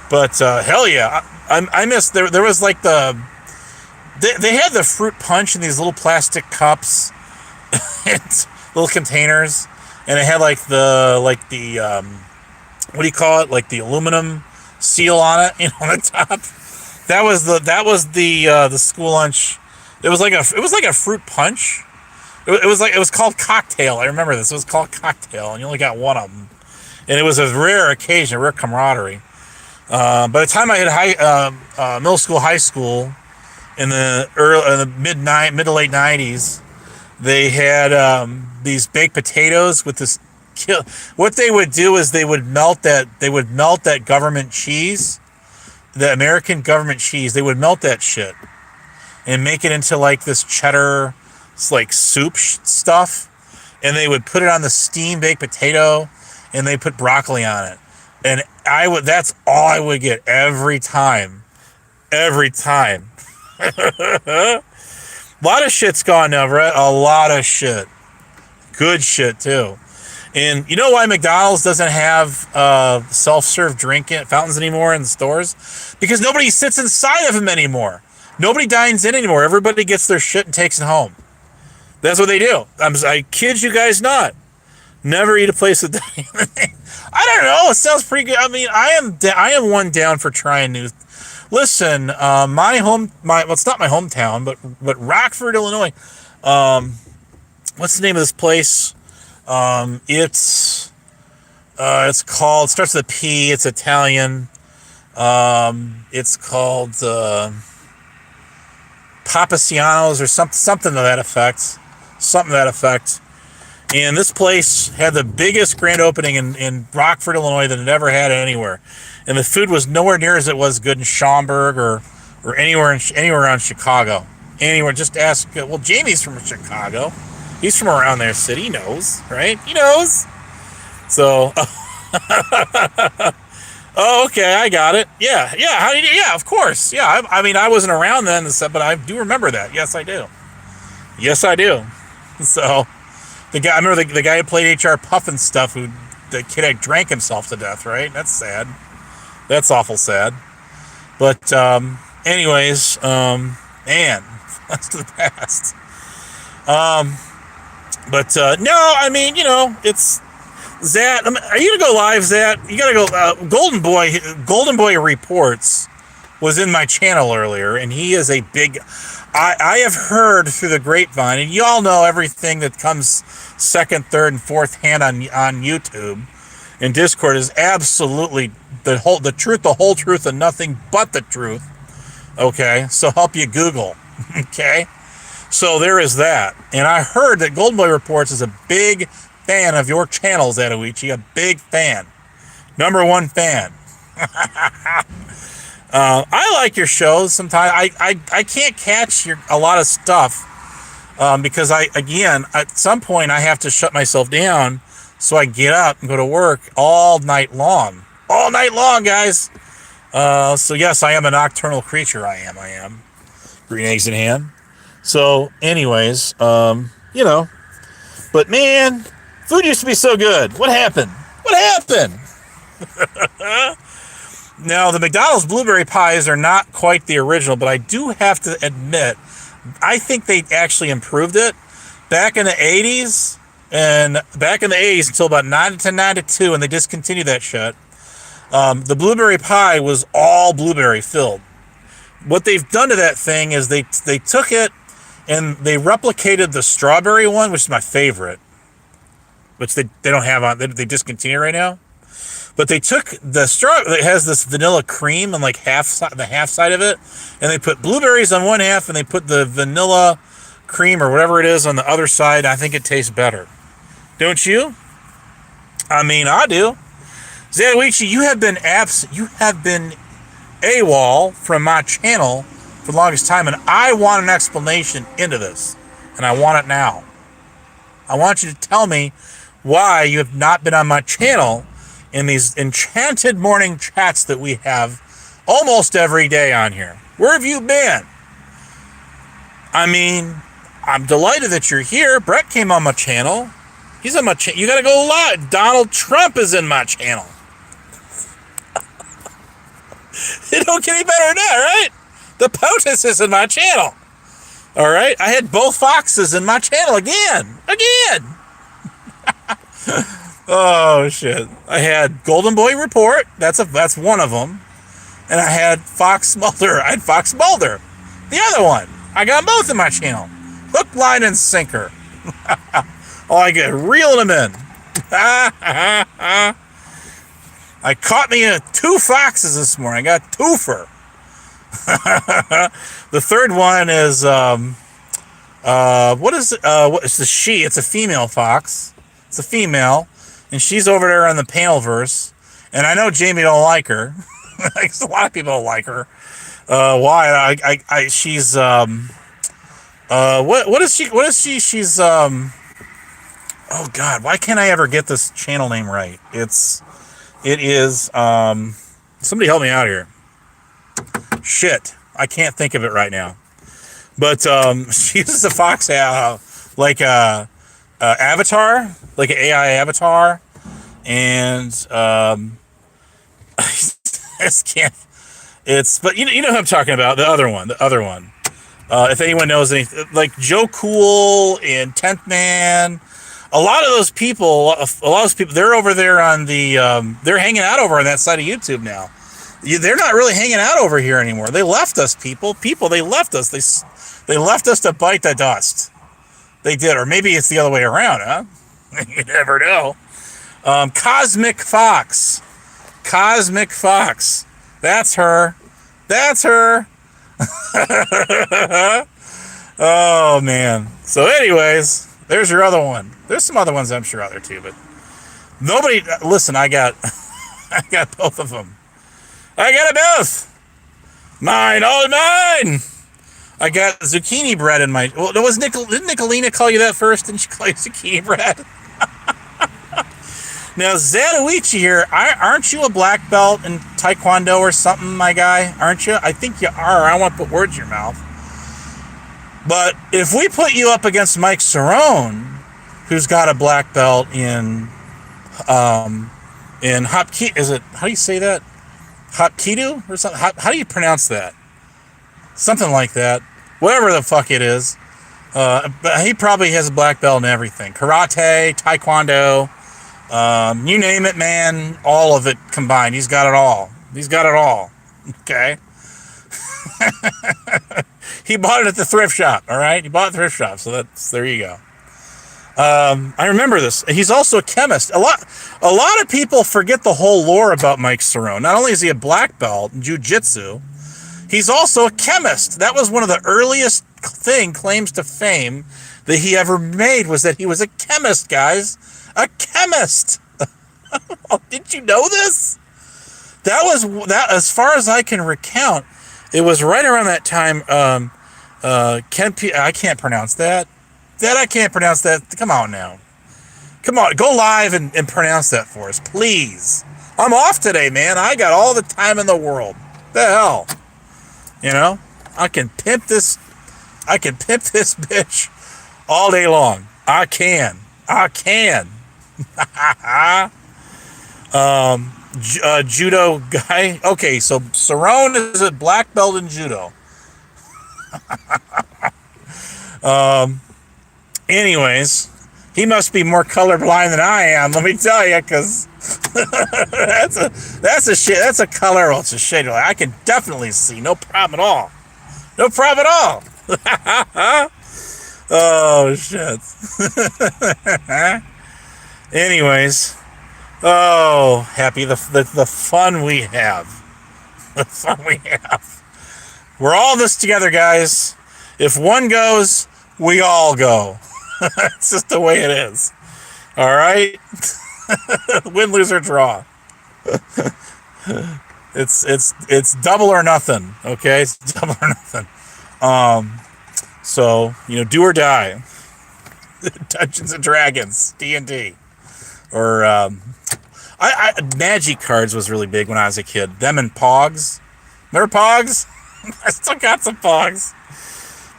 But, hell yeah. I missed, there was like they had the fruit punch in these little plastic cups and little containers, and it had like the what do you call it? Like the aluminum seal on it, on the top. That was the school lunch. It was like a fruit punch. It was called Cocktail. I remember this. It was called Cocktail, and you only got one of them, and it was a rare occasion, a rare camaraderie. By the time I hit middle school, high school, in the mid to late 90s, they had these baked potatoes with this. What they would do is they would melt that government cheese, the American government cheese. They would melt that shit and make it into like this cheddar, like soup stuff, and they would put it on the steamed baked potato, and they put broccoli on it. And that's all I would get every time. A lot of shit's gone now, right? A lot of shit. Good shit, too. And you know why McDonald's doesn't have self-serve drink fountains anymore in the stores? Because nobody sits inside of them anymore. Nobody dines in anymore. Everybody gets their shit and takes it home. That's what they do. I kid you guys not. Never eat a place with dining. I don't know. It sounds pretty good. I mean, I am one down for trying new. Listen, it's not my hometown, but Rockford, Illinois. What's the name of this place? It's called, starts with a P. It's Italian. It's called Papacianos or something to that effect. Something to that effect. And this place had the biggest grand opening in Rockford, Illinois than it ever had anywhere. And the food was nowhere near as it was good in Schaumburg or anywhere around Chicago. Anywhere, just ask. Well, Jamie's from Chicago. He's from around there, city. He knows, right? He knows. So, oh, okay, I got it. Yeah. How did you? Yeah, of course. Yeah, I mean, I wasn't around then, but I do remember that. Yes, I do. So, I remember the guy who played H.R. Puffin stuff. The kid had drank himself to death. Right? That's sad. That's awful sad. But anyways, man, that's to the past. But no, I mean, it's Zat. Are you gonna go live, Zat? You gotta go. Golden Boy Reports was in my channel earlier, and he is a big. I have heard through the grapevine, and you all know everything that comes second, third, and fourth hand on YouTube and Discord is absolutely the truth, the whole truth, and nothing but the truth. Okay, so help you Google. Okay, so there is that, and I heard that Golden Boy Reports is a big fan of your channels, Adawichi, a big fan, #1 fan. I like your shows. Sometimes I can't catch a lot of stuff because at some point I have to shut myself down, so I get up and go to work all night long, guys. So yes, I am a nocturnal creature. I am. Green eggs in hand. So, anyways, but man, food used to be so good. What happened? Now, the McDonald's blueberry pies are not quite the original, but I do have to admit, I think they actually improved it. Back in the 80s until about 92, and they discontinued that shit. The blueberry pie was all blueberry filled. What they've done to that thing is they took it and they replicated the strawberry one, which is my favorite, which they don't have on. They discontinue right now. But they took the straw that has this vanilla cream and like the half side of it, and they put blueberries on one half and they put the vanilla cream or whatever it is on the other side. I think it tastes better. Don't you? I mean, I do. Zanoichi, you have been absent. You have been AWOL from my channel for the longest time, and I want an explanation into this, and I want it now. I want you to tell me why you have not been on my channel in these enchanted morning chats that we have almost every day on here. Where have you been? I mean, I'm delighted that you're here. Brett came on my channel. He's on my channel. You gotta go live. Donald Trump is in my channel. It don't get any better than that, right? The POTUS is in my channel. All right? I had both Foxes in my channel again. Oh, shit. I had Golden Boy Report. That's one of them. And I had Fox Mulder. The other one. I got both in my channel. Hook, line, and sinker. Oh, I get reeling them in. I caught me in 2 foxes this morning. I got twofer. The third one is what is it? It's a she. It's a female fox. It's a female, and she's over there on the Panelverse. And I know Jamie don't like her. Because a lot of people don't like her. Why? She's what is she? She's oh God, why can't I ever get this channel name right? It is somebody help me out here. Shit, I can't think of it right now. But she uses a fox like a avatar, like an AI avatar, and I just can't. But you know who I'm talking about, the other one. If anyone knows anything, like Joe Cool and 10th Man, a lot of those people, they're over there on the, they're hanging out over on that side of YouTube now. They're not really hanging out over here anymore. They left us, people. They left us. They left us to bite the dust. They did, or maybe it's the other way around, huh? You never know. Cosmic Fox. That's her. Oh man. So, anyways, there's your other one. There's some other ones I'm sure out there too, but nobody. Listen, I got, I got both of them. I got it both. Mine, all mine. I got zucchini bread in my. Well, didn't Nicolina call you that first? Didn't she call you zucchini bread? Now, Zatoichi here, aren't you a black belt in Taekwondo or something, my guy? Aren't you? I think you are. I don't want to put words in your mouth. But if we put you up against Mike Cerrone, who's got a black belt in Hapkido, is it, how do you say that? Hapkido or something? How do you pronounce that? Something like that. Whatever the fuck it is. But he probably has a black belt in everything. Karate, Taekwondo, you name it, man. All of it combined. He's got it all. He's got it all. Okay? He bought it at the thrift shop, all right? He bought it at the thrift shop, so there you go. I remember this. He's also a chemist. A lot of people forget the whole lore about Mike Cerrone. Not only is he a black belt in jiu-jitsu, he's also a chemist. That was one of the earliest claims to fame that he ever made, was that he was a chemist, guys. A chemist. Did you know this? That, as far as I can recount, it was right around that time. I can't pronounce that. I can't pronounce that. Come on now. Come on, go live and pronounce that for us, please. I'm off today, man. I got all the time in the world. The hell? You know? I can pimp this bitch all day long. I can. Judo guy. Okay, so Cerrone is a black belt in judo. Anyways, he must be more colorblind than I am. Let me tell you, because that's a shit. That's a color. Well, it's a shade. I can definitely see. No problem at all. No problem at all. Oh shit. Anyways, oh, happy the fun we have. The fun we have. We're all this together, guys. If one goes, we all go. It's just the way it is. All right? Win, lose, or draw. It's double or nothing. Okay? It's double or nothing. So, do or die. Dungeons and Dragons, D&D. Or Magic cards was really big when I was a kid. Them and Pogs. Remember Pogs? I still got some Pogs.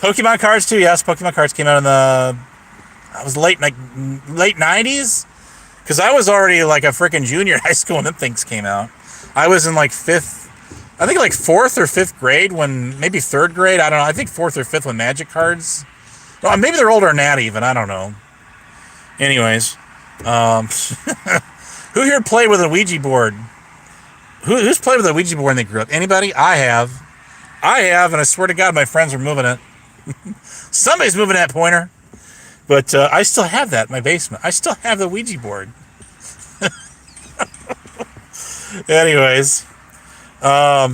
Pokemon cards too. Yes, Pokemon cards came out in the late 90s, because I was already like a freaking junior in high school when them things came out. I was in like fourth or fifth grade, when maybe third grade. I don't know. I think fourth or fifth when Magic cards. Well, maybe they're older than that even. I don't know. Anyways, who here played with a Ouija board? Who's played with a Ouija board when they grew up? Anybody? I have, and I swear to God, my friends are moving it. Somebody's moving that pointer. But I still have that in my basement. I still have the Ouija board. Anyways, I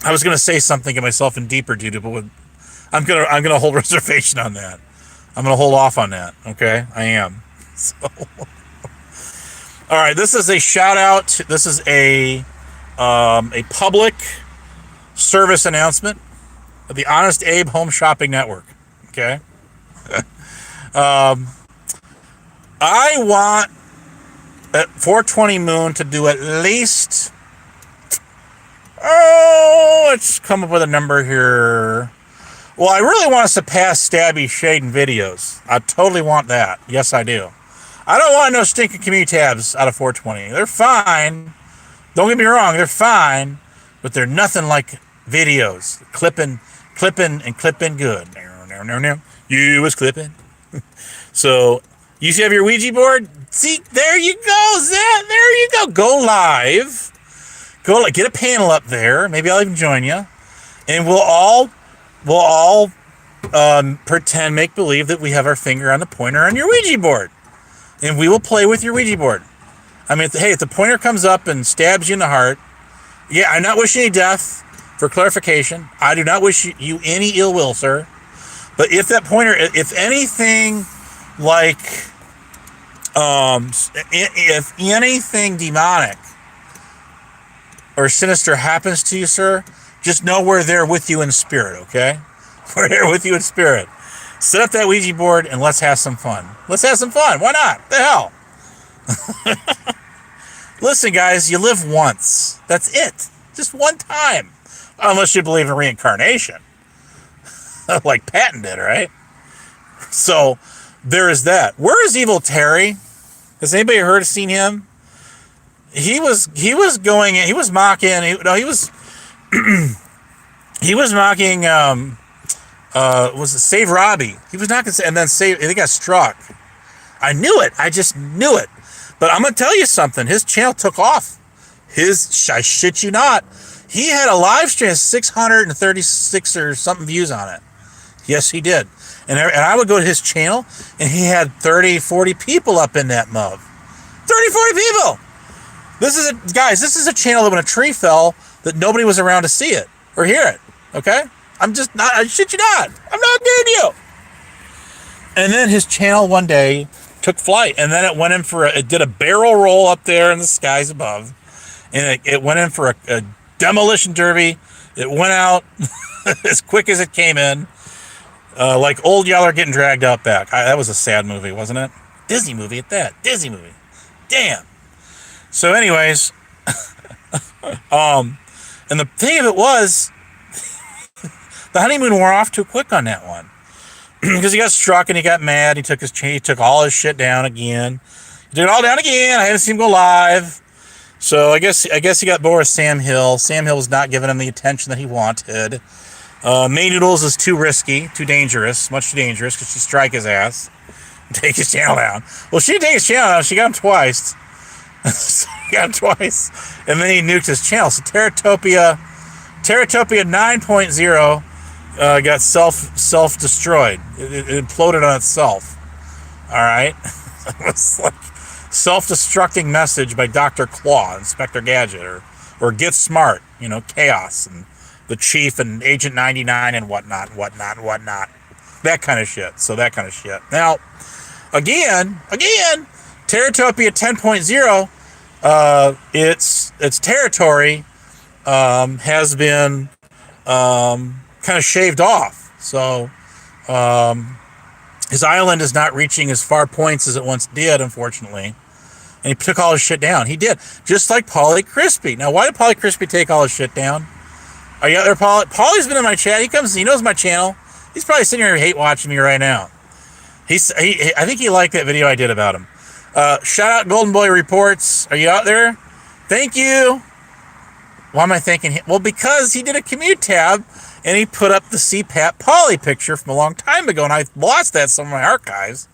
was gonna say something to myself in deeper duty, but I'm gonna hold reservation on that. I'm gonna hold off on that. Okay, I am. So, all right. This is a shout out. This is a public service announcement of the Honest Abe Home Shopping Network. Okay. I want at 420 Moon to do at least, let's come up with a number here. Well, I really want us to pass Stabby, Shade, and videos. I totally want that. Yes, I do. I don't want no stinking community tabs out of 420. They're fine. Don't get me wrong, they're fine, but they're nothing like videos. Clipping good. No. You was clipping. So, you have your Ouija board? See, there you go, Zach. There you go. Go live. Get a panel up there. Maybe I'll even join you. And we'll all pretend, make believe that we have our finger on the pointer on your Ouija board. And we will play with your Ouija board. I mean, if the pointer comes up and stabs you in the heart, yeah, I'm not wishing you death. For clarification, I do not wish you any ill will, sir. But if that pointer, if anything like, if anything demonic or sinister happens to you, sir, just know we're there with you in spirit, okay? We're there with you in spirit. Set up that Ouija board and let's have some fun. Let's have some fun. Why not? The hell? Listen, guys, you live once. That's it. Just one time. Unless you believe in reincarnation. Like Patton did, right? So, there is that. Where is Evil Terry? Has anybody heard or seen him? He was going in, he was mocking, he was mocking, was it Save Robbie? He was not going to, and then he got struck. I knew it. I just knew it. But I'm going to tell you something. His channel took off. I shit you not. He had a live stream, 636 or something views on it. Yes, he did. And I would go to his channel, and he had 30, 40 people up in that mug. 30, 40 people! Guys, this is a channel that when a tree fell, that nobody was around to see it or hear it. Okay? I shit you not. I'm not kidding you. And then his channel one day took flight, and then it went in for it did a barrel roll up there in the skies above, and it went in for a demolition derby. It went out as quick as it came in, like Old Yeller getting dragged out back. That was a sad movie, wasn't it? Disney movie at that. Disney movie. Damn. So anyways, and the thing of it was, the honeymoon wore off too quick on that one. Because he got struck and he got mad. He took all his shit down again. He took it all down again. I hadn't seen him go live. So I guess he got bored with Sam Hill. Sam Hill was not giving him the attention that he wanted. May Noodles is too risky, too dangerous, much too dangerous, because she'd strike his ass and take his channel down. Well, she didn't take his channel down. She got him twice. And then he nuked his channel. So Terratopia 9.0 got self-destroyed. It imploded on itself. All right? It was like self-destructing message by Dr. Claw, Inspector Gadget, or Get Smart, Chaos, and the Chief, and Agent 99, and whatnot. That kind of shit. So that kind of shit. Now, again, Terratopia 10.0, its territory has been kind of shaved off. So his island is not reaching as far points as it once did, unfortunately. And he took all his shit down. He did. Just like Paulie Crispy. Now, why did Paulie Crispy take all his shit down? Are you out there, Paulie? Paulie's been in my chat. He knows my channel. He's probably sitting here hate watching me right now. I think he liked that video I did about him. Shout out Golden Boy Reports. Are you out there? Thank you. Why am I thanking him? Well, because he did a commute tab and he put up the CPAP Paulie picture from a long time ago, and I lost that in some of my archives.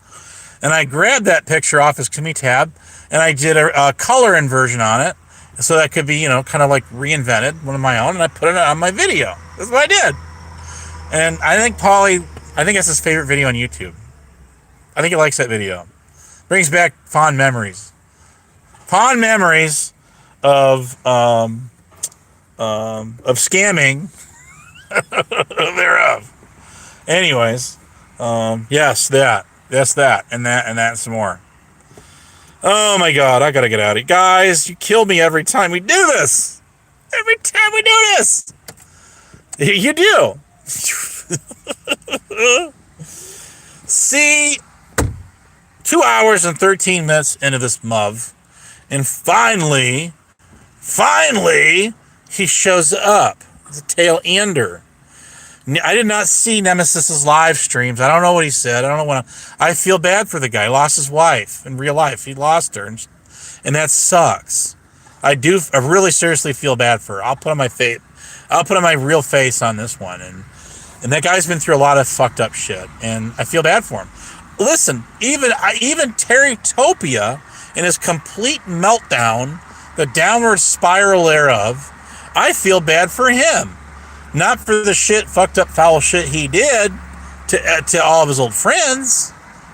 And I grabbed that picture off his commute tab and I did a color inversion on it, so that could be, kind of like reinvented, one of my own, and I put it on my video. That's what I did. And I think that's his favorite video on YouTube. I think he likes that video. Brings back fond memories. Fond memories of scamming thereof. Anyways, yes, that, and that some more. Oh my God, I gotta get out of here. Guys, you kill me every time we do this. Every time we do this. You do. See, 2 hours and 13 minutes into this MUV, and finally, he shows up. It's a tail ender. I did not see Nemesis's live streams. I don't know what he said. I don't know what. I feel bad for the guy. He lost his wife in real life. He lost her, and that sucks. I really seriously feel bad for her. I'll put on my real face on this one, and that guy's been through a lot of fucked up shit, and I feel bad for him. Listen, even Terrytopia in his complete meltdown, the downward spiral thereof, I feel bad for him. Not for the fucked up, foul shit he did to all of his old friends.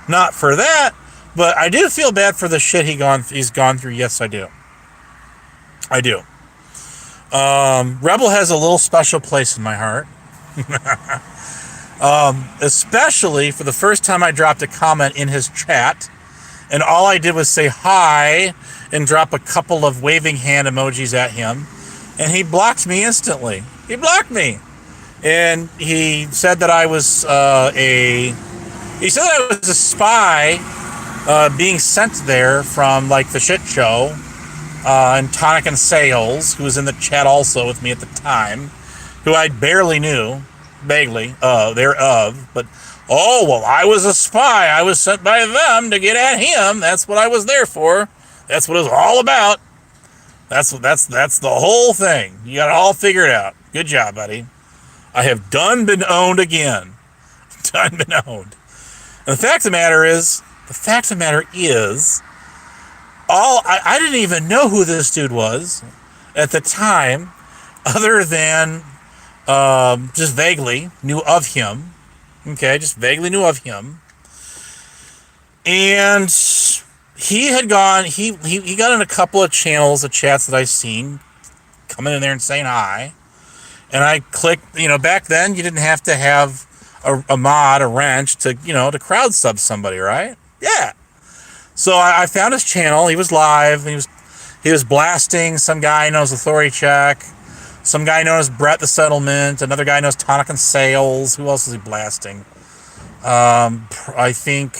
Not for that. But I do feel bad for the shit he's gone through. Yes, I do. I do. Rebel has a little special place in my heart. Especially for the first time I dropped a comment in his chat, and all I did was say hi and drop a couple of waving hand emojis at him, and he blocked me instantly. He blocked me. And he said that I was a spy being sent there from like the shit show, and Tonic and Sales, who was in the chat also with me at the time, who I barely knew, vaguely, thereof, but, oh, well, I was a spy. I was sent by them to get at him. That's what I was there for. That's what it was all about. That's the whole thing. You got it all figured out. Good job, buddy. I have done been owned again. Done been owned. And the fact of the matter is, I didn't even know who this dude was at the time, other than just vaguely knew of him. Okay, just vaguely knew of him. And he had gone, he got in a couple of channels of chats that I've seen, coming in there and saying hi. And I clicked, back then you didn't have to have a mod, a wrench to, to crowd sub somebody, right? Yeah. So I found his channel. He was live. He was blasting some guy known as Authority Check, some guy known as Brett the Settlement, another guy known as Tonic and Sales. Who else is he blasting? I think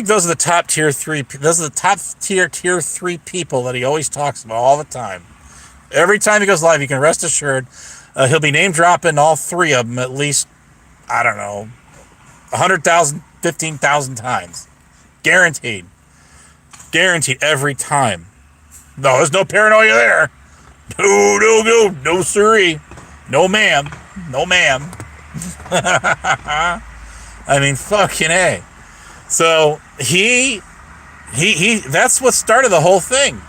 those are the top tier three. Those are the top tier 3 people that he always talks about all the time. Every time he goes live, you can rest assured he'll be name dropping all 3 of them at least, I don't know, 100,000, 15,000 times. Guaranteed every time. No, there's no paranoia there. No, sirree. No, ma'am. I mean, fucking A. So he, that's what started the whole thing.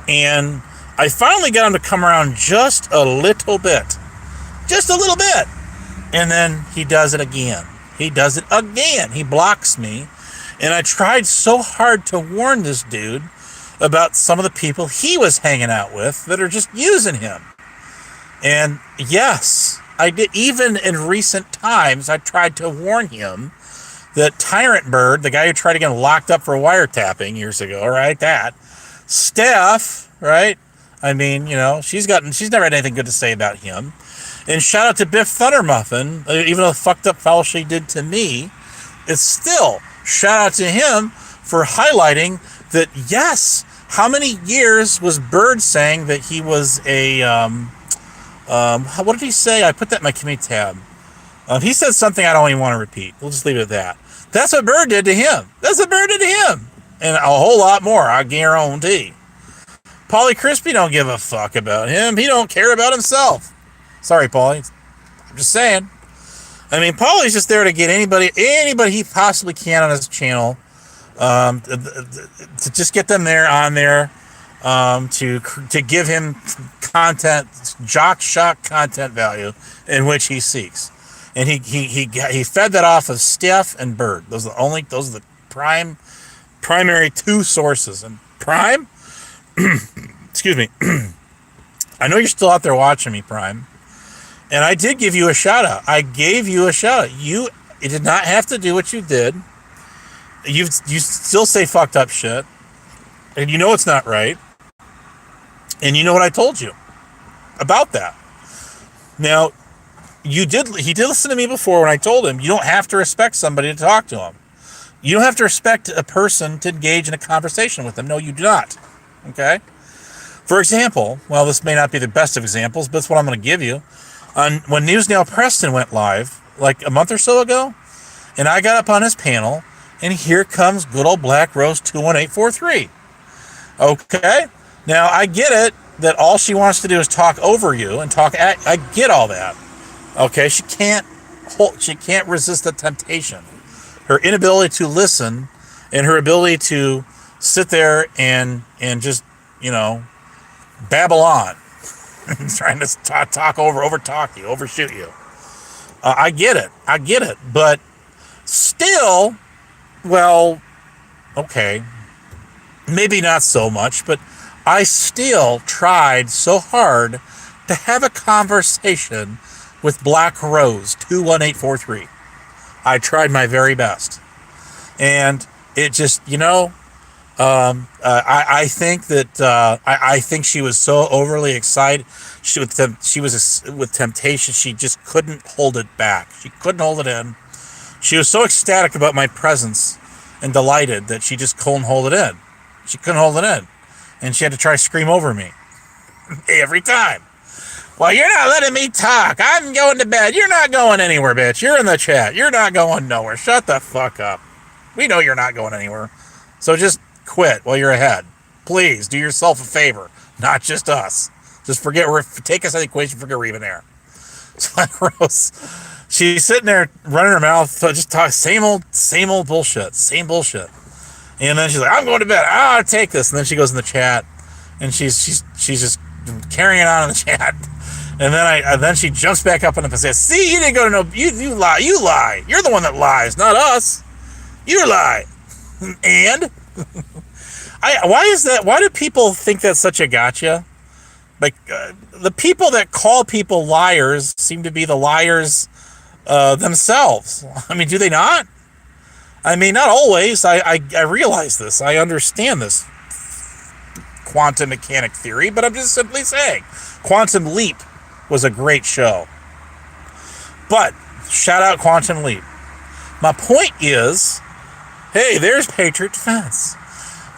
And I finally got him to come around just a little bit. And then he does it again. He blocks me. And I tried so hard to warn this dude about some of the people he was hanging out with that are just using him. And yes, I did. Even in recent times, I tried to warn him that Tyrant Bird, the guy who tried to get him locked up for wiretapping years ago, right? That Steph, right? I mean, she's never had anything good to say about him. And shout out to Biff Thundermuffin, even though the fucked up foul she did to me, it's still shout out to him for highlighting that, yes, how many years was Bird saying that he was a, what did he say? I put that in my committee tab. He said something I don't even want to repeat. We'll just leave it at that. That's what Bird did to him. And a whole lot more, I guarantee. Paulie Crispy don't give a fuck about him. He don't care about himself. Sorry, Paulie. I'm just saying. I mean, Paulie's just there to get anybody he possibly can on his channel, to just get them on there, to give him content, jock shock content value in which he seeks, and he fed that off of Steph and Bird. Those are the primary 2 sources. And Prime, excuse me, I know you're still out there watching me, Prime. And I did give you a shout out. You did not have to do what you did. You still say fucked up shit. And you know it's not right. And you know what I told you about that. Now, he did listen to me before when I told him you don't have to respect somebody to talk to him. You don't have to respect a person to engage in a conversation with them. No, you do not. Okay? For example, well, this may not be the best of examples, but it's what I'm going to give you. When Newsnail Preston went live, like a month or so ago, and I got up on his panel, and here comes good old Black Rose 21843. Okay? Now, I get it that all she wants to do is talk over you and I get all that. Okay? She can't resist the temptation. Her inability to listen and her ability to sit there and just, babble on. Trying to talk overtalk you, overshoot you. I get it. But still, well, okay, maybe not so much, but I still tried so hard to have a conversation with Black Rose 21843. I tried my very best, and it just, I think that I think she was so overly excited. She was with Temptation. She just couldn't hold it back. She couldn't hold it in. She was so ecstatic about my presence and delighted that she just couldn't hold it in. She couldn't hold it in, and she had to try to scream over me every time. Well, you're not letting me talk. I'm going to bed. You're not going anywhere, bitch. You're in the chat. You're not going nowhere. Shut the fuck up. We know you're not going anywhere. So just quit while you're ahead. Please do yourself a favor, not just us. Just take us out of the equation, forget we're even there. So Rose, she's sitting there running her mouth, just talking same old bullshit, same bullshit. And then she's like, I'm going to bed. I'll take this. And then she goes in the chat, and she's just carrying on in the chat. And then she jumps back up on the and says, see, you didn't go to no, you lie. You're the one that lies, not us. You lie. And why is that? Why do people think that's such a gotcha? Like, the people that call people liars seem to be the liars themselves. I mean, do they not? I mean, not always. I realize this. I understand this quantum mechanic theory, but I'm just simply saying Quantum Leap was a great show. But shout out Quantum Leap. My point is, hey, there's Patriot Defense.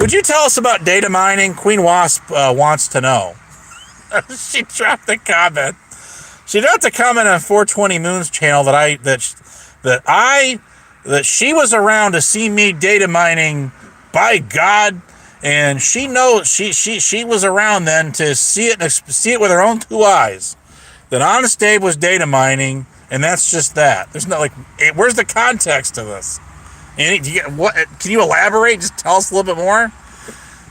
Would you tell us about data mining? Queen Wasp wants to know. She dropped a comment. She dropped a comment on 420 Moon's channel that she was around to see me data mining. By God, and she knows she was around then to see it with her own two eyes. That Honest Dave was data mining, and that's just that. There's not where's the context to this? Can you elaborate? Just tell us a little bit more.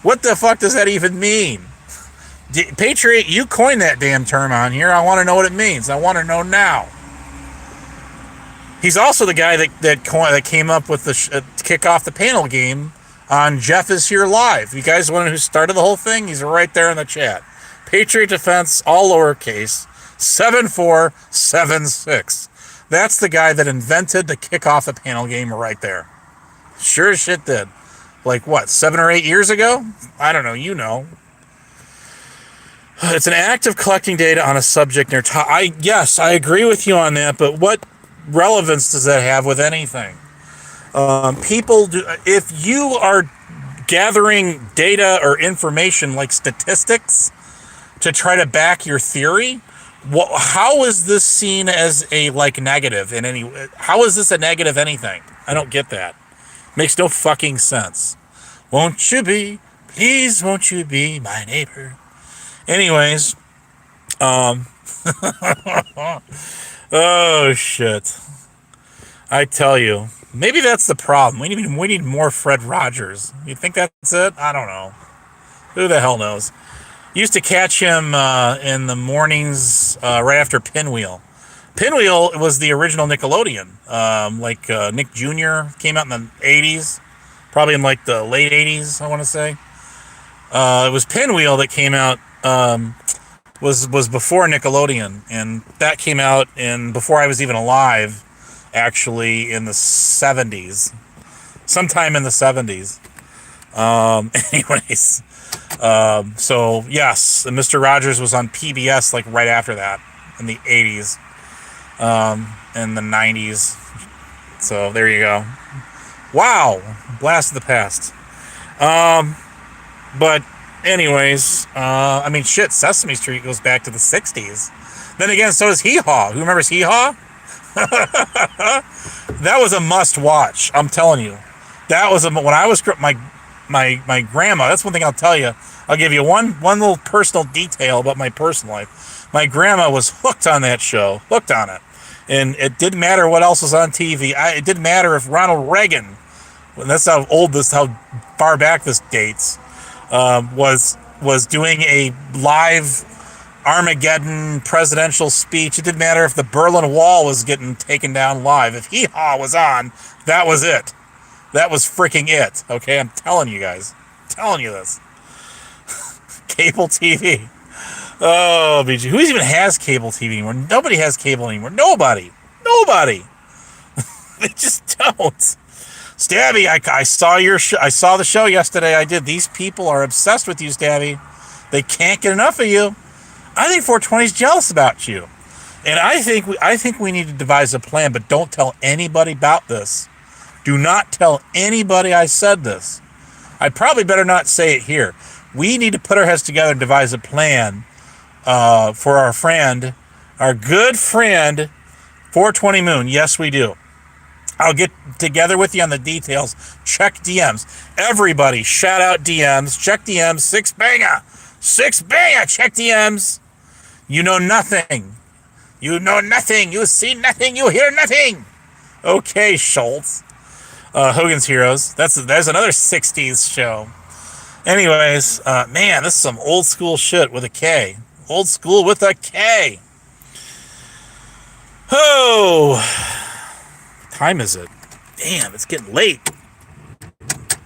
What the fuck does that even mean? Patriot, you coined that damn term on here. I want to know what it means. I want to know now. He's also the guy that came up with the kick off the panel game on Jeff Is Here Live. You guys want to know who started the whole thing? He's right there in the chat. Patriot Defense, all lowercase, 7476. That's the guy that invented the kick off the panel game right there. Sure as shit did. Like what, 7 or 8 years ago? I don't know, you know. It's an act of collecting data on a subject near yes, I agree with you on that, but what relevance does that have with anything? If you are gathering data or information like statistics to try to back your theory, how is this seen as a negative in any? How is this a negative anything? I don't get that. Makes no fucking sense. Won't you be, please won't you be my neighbor? Anyways, oh shit. I tell you, maybe that's the problem. We need more Fred Rogers. You think that's it? I don't know. Who the hell knows? Used to catch him in the mornings right after Pinwheel. Pinwheel was the original Nickelodeon. Nick Jr. came out in the 80s. Probably in the late 80s, I want to say. It was Pinwheel that came out, was before Nickelodeon. And that came out before I was even alive, actually, in the 70s. Sometime in the 70s. Anyways. So, yes, Mr. Rogers was on PBS, right after that, in the 80s. In the 90s. So, there you go. Wow! Blast of the past. But, anyways, shit, Sesame Street goes back to the 60s. Then again, so does Hee Haw. Who remembers Hee Haw? That was a must-watch, I'm telling you. That was when I was my grandma, that's one thing I'll tell you. I'll give you one little personal detail about my personal life. My grandma was hooked on that show, hooked on it. And it didn't matter what else was on TV. It didn't matter if Ronald Reagan, that's how far back this dates, was doing a live Armageddon presidential speech. It didn't matter if the Berlin Wall was getting taken down live. If Hee Haw was on, that was it. That was freaking it. Okay, I'm telling you guys. I'm telling you this. Cable TV. Oh, BG. Who even has cable TV anymore? Nobody has cable anymore. Nobody. They just don't. Stabby, I saw I saw the show yesterday. I did. These people are obsessed with you, Stabby. They can't get enough of you. I think 420 is jealous about you, and I think we need to devise a plan. But don't tell anybody about this. Do not tell anybody I said this. I probably better not say it here. We need to put our heads together and devise a plan for our friend, our good friend, 420 Moon. Yes, we do. I'll get together with you on the details. Check DMs. Everybody, shout out DMs. Check DMs. Six banger. Check DMs. You know nothing. You see nothing. You hear nothing. Okay, Schultz. Hogan's Heroes. That's another 60s show. Anyways, man, this is some old school shit with a K. Old school with a K. Oh, what time is it? Damn, it's getting late.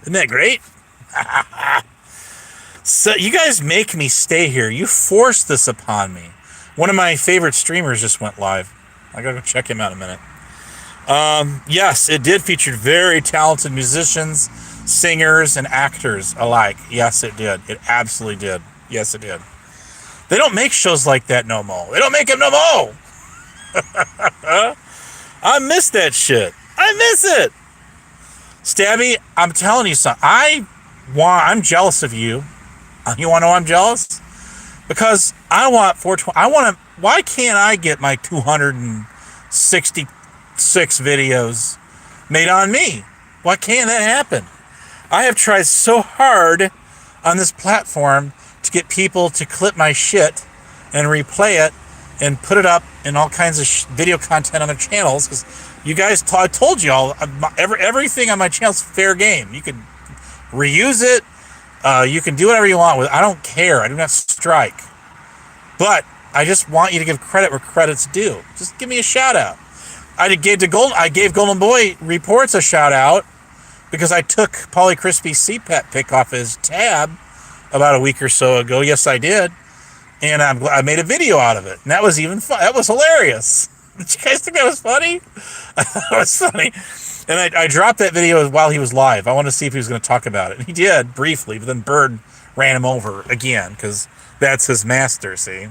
Isn't that great? So you guys make me stay here. You force this upon me. One of my favorite streamers just went live. I gotta go check him out in a minute. Yes, it did feature very talented musicians, singers, and actors alike. Yes, it did. It absolutely did. Yes, it did. They don't make shows like that no more. They don't make them no more. I miss that shit. I miss it. Stabby, I'm telling you something. I'm jealous of you. You want to know why I'm jealous? Because I want 420. Why can't I get my 266 videos made on me? Why can't that happen? I have tried so hard on this platform to get people to clip my shit and replay it and put it up in all kinds of video content on their channels, because you guys, I told you all, everything on my channel is fair game. You can reuse it. You can do whatever you want with it. I don't care. I do not strike. But I just want you to give credit where credit's due. Just give me a shout out. I gave Golden Boy Reports a shout out because I took Pauly Crispy's CPAP pick off his tab about a week or so ago. Yes, I did. And I made a video out of it. And that was even fun. That was hilarious. Did you guys think that was funny? I thought it was funny. And I dropped that video while he was live. I wanted to see if he was going to talk about it. And he did, briefly. But then Bird ran him over again, because that's his master, see?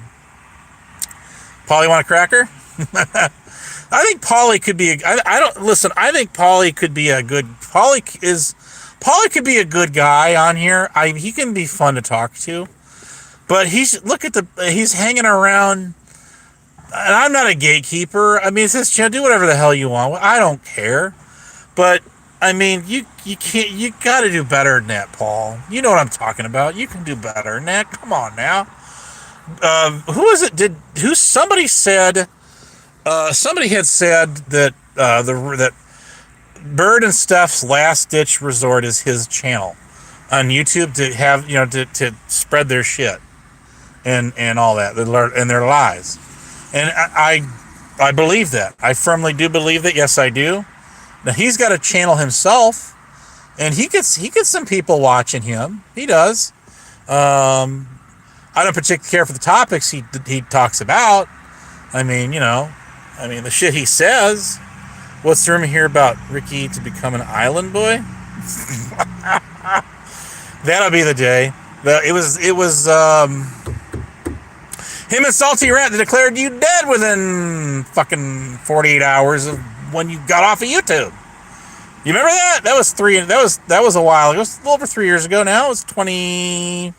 Pauly, want a cracker? I think Pauly could be I think Pauly could be a good... Pauly could be a good guy on here. He can be fun to talk to. But he's hanging around... And I'm not a gatekeeper. I mean, it's his channel. Do whatever the hell you want. I don't care. But I mean, you got to do better than that, Paul. You know what I'm talking about. You can do better than that. Come on now. Who is it? Somebody said? Somebody had said that that Bird and Steph's last ditch resort is his channel on YouTube to have to spread their shit and all that and their lies. And I believe that. I firmly do believe that. Yes, I do. Now, he's got a channel himself, and he gets some people watching him. He does. I don't particularly care for the topics he talks about. I mean, the shit he says. What's the rumor here about Ricky to become an island boy? That'll be the day. It was him and Salty Rat that declared you dead within fucking 48 hours of when you got off of YouTube. You remember that? That was a while ago. It was a little over 3 years ago now. It was 23.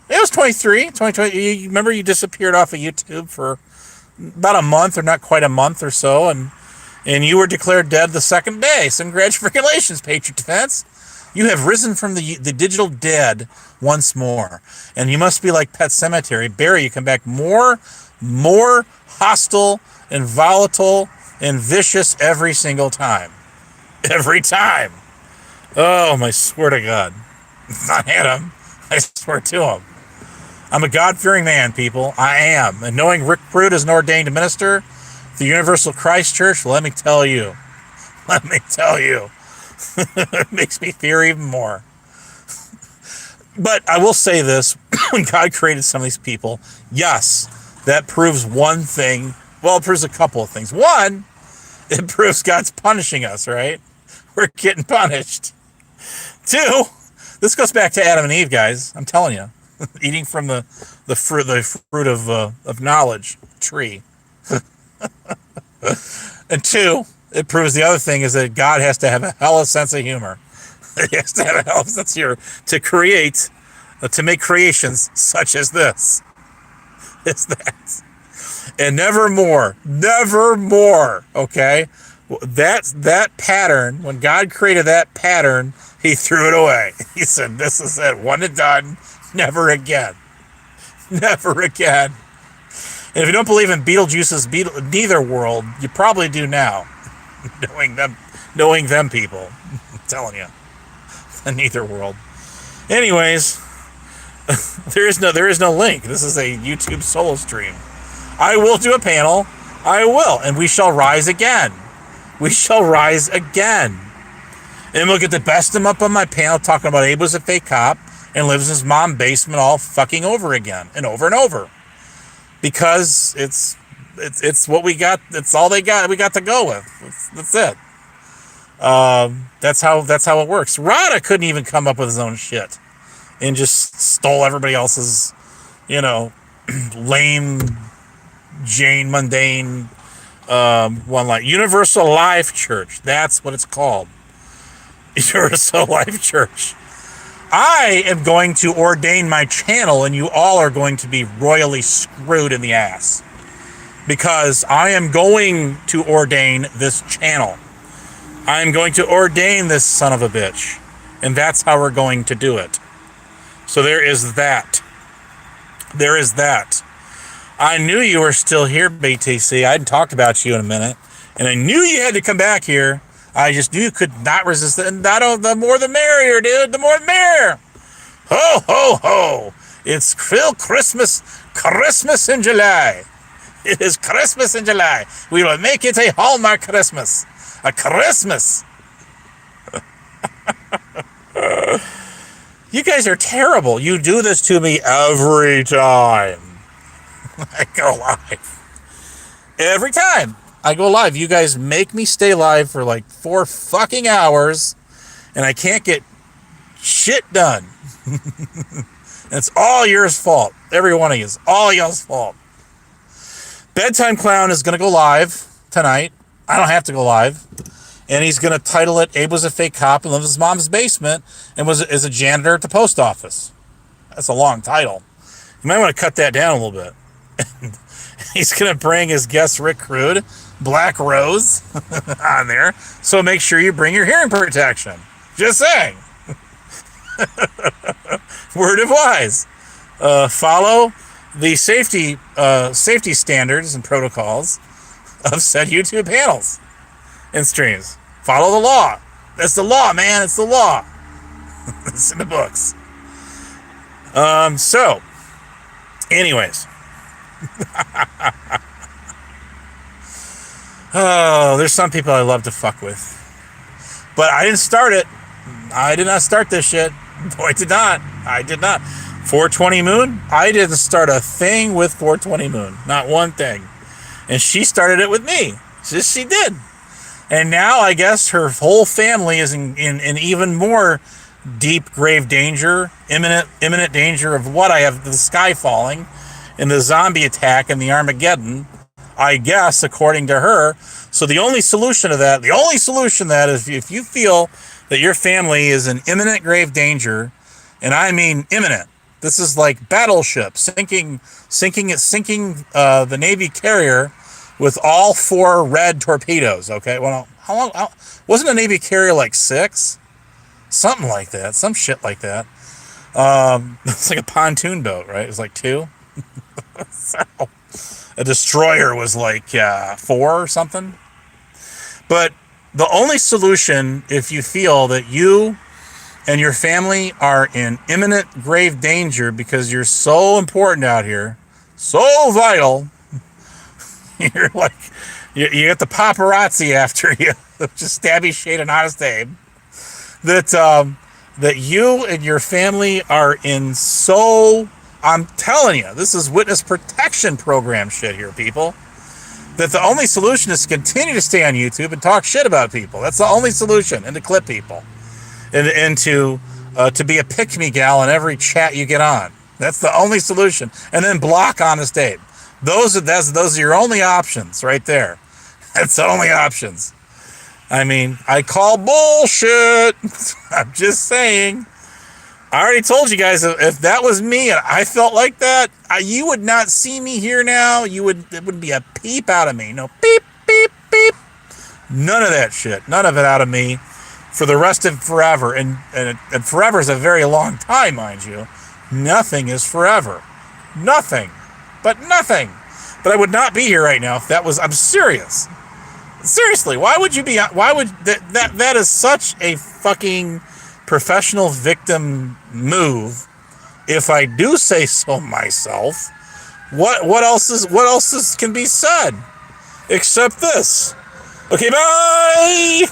2020. You remember you disappeared off of YouTube for about a month, or not quite a month or so, and you were declared dead the second day. So congratulations, Patriot Defense. You have risen from the digital dead once more. And you must be like Pet Sematary. Barry, you come back more hostile and volatile and vicious every single time. Every time. Oh, my swear to God. Not Adam. I swear to him. I'm a God-fearing man, people. I am. And knowing Rick Prude is an ordained minister of the Universal Christ Church, let me tell you. It makes me fear even more. But I will say this, when God created some of these people, yes, that proves one thing. Well, it proves a couple of things. One, it proves God's punishing us, right? We're getting punished. Two, this goes back to Adam and Eve, guys. I'm telling you, eating from the fruit of knowledge tree. And two, it proves the other thing is that God has to have a hella sense of humor. He has to have a hella sense of humor to create, to make creations such as this. Is that. And never more, okay? That pattern, when God created that pattern, he threw it away. He said, this is it, one and done, never again. Never again. And if you don't believe in Beetlejuice's neither world, you probably do now. knowing them people. I'm telling you. The neither world. Anyways, there is no link. This is a YouTube solo stream. I will do a panel. I will. And we shall rise again. We shall rise again. And we'll get the best of him up on my panel talking about Abe was a fake cop and lives in his mom's basement all fucking over again and over and over. Because it's what we got. It's all they got. We got to go with. That's it. That's how it works. Rada couldn't even come up with his own shit and just stole everybody else's, lame, Jane, mundane, one line. Universal Life Church. That's what it's called. Universal Life Church. I am going to ordain my channel, and you all are going to be royally screwed in the ass. Because I am going to ordain this channel. I am going to ordain this son of a bitch. And that's how we're going to do it. So there is that. There is that. I knew you were still here, BTC. I hadn't talked about you in a minute. And I knew you had to come back here. I just knew you could not resist it. And the more the merrier, dude. The more the merrier. Ho, ho, ho. It's still Christmas in July. It is Christmas in July. We will make it a Hallmark Christmas. A Christmas. You guys are terrible. You do this to me every time I go live. Every time I go live, you guys make me stay live for like 4 fucking hours, and I can't get shit done. It's all yours fault. Every one of you is all y'all's fault. Bedtime Clown is going to go live tonight. I don't have to go live. And he's going to title it, Abe was a fake cop and lived in his mom's basement and is a janitor at the post office. That's a long title. You might want to cut that down a little bit. He's going to bring his guest, Rick Crude, Black Rose, on there. So make sure you bring your hearing protection. Just saying. Word of wise. Follow the safety standards and protocols of said YouTube panels and streams. Follow the law. That's the law, man. It's the law. It's in the books. So, anyways. Oh, there's some people I love to fuck with. But I didn't start it. I did not start this shit. Boy, I did not. 420 Moon? I didn't start a thing with 420 Moon. Not one thing. And she started it with me. She did. And now I guess her whole family is in even more deep, grave danger, imminent danger of what I have, the sky falling and the zombie attack and the Armageddon, I guess, according to her. So the only solution to that is if you feel that your family is in imminent grave danger, and I mean imminent. This is like battleship sinking the Navy carrier with all 4 red torpedoes. Okay, well, how long wasn't a Navy carrier like 6? Something like that, some shit like that. It's like a pontoon boat, right? It's like 2. So, a destroyer was like 4 or something. But the only solution, if you feel that you and your family are in imminent grave danger because you're so important out here, so vital, you're like, you get the paparazzi after you, just stabby shade and honest Abe, that that you and your family are in so... I'm telling you, this is witness protection program shit here, people. That the only solution is to continue to stay on YouTube and talk shit about people. That's the only solution, and to clip people. And to be a pick-me gal in every chat you get on. That's the only solution. And then block Honest Abe. Those are your only options right there. That's the only options. I mean, I call bullshit. I'm just saying. I already told you guys, if that was me and I felt like that, you would not see me here now. It wouldn't be a peep out of me. No beep, beep, beep. None of that shit. None of it out of me for the rest of forever. And forever is a very long time, mind you. Nothing is forever. Nothing. But nothing. But I would not be here right now if that was... I'm serious. Seriously, why would you be... Why would... That is such a fucking professional victim move. If I do say so myself, what else can be said? Except this. Okay, bye!